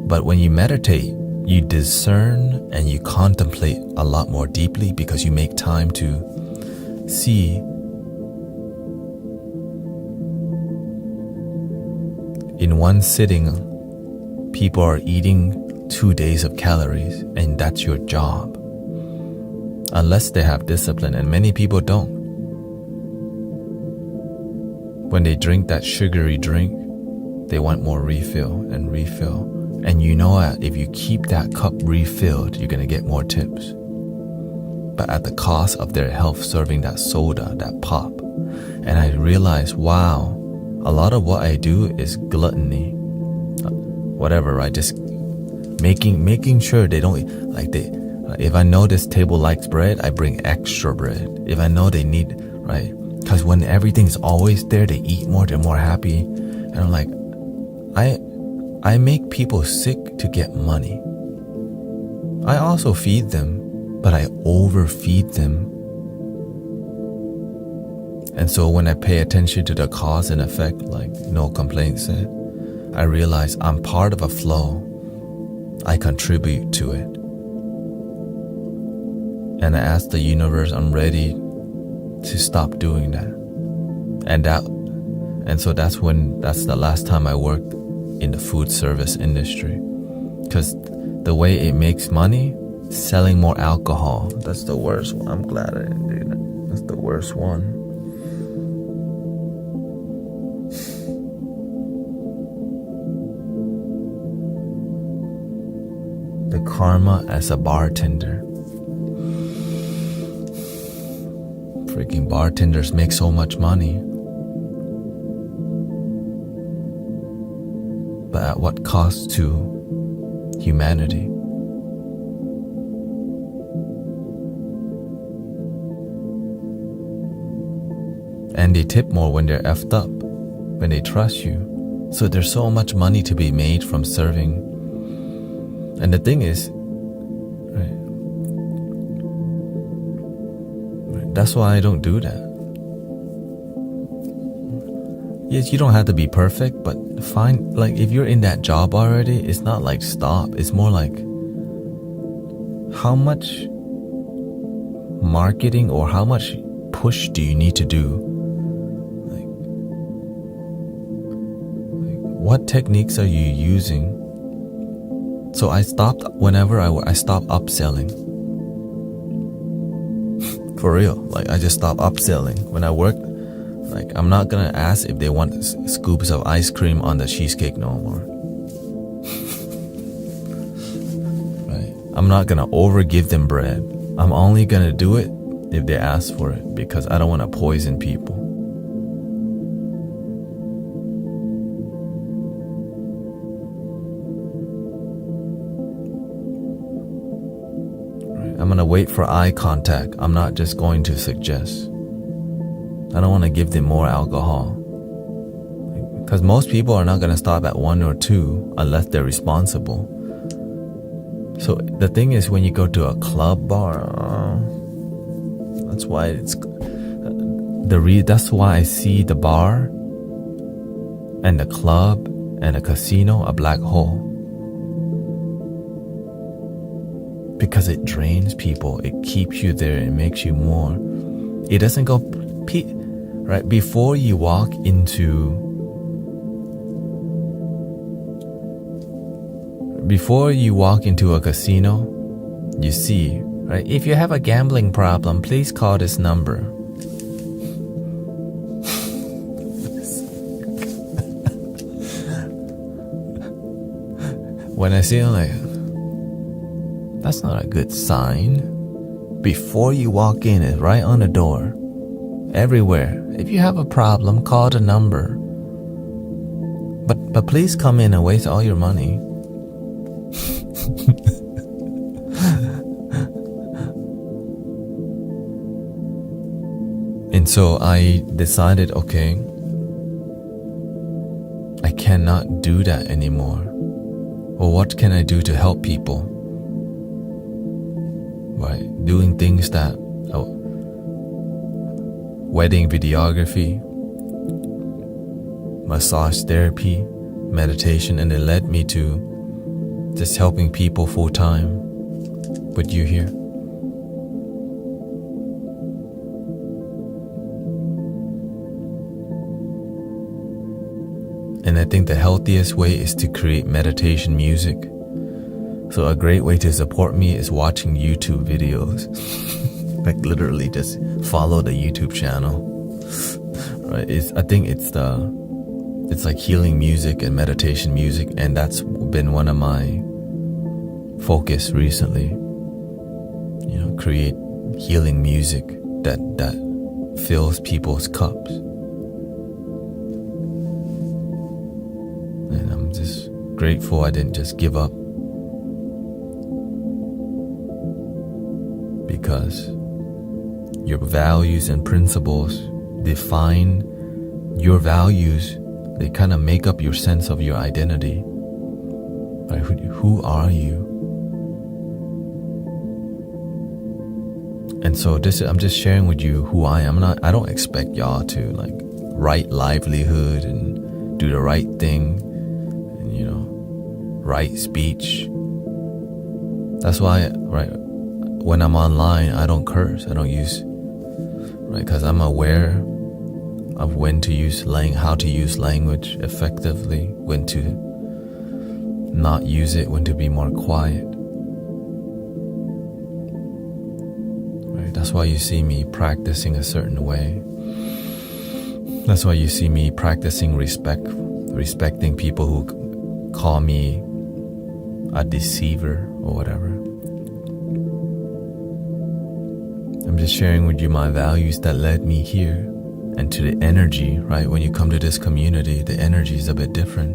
But when you meditate, you discern and you contemplate a lot more deeply because you make time to see in one sitting, people are eating 2 days of calories, and that's your job. unless they have discipline, and many people don't. When they drink that sugary drink, they want more refill and refill. And you know that if you keep that cup refilled, you're gonna get more tips. But at the cost of their health, serving that soda, that pop. And I realized, wow, a lot of what I do is gluttony. Whatever, right? Just making sure they don't, if I know this table likes bread, I bring extra bread. If I know they need, right? Because when everything's always there, they eat more, they're more happy. And I'm like, I make people sick to get money. I also feed them, but I overfeed them. And so when I pay attention to the cause and effect, like No Complaints said, I realize I'm part of a flow. I contribute to it. And I ask the universe, I'm ready to stop doing that. And so that's the last time I worked in the food service industry. Because the way it makes money, selling more alcohol, that's the worst one. I'm glad I didn't do that. That's the worst one. The karma as a bartender. Freaking bartenders make so much money. But at what cost to humanity? And they tip more when they're effed up, when they trust you. So there's so much money to be made from serving. And the thing is, right, that's why I don't do that. Yes, you don't have to be perfect, but find, like, if you're in that job already, it's not like stop. It's more like, how much marketing or how much push do you need to do? Like what techniques are you using? So I stopped whenever I stopped upselling. For real, like I just stopped upselling. When I work, like I'm not gonna ask if they want scoops of ice cream on the cheesecake no more. Right? I'm not gonna overgive them bread. I'm only gonna do it if they ask for it, because I don't want to poison people. I'm going to wait for eye contact. I'm not just going to suggest. I don't want to give them more alcohol. Because most people are not going to stop at 1 or 2 unless they're responsible. So the thing is, when you go to a club bar, that's why that's why I see the bar and the club and the casino a black hole. Because it drains people, it keeps you there, it makes you more. It doesn't go right before you walk into a casino. You see, right? If you have a gambling problem, please call this number. When I see it, I'm like, that's not a good sign. Before you walk in, it's right on the door. Everywhere. If you have a problem, call the number. But please come in and waste all your money. And so I decided, okay, I cannot do that anymore. Well, what can I do to help people? Right, doing things that wedding videography, massage therapy, meditation, and it led me to just helping people full time with you here. And I think the healthiest way is to create meditation music. So a great way to support me is watching YouTube videos. Like literally just follow the YouTube channel. Right? I think it's like healing music and meditation music, and that's been one of my focus recently. You know, create healing music that fills people's cups. And I'm just grateful I didn't just give up, because your values and principles define your values. They kind of make up your sense of your identity. Right? Who are you? And so I'm just sharing with you who I am. I don't expect y'all to like right livelihood and do the right thing and, you know, right speech. That's why, right, when I'm online, I don't curse. I don't use, right, because I'm aware of when to use how to use language effectively, when to not use it, when to be more quiet. Right? That's why you see me practicing a certain way. That's why you see me practicing respecting people who call me a deceiver or whatever. I'm just sharing with you my values that led me here. And to the energy, right? When you come to this community, the energy is a bit different.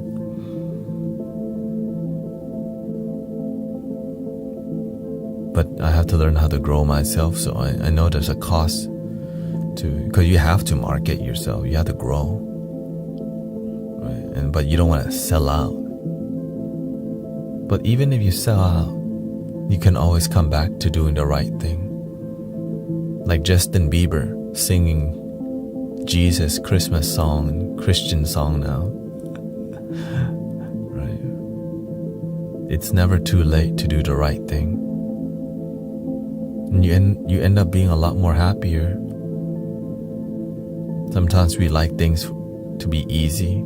But I have to learn how to grow myself, so I know there's a cost because you have to market yourself. You have to grow, right? But you don't want to sell out. But even if you sell out, you can always come back to doing the right thing. Like Justin Bieber singing Jesus Christmas song, Christian song now. Right? It's never too late to do the right thing. And you end up being a lot more happier. Sometimes we like things to be easy,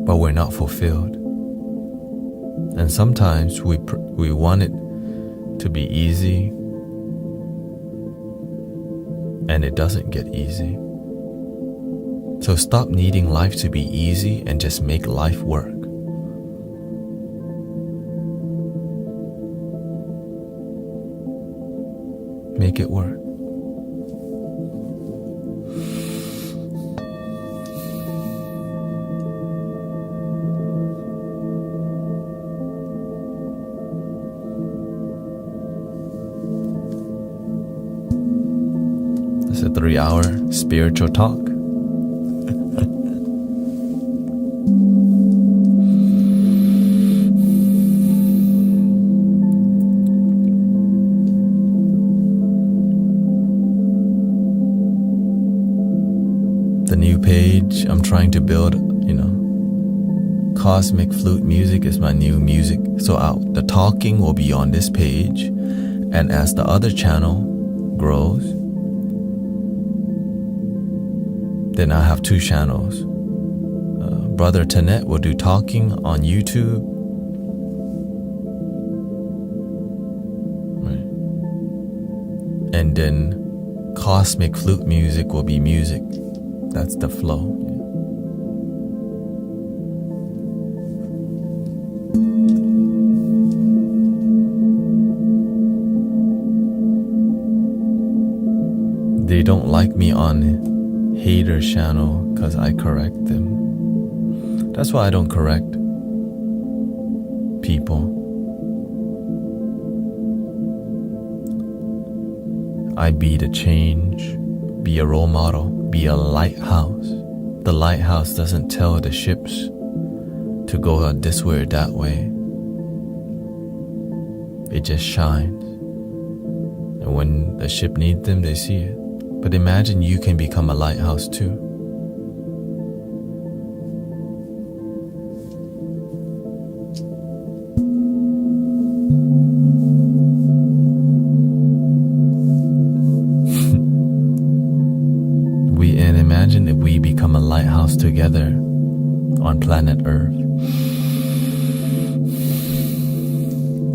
but we're not fulfilled. And sometimes we want it to be easy, and it doesn't get easy. So stop needing life to be easy and just make life work. Make it work. It's a 3-hour spiritual talk. The new page I'm trying to build, Cosmic Flute Music is my new music. So the talking will be on this page, and as the other channel grows, then I have 2 channels. Brother Tanettaout will do talking on YouTube. Right. And then Cosmic Flute Music will be music. That's the flow. They don't like me on haters channel because I correct them. That's why I don't correct people. I be the change, be a role model, be a lighthouse. The lighthouse doesn't tell the ships to go this way or that way. It just shines. And when the ship needs them, they see it. But imagine you can become a lighthouse too. And imagine if we become a lighthouse together on planet Earth.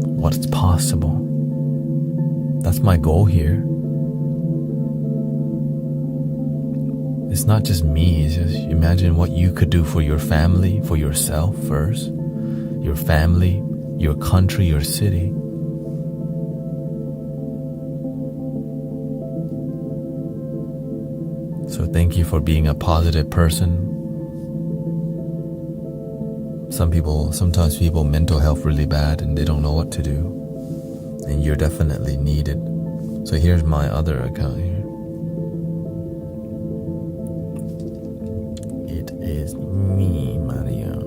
What's possible? That's my goal here. It's not just me, it's just imagine what you could do for your family, for yourself first, your family, your country, your city. So thank you for being a positive person. Sometimes people mental health really bad and they don't know what to do. And you're definitely needed. So here's my other account here. It is me, Mario.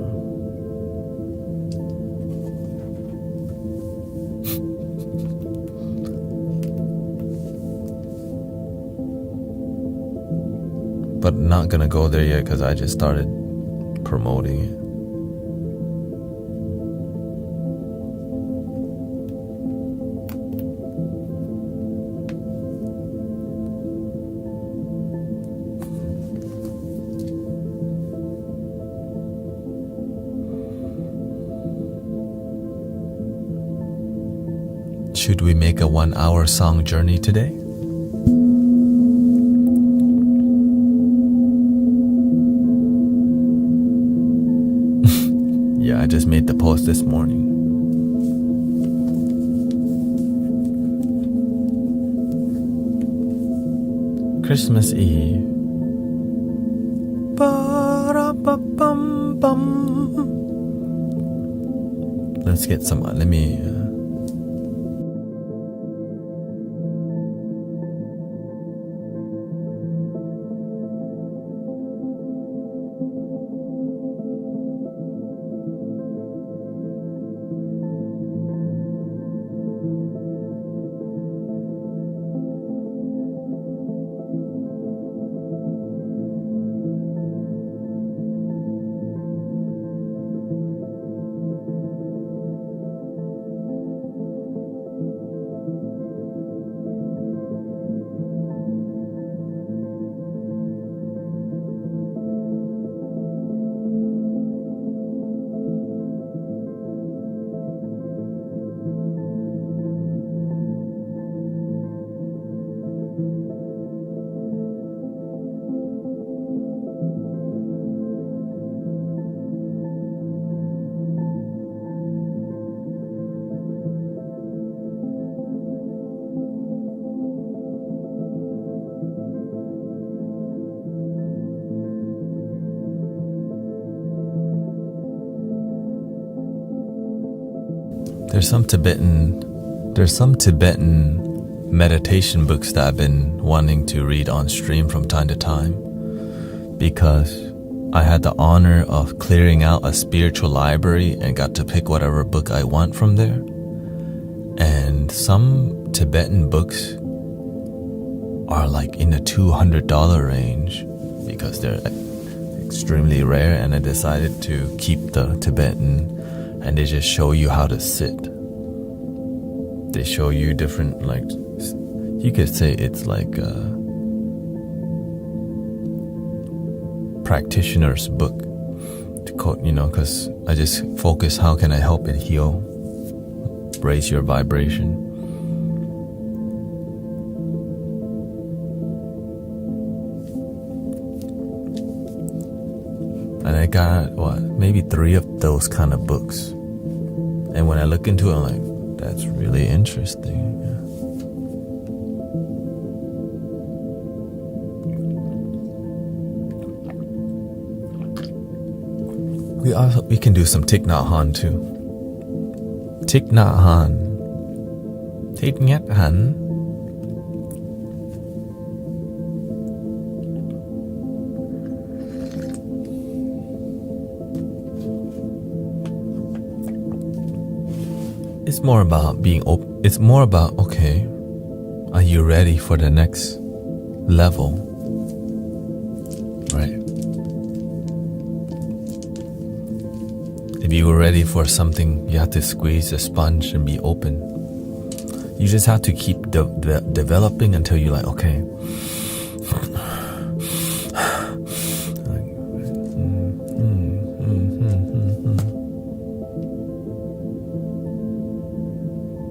But not gonna go there yet because I just started promoting it. Should we make a 1-hour song journey today? Yeah, I just made the post this morning. Christmas Eve. Ba-da-ba-bum-bum. Let's get some. Let me. There's some Tibetan meditation books that I've been wanting to read on stream from time to time, because I had the honor of clearing out a spiritual library and got to pick whatever book I want from there. And some Tibetan books are like in the $200 range because they're extremely rare, and I decided to keep the Tibetan. And they just show you how to sit. They show you different, like, you could say it's like a practitioner's book to quote, because I just focus, how can I help it heal, raise your vibration. And I got, maybe 3 of those kind of books. And when I look into it, I'm like, that's really interesting. Yeah. We can do some Thich Nhat Hanh too. Thich Nhat Hanh. Thich Nhat Hanh. It's more about being open. It's more about, okay, are you ready for the next level? Right? If you were ready for something, you have to squeeze the sponge and be open. You just have to keep developing until you're like, okay.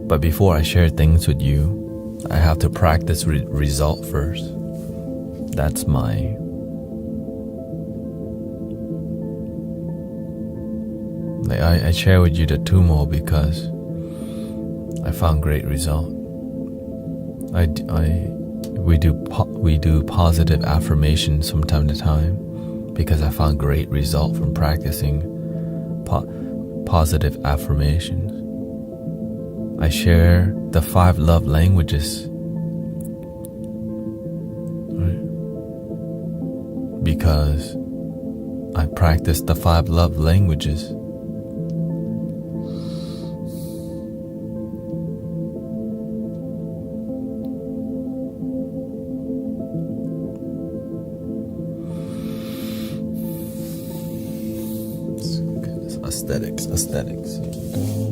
But before I share things with you, I have to practice result first. That's my I share with you the tumo because I found great result. We do positive affirmations from time to time because I found great result from practicing positive affirmations. I share the 5 love languages, right? Because I practice the 5 love languages. Aesthetics. Here we go.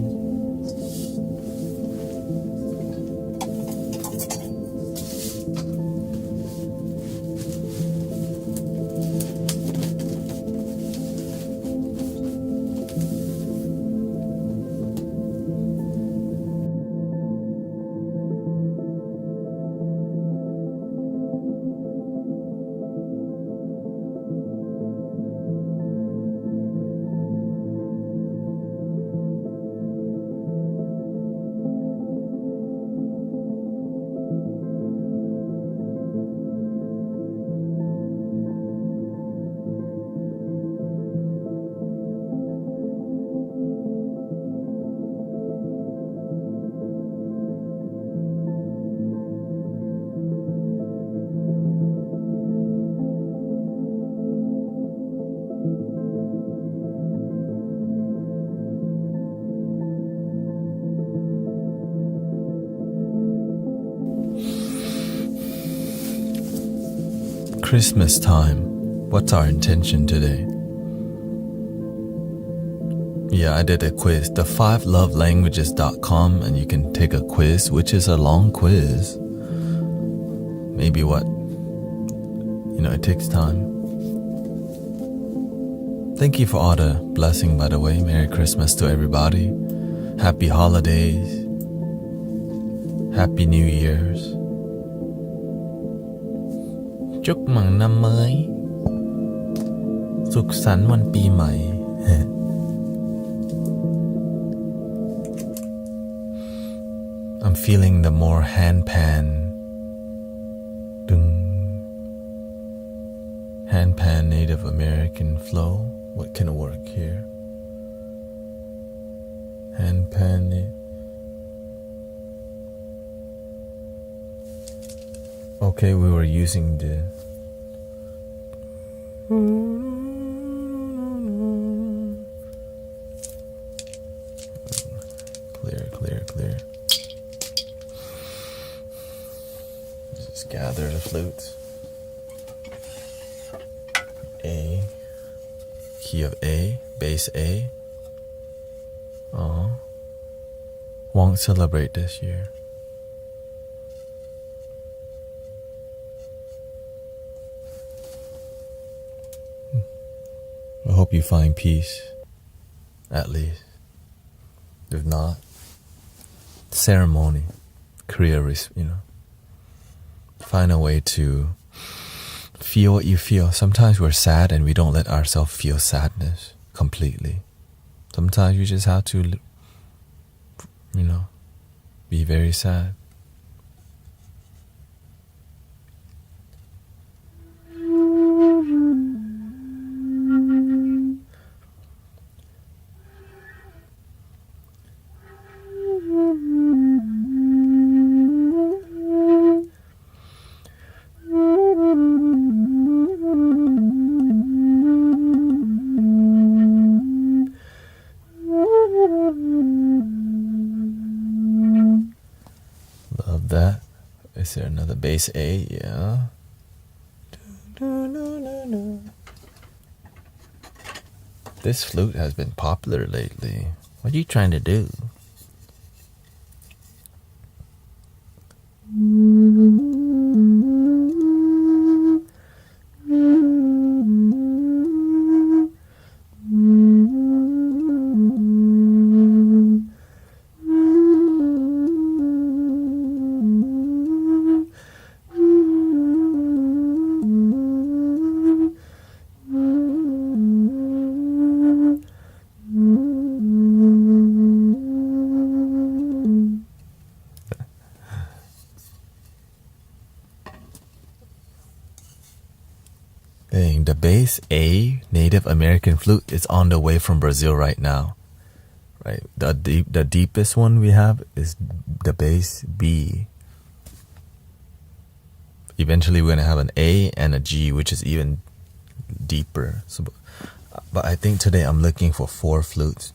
Christmas time. What's our intention today? Yeah, I did a quiz, the 5lovelanguages.com, and you can take a quiz, which is a long quiz. Maybe it takes time. Thank you for all the blessing, by the way. Merry Christmas to everybody. Happy holidays. Happy New Year's. Chúc mừng năm mới. Suख sắnวันปีใหม่ I'm feeling the more handpan Native American flow. What can work here? Handpan. Okay, we were using the clear. Just gather the flutes. A, key of A, bass A. Won't celebrate this year. I hope you find peace, at least. If not, ceremony, find a way to feel what you feel. Sometimes we're sad and we don't let ourselves feel sadness completely. Sometimes you just have to, be very sad. That. Is there another bass A? Yeah. This flute has been popular lately. What are you trying to do? saying the bass A Native American flute is on the way from Brazil right now. Right? The deepest one we have is the bass B. Eventually we're gonna have an A and a G, which is even deeper. So, but I think today I'm looking for 4 flutes.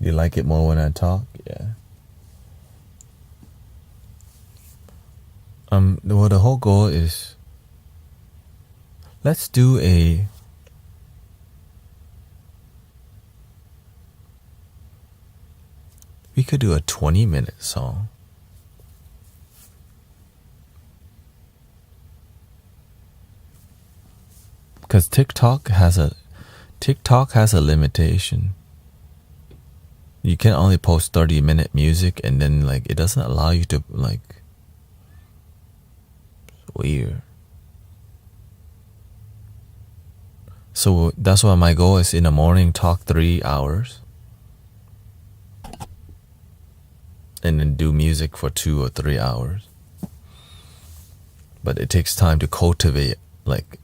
You like it more when I talk? Yeah. Well, the whole goal is, let's do we could do a 20-minute song. Because TikTok has a limitation. You can only post 30-minute music, and then like it doesn't allow you to like. It's weird. So that's why my goal is in the morning talk 3 hours, and then do music for 2 or 3 hours. But it takes time to cultivate like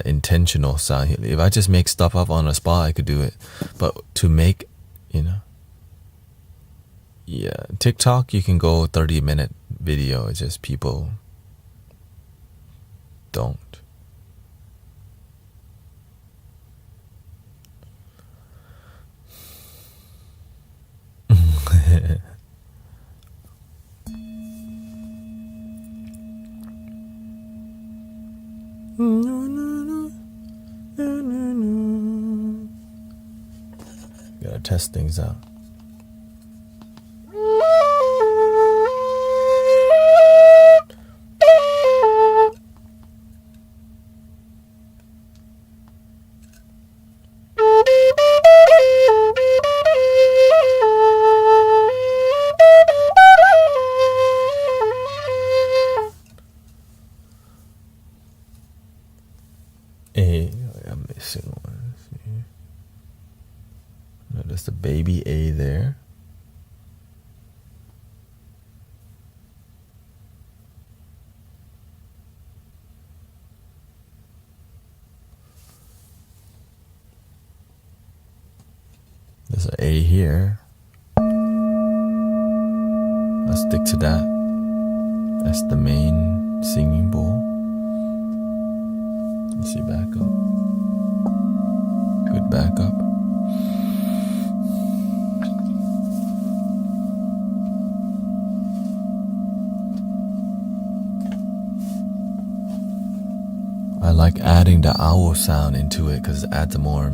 intentional sound. If I just make stuff up on the spot, I could do it. But to make, yeah, TikTok, you can go 30-minute video. It's just people don't. Gotta test things out. I'm missing one. There's the baby A there. There's an A here. I'll stick to that. That's the main singing bowl. Let's see, back up. Good backup. I like adding the owl sound into it because it adds a more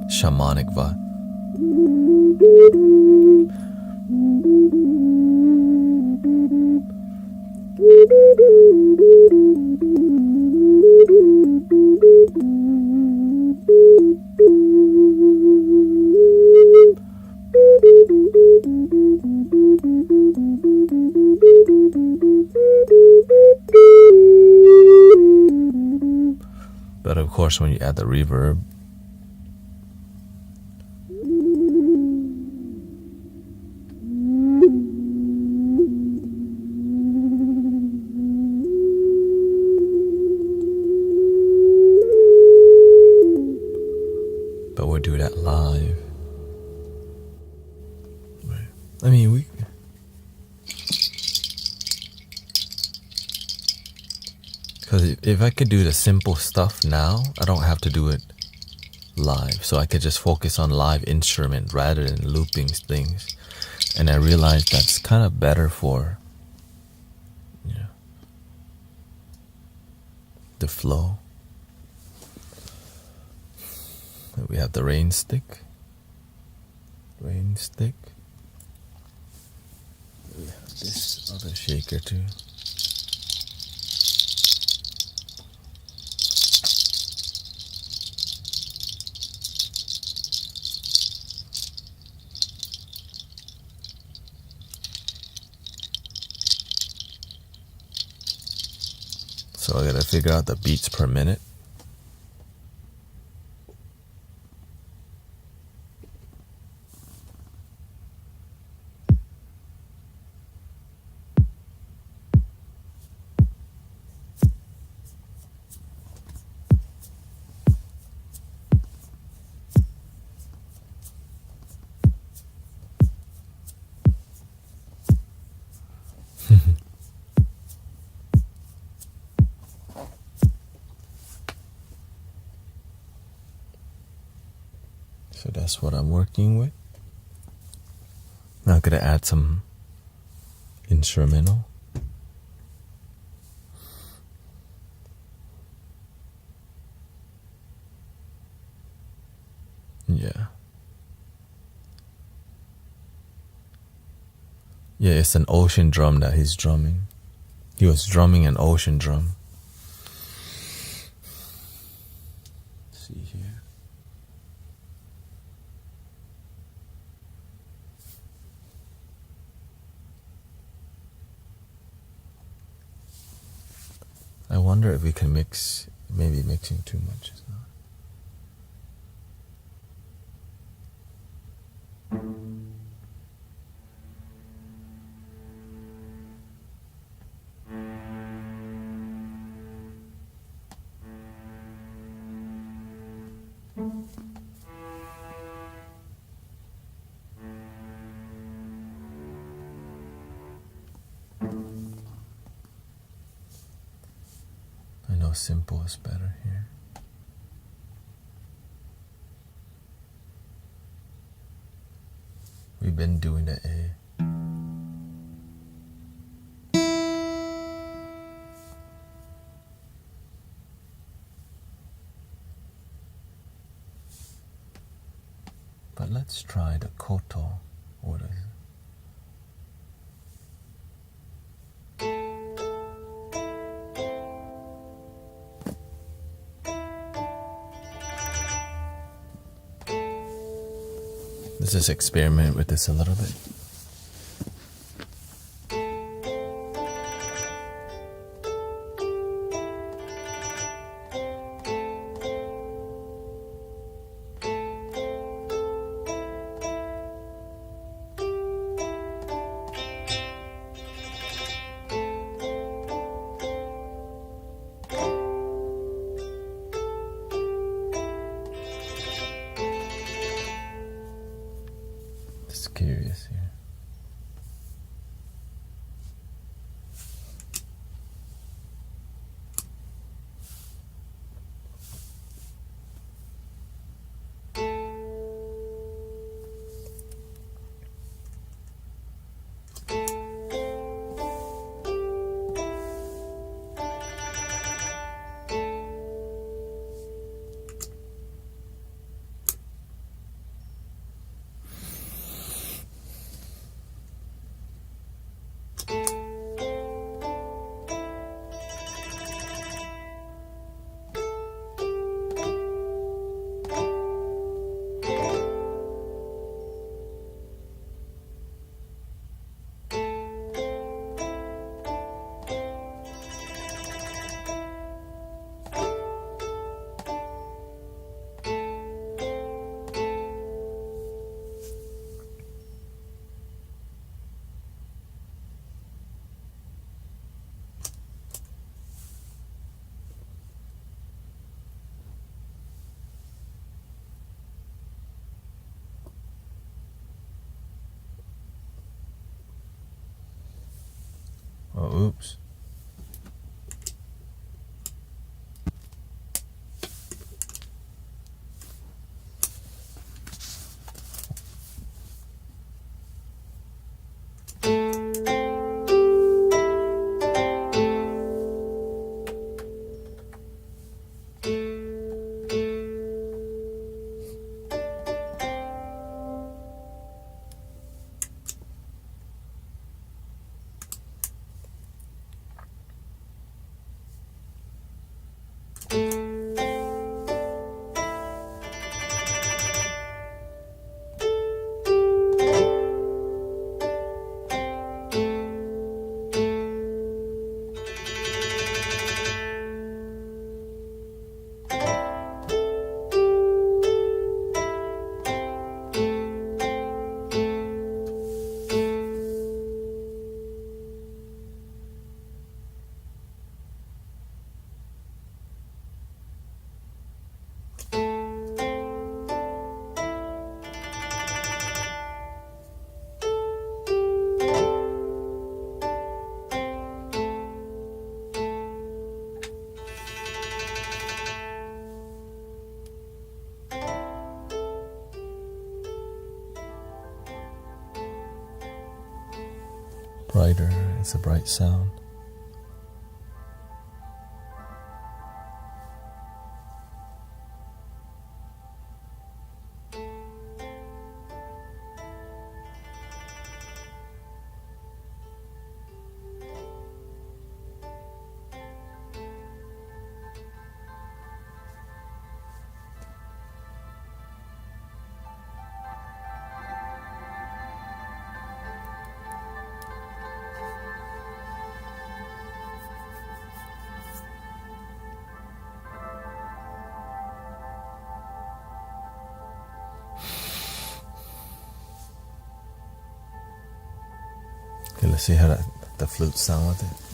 shamanic vibe. But of course, when you add the reverb, but we'll do that live. I mean, we. Because if I could do the simple stuff now, I don't have to do it live. So I could just focus on live instrument rather than looping things. And I realized that's kind of better for the flow. We have the rain stick. We have this other shaker too. So I gotta figure out the beats per minute. So that's what I'm working with. Now I'm gonna add some instrumental. Yeah. Yeah, it's an ocean drum that he's drumming. He was drumming an ocean drum. Let's see here. I wonder if we can mix, maybe mixing too much is not. I know simple is better here. We've been doing the A. But let's try the koto. What is it? Let's just experiment with this a little bit. Just curious here. Oh, oops. brighter. It's a bright sound. Okay, let's see how the flutes sound with it.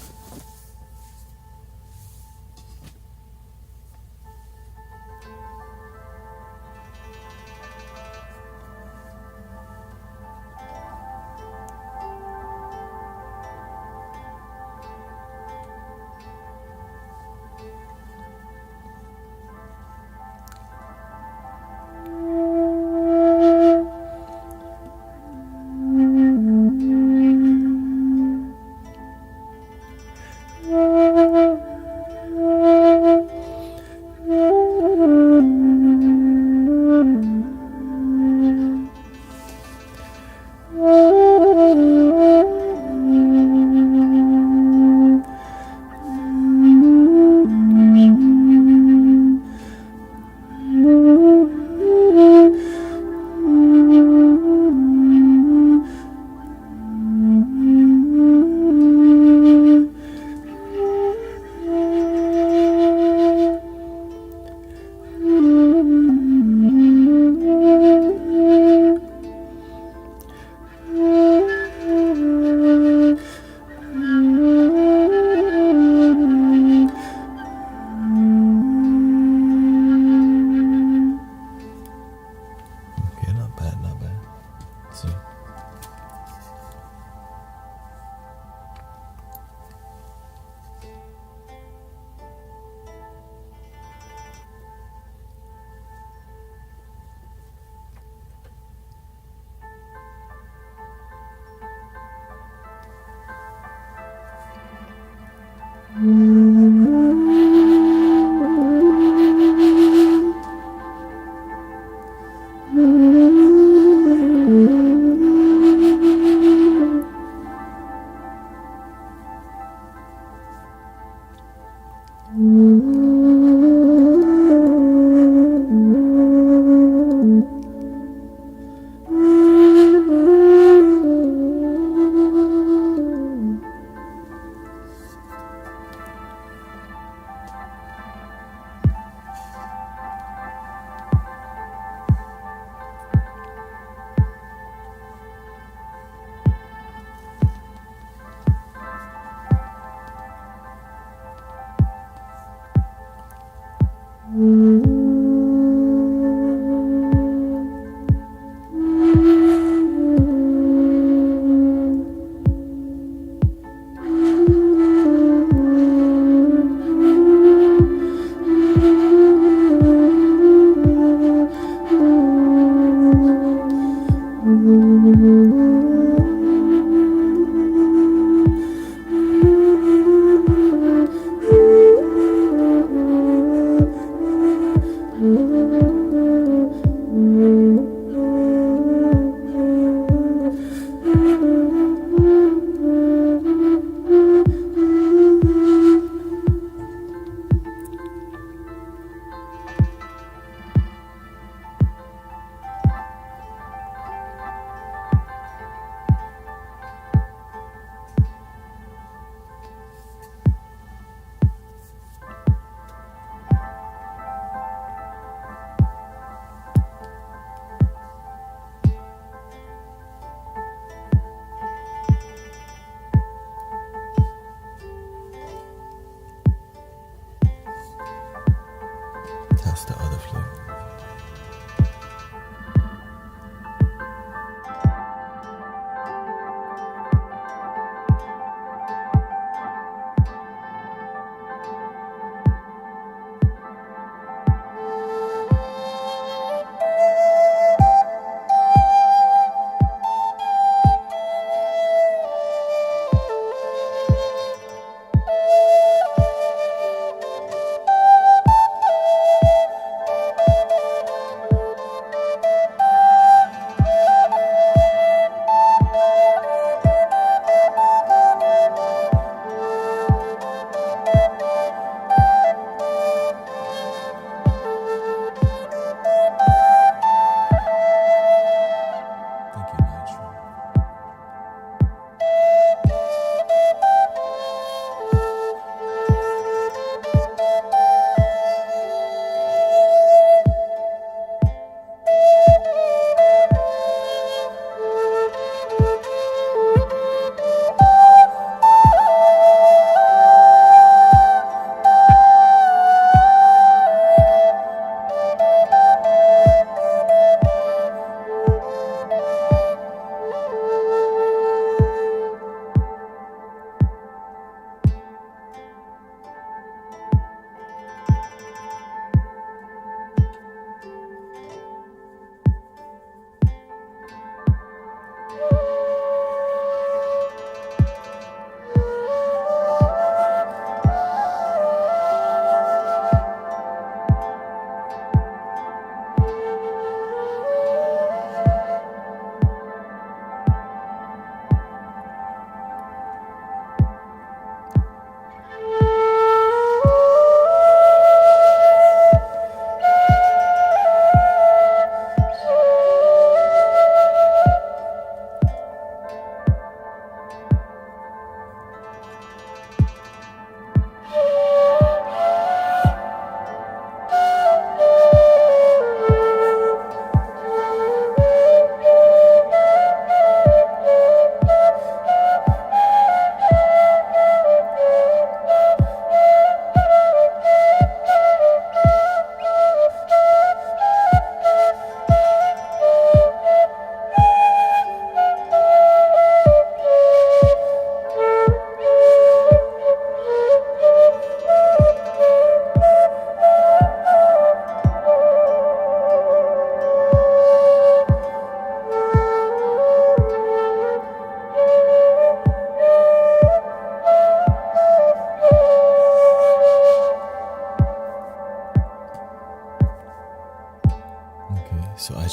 Test the other flute.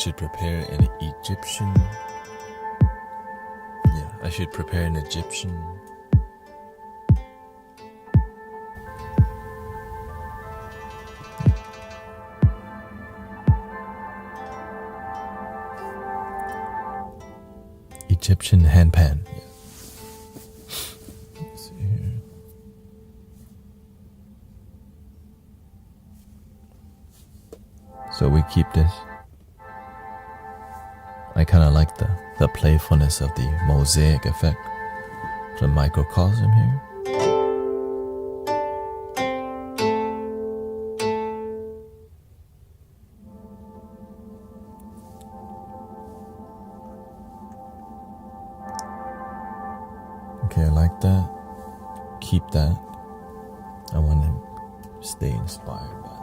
should prepare an Egyptian. Yeah, I should prepare an Egyptian. Egyptian handpan. Yeah. Let's see here. So we keep this. I kind of like the playfulness of the mosaic effect, the microcosm here. Okay, I like that. Keep that. I want to stay inspired by that.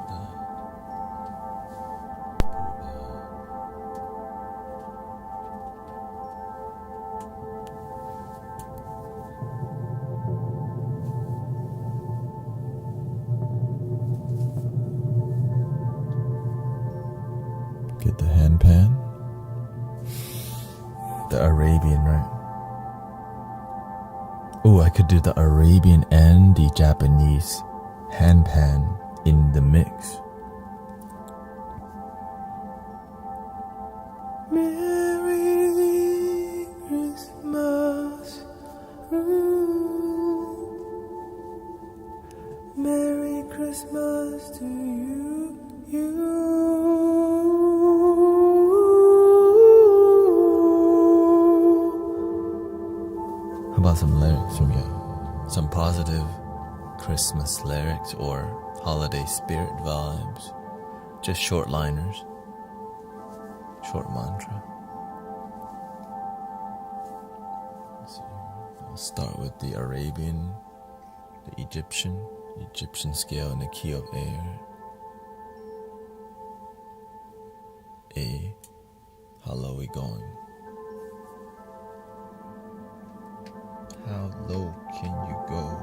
Get the handpan. The Arabian, right? Oh, I could do the Arabian and the Japanese handpan in the mix. Merry Christmas. Ooh. Merry Christmas to you. How about some lyrics from you? Some positive Christmas lyrics or holiday spirit vibes. Just short liners. Short mantra. Let's see. I'll start with the Arabian, the Egyptian scale in the key of air. A. How low we going? How low can you go?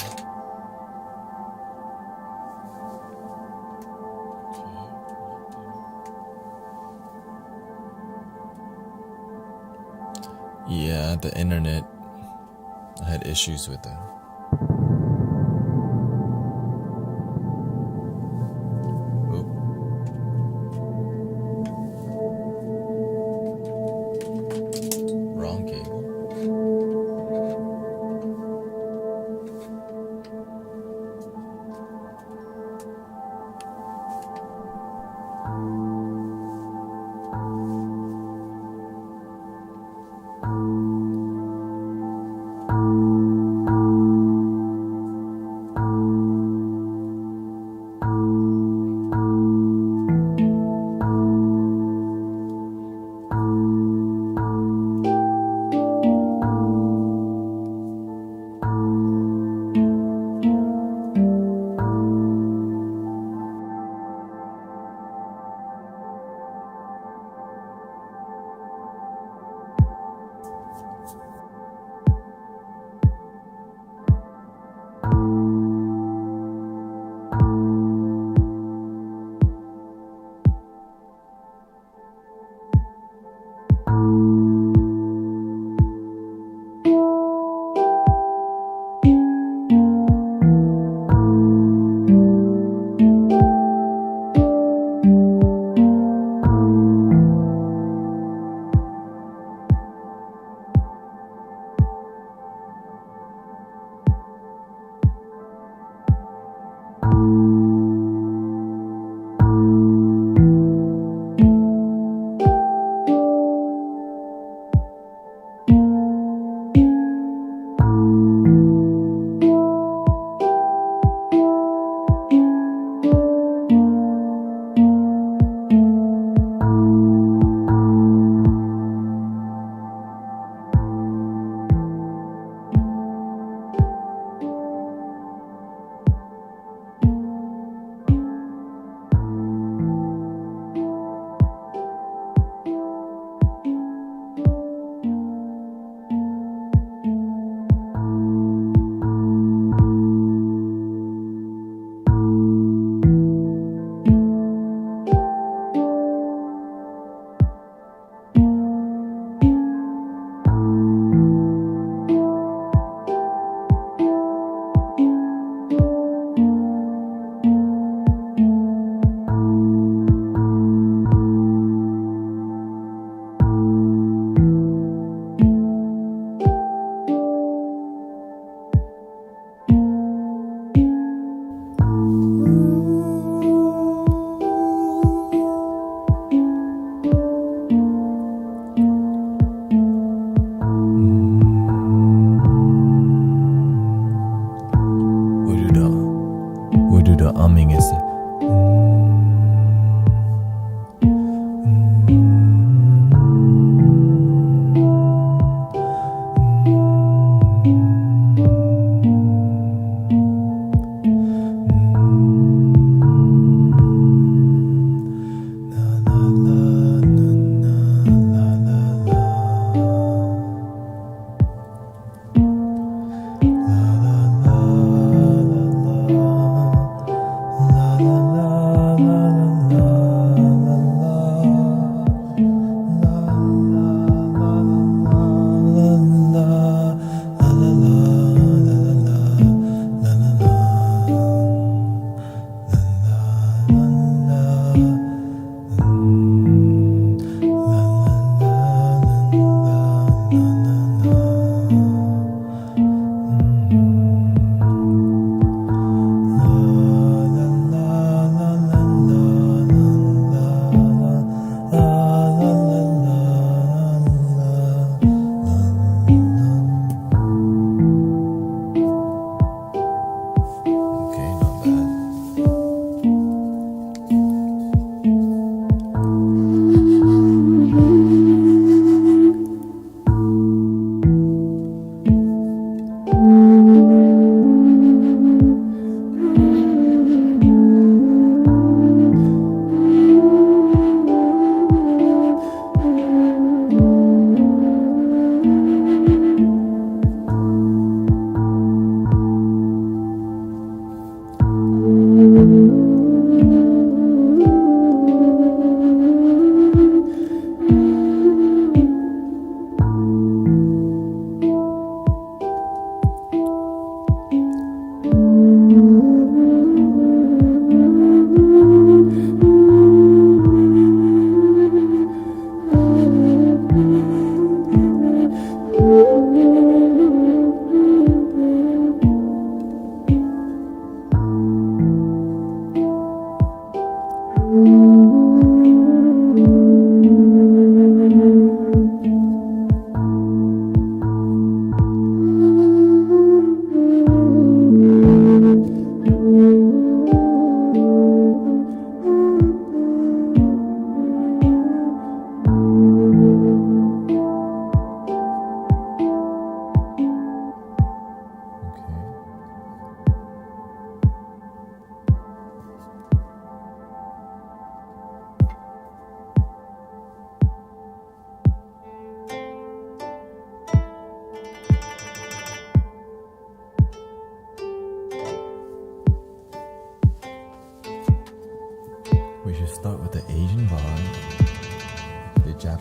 Yeah, the internet, I had issues with that. Oop. Wrong cable.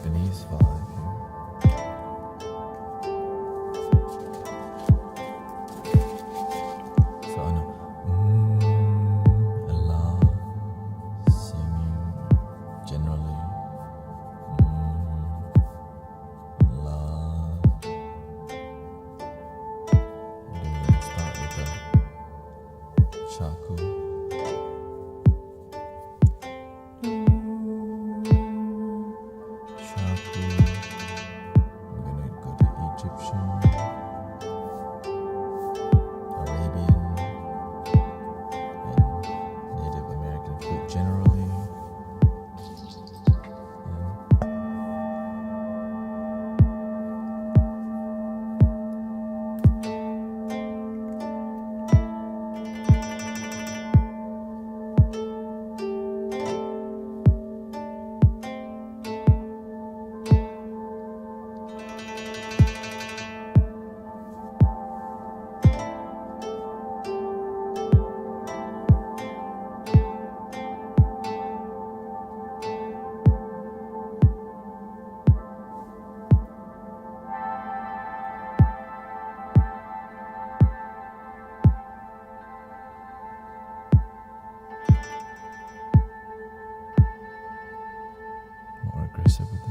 Japanese vibe here. So I know a lot, singing generally, a lot. And then we're gonna start with the chaku. Chaku. We're gonna go to Egyptian, Arabian, and Native American flute generally. More aggressive with it.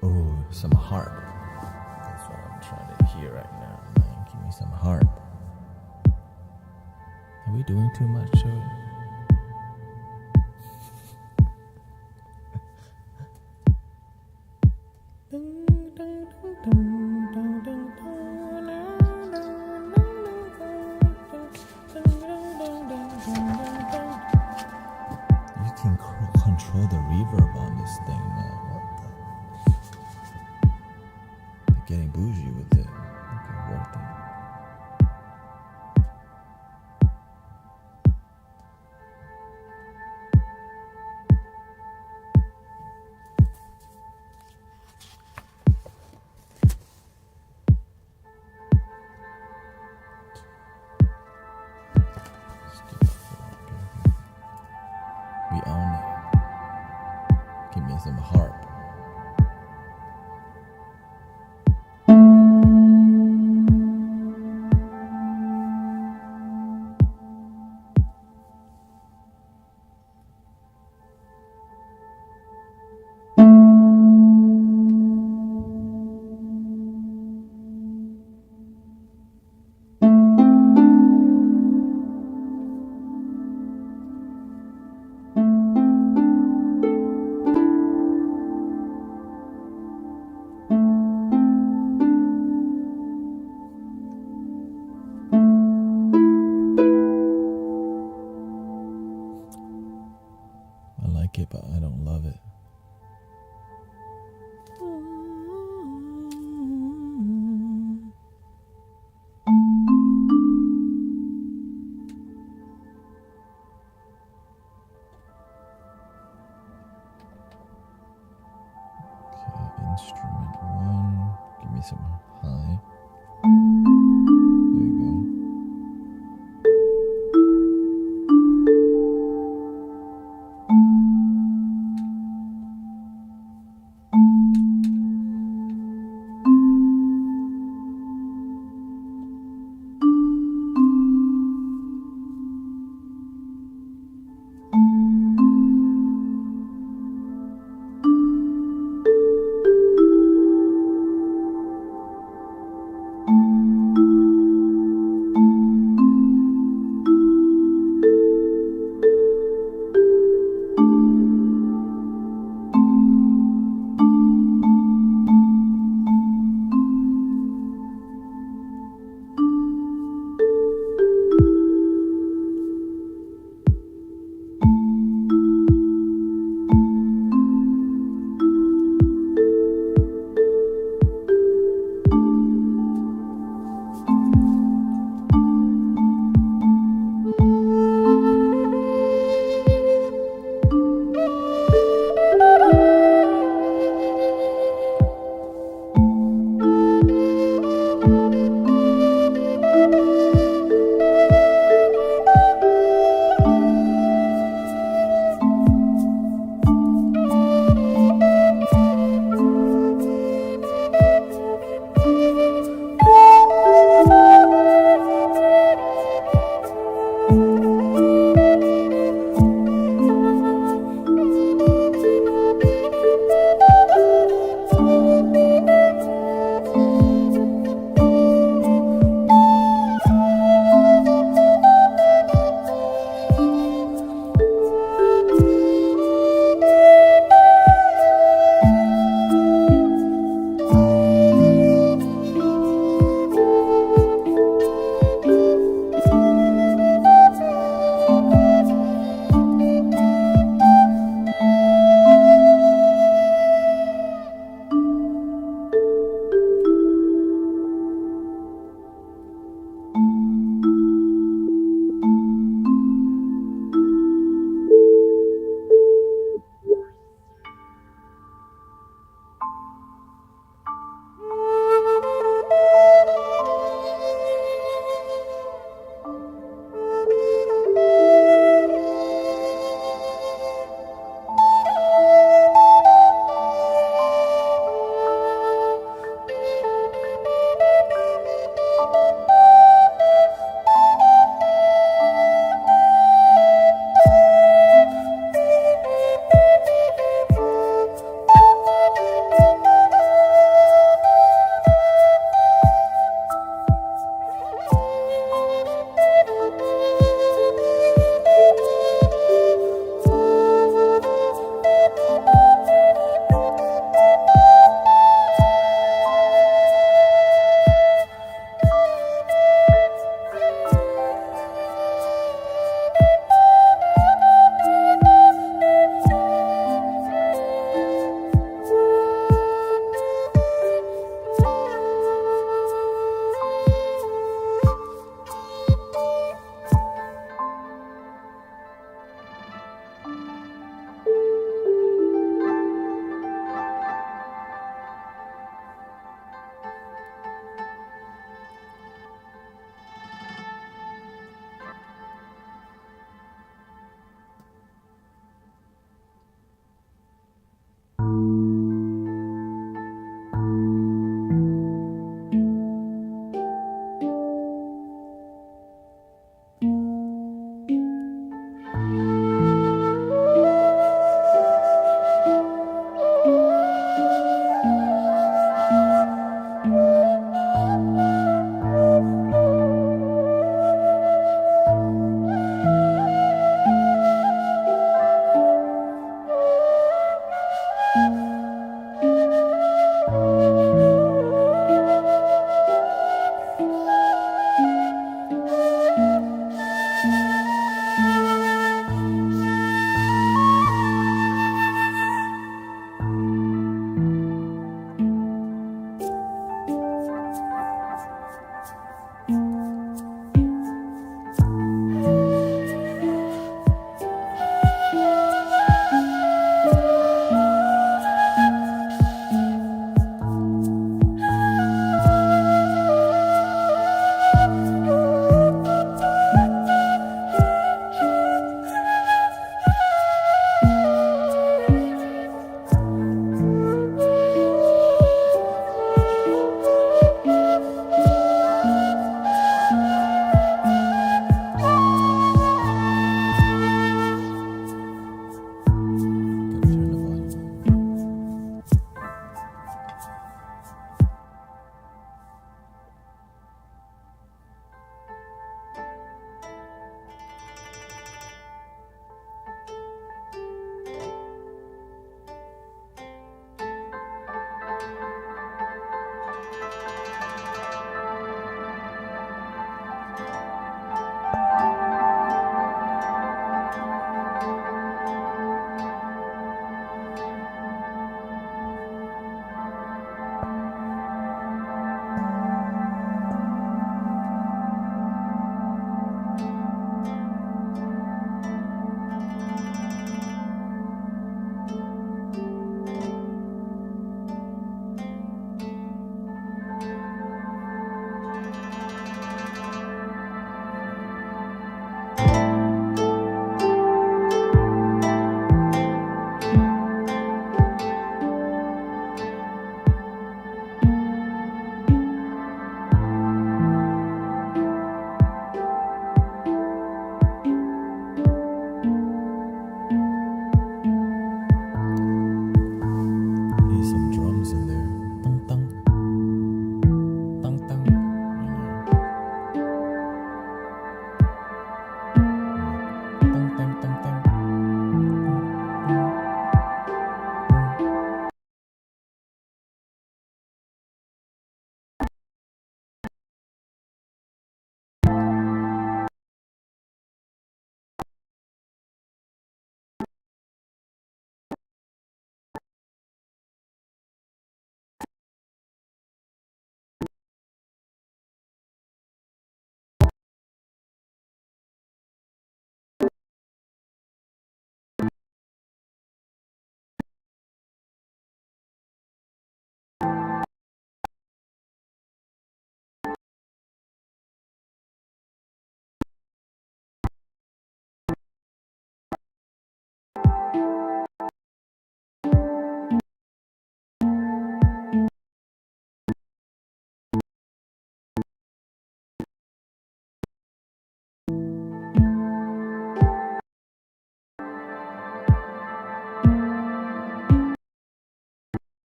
Oh, some harp. That's what I'm trying to hear right now, man. Give me some harp. Are we doing too much, Joey? You can control the reverb on this thing now. What the? They're getting bougie with it. Okay, worth it. Skip the floor. Okay. We own it. Give me some harp. I like it, but I don't love it. Okay, instrument one. Give me some high.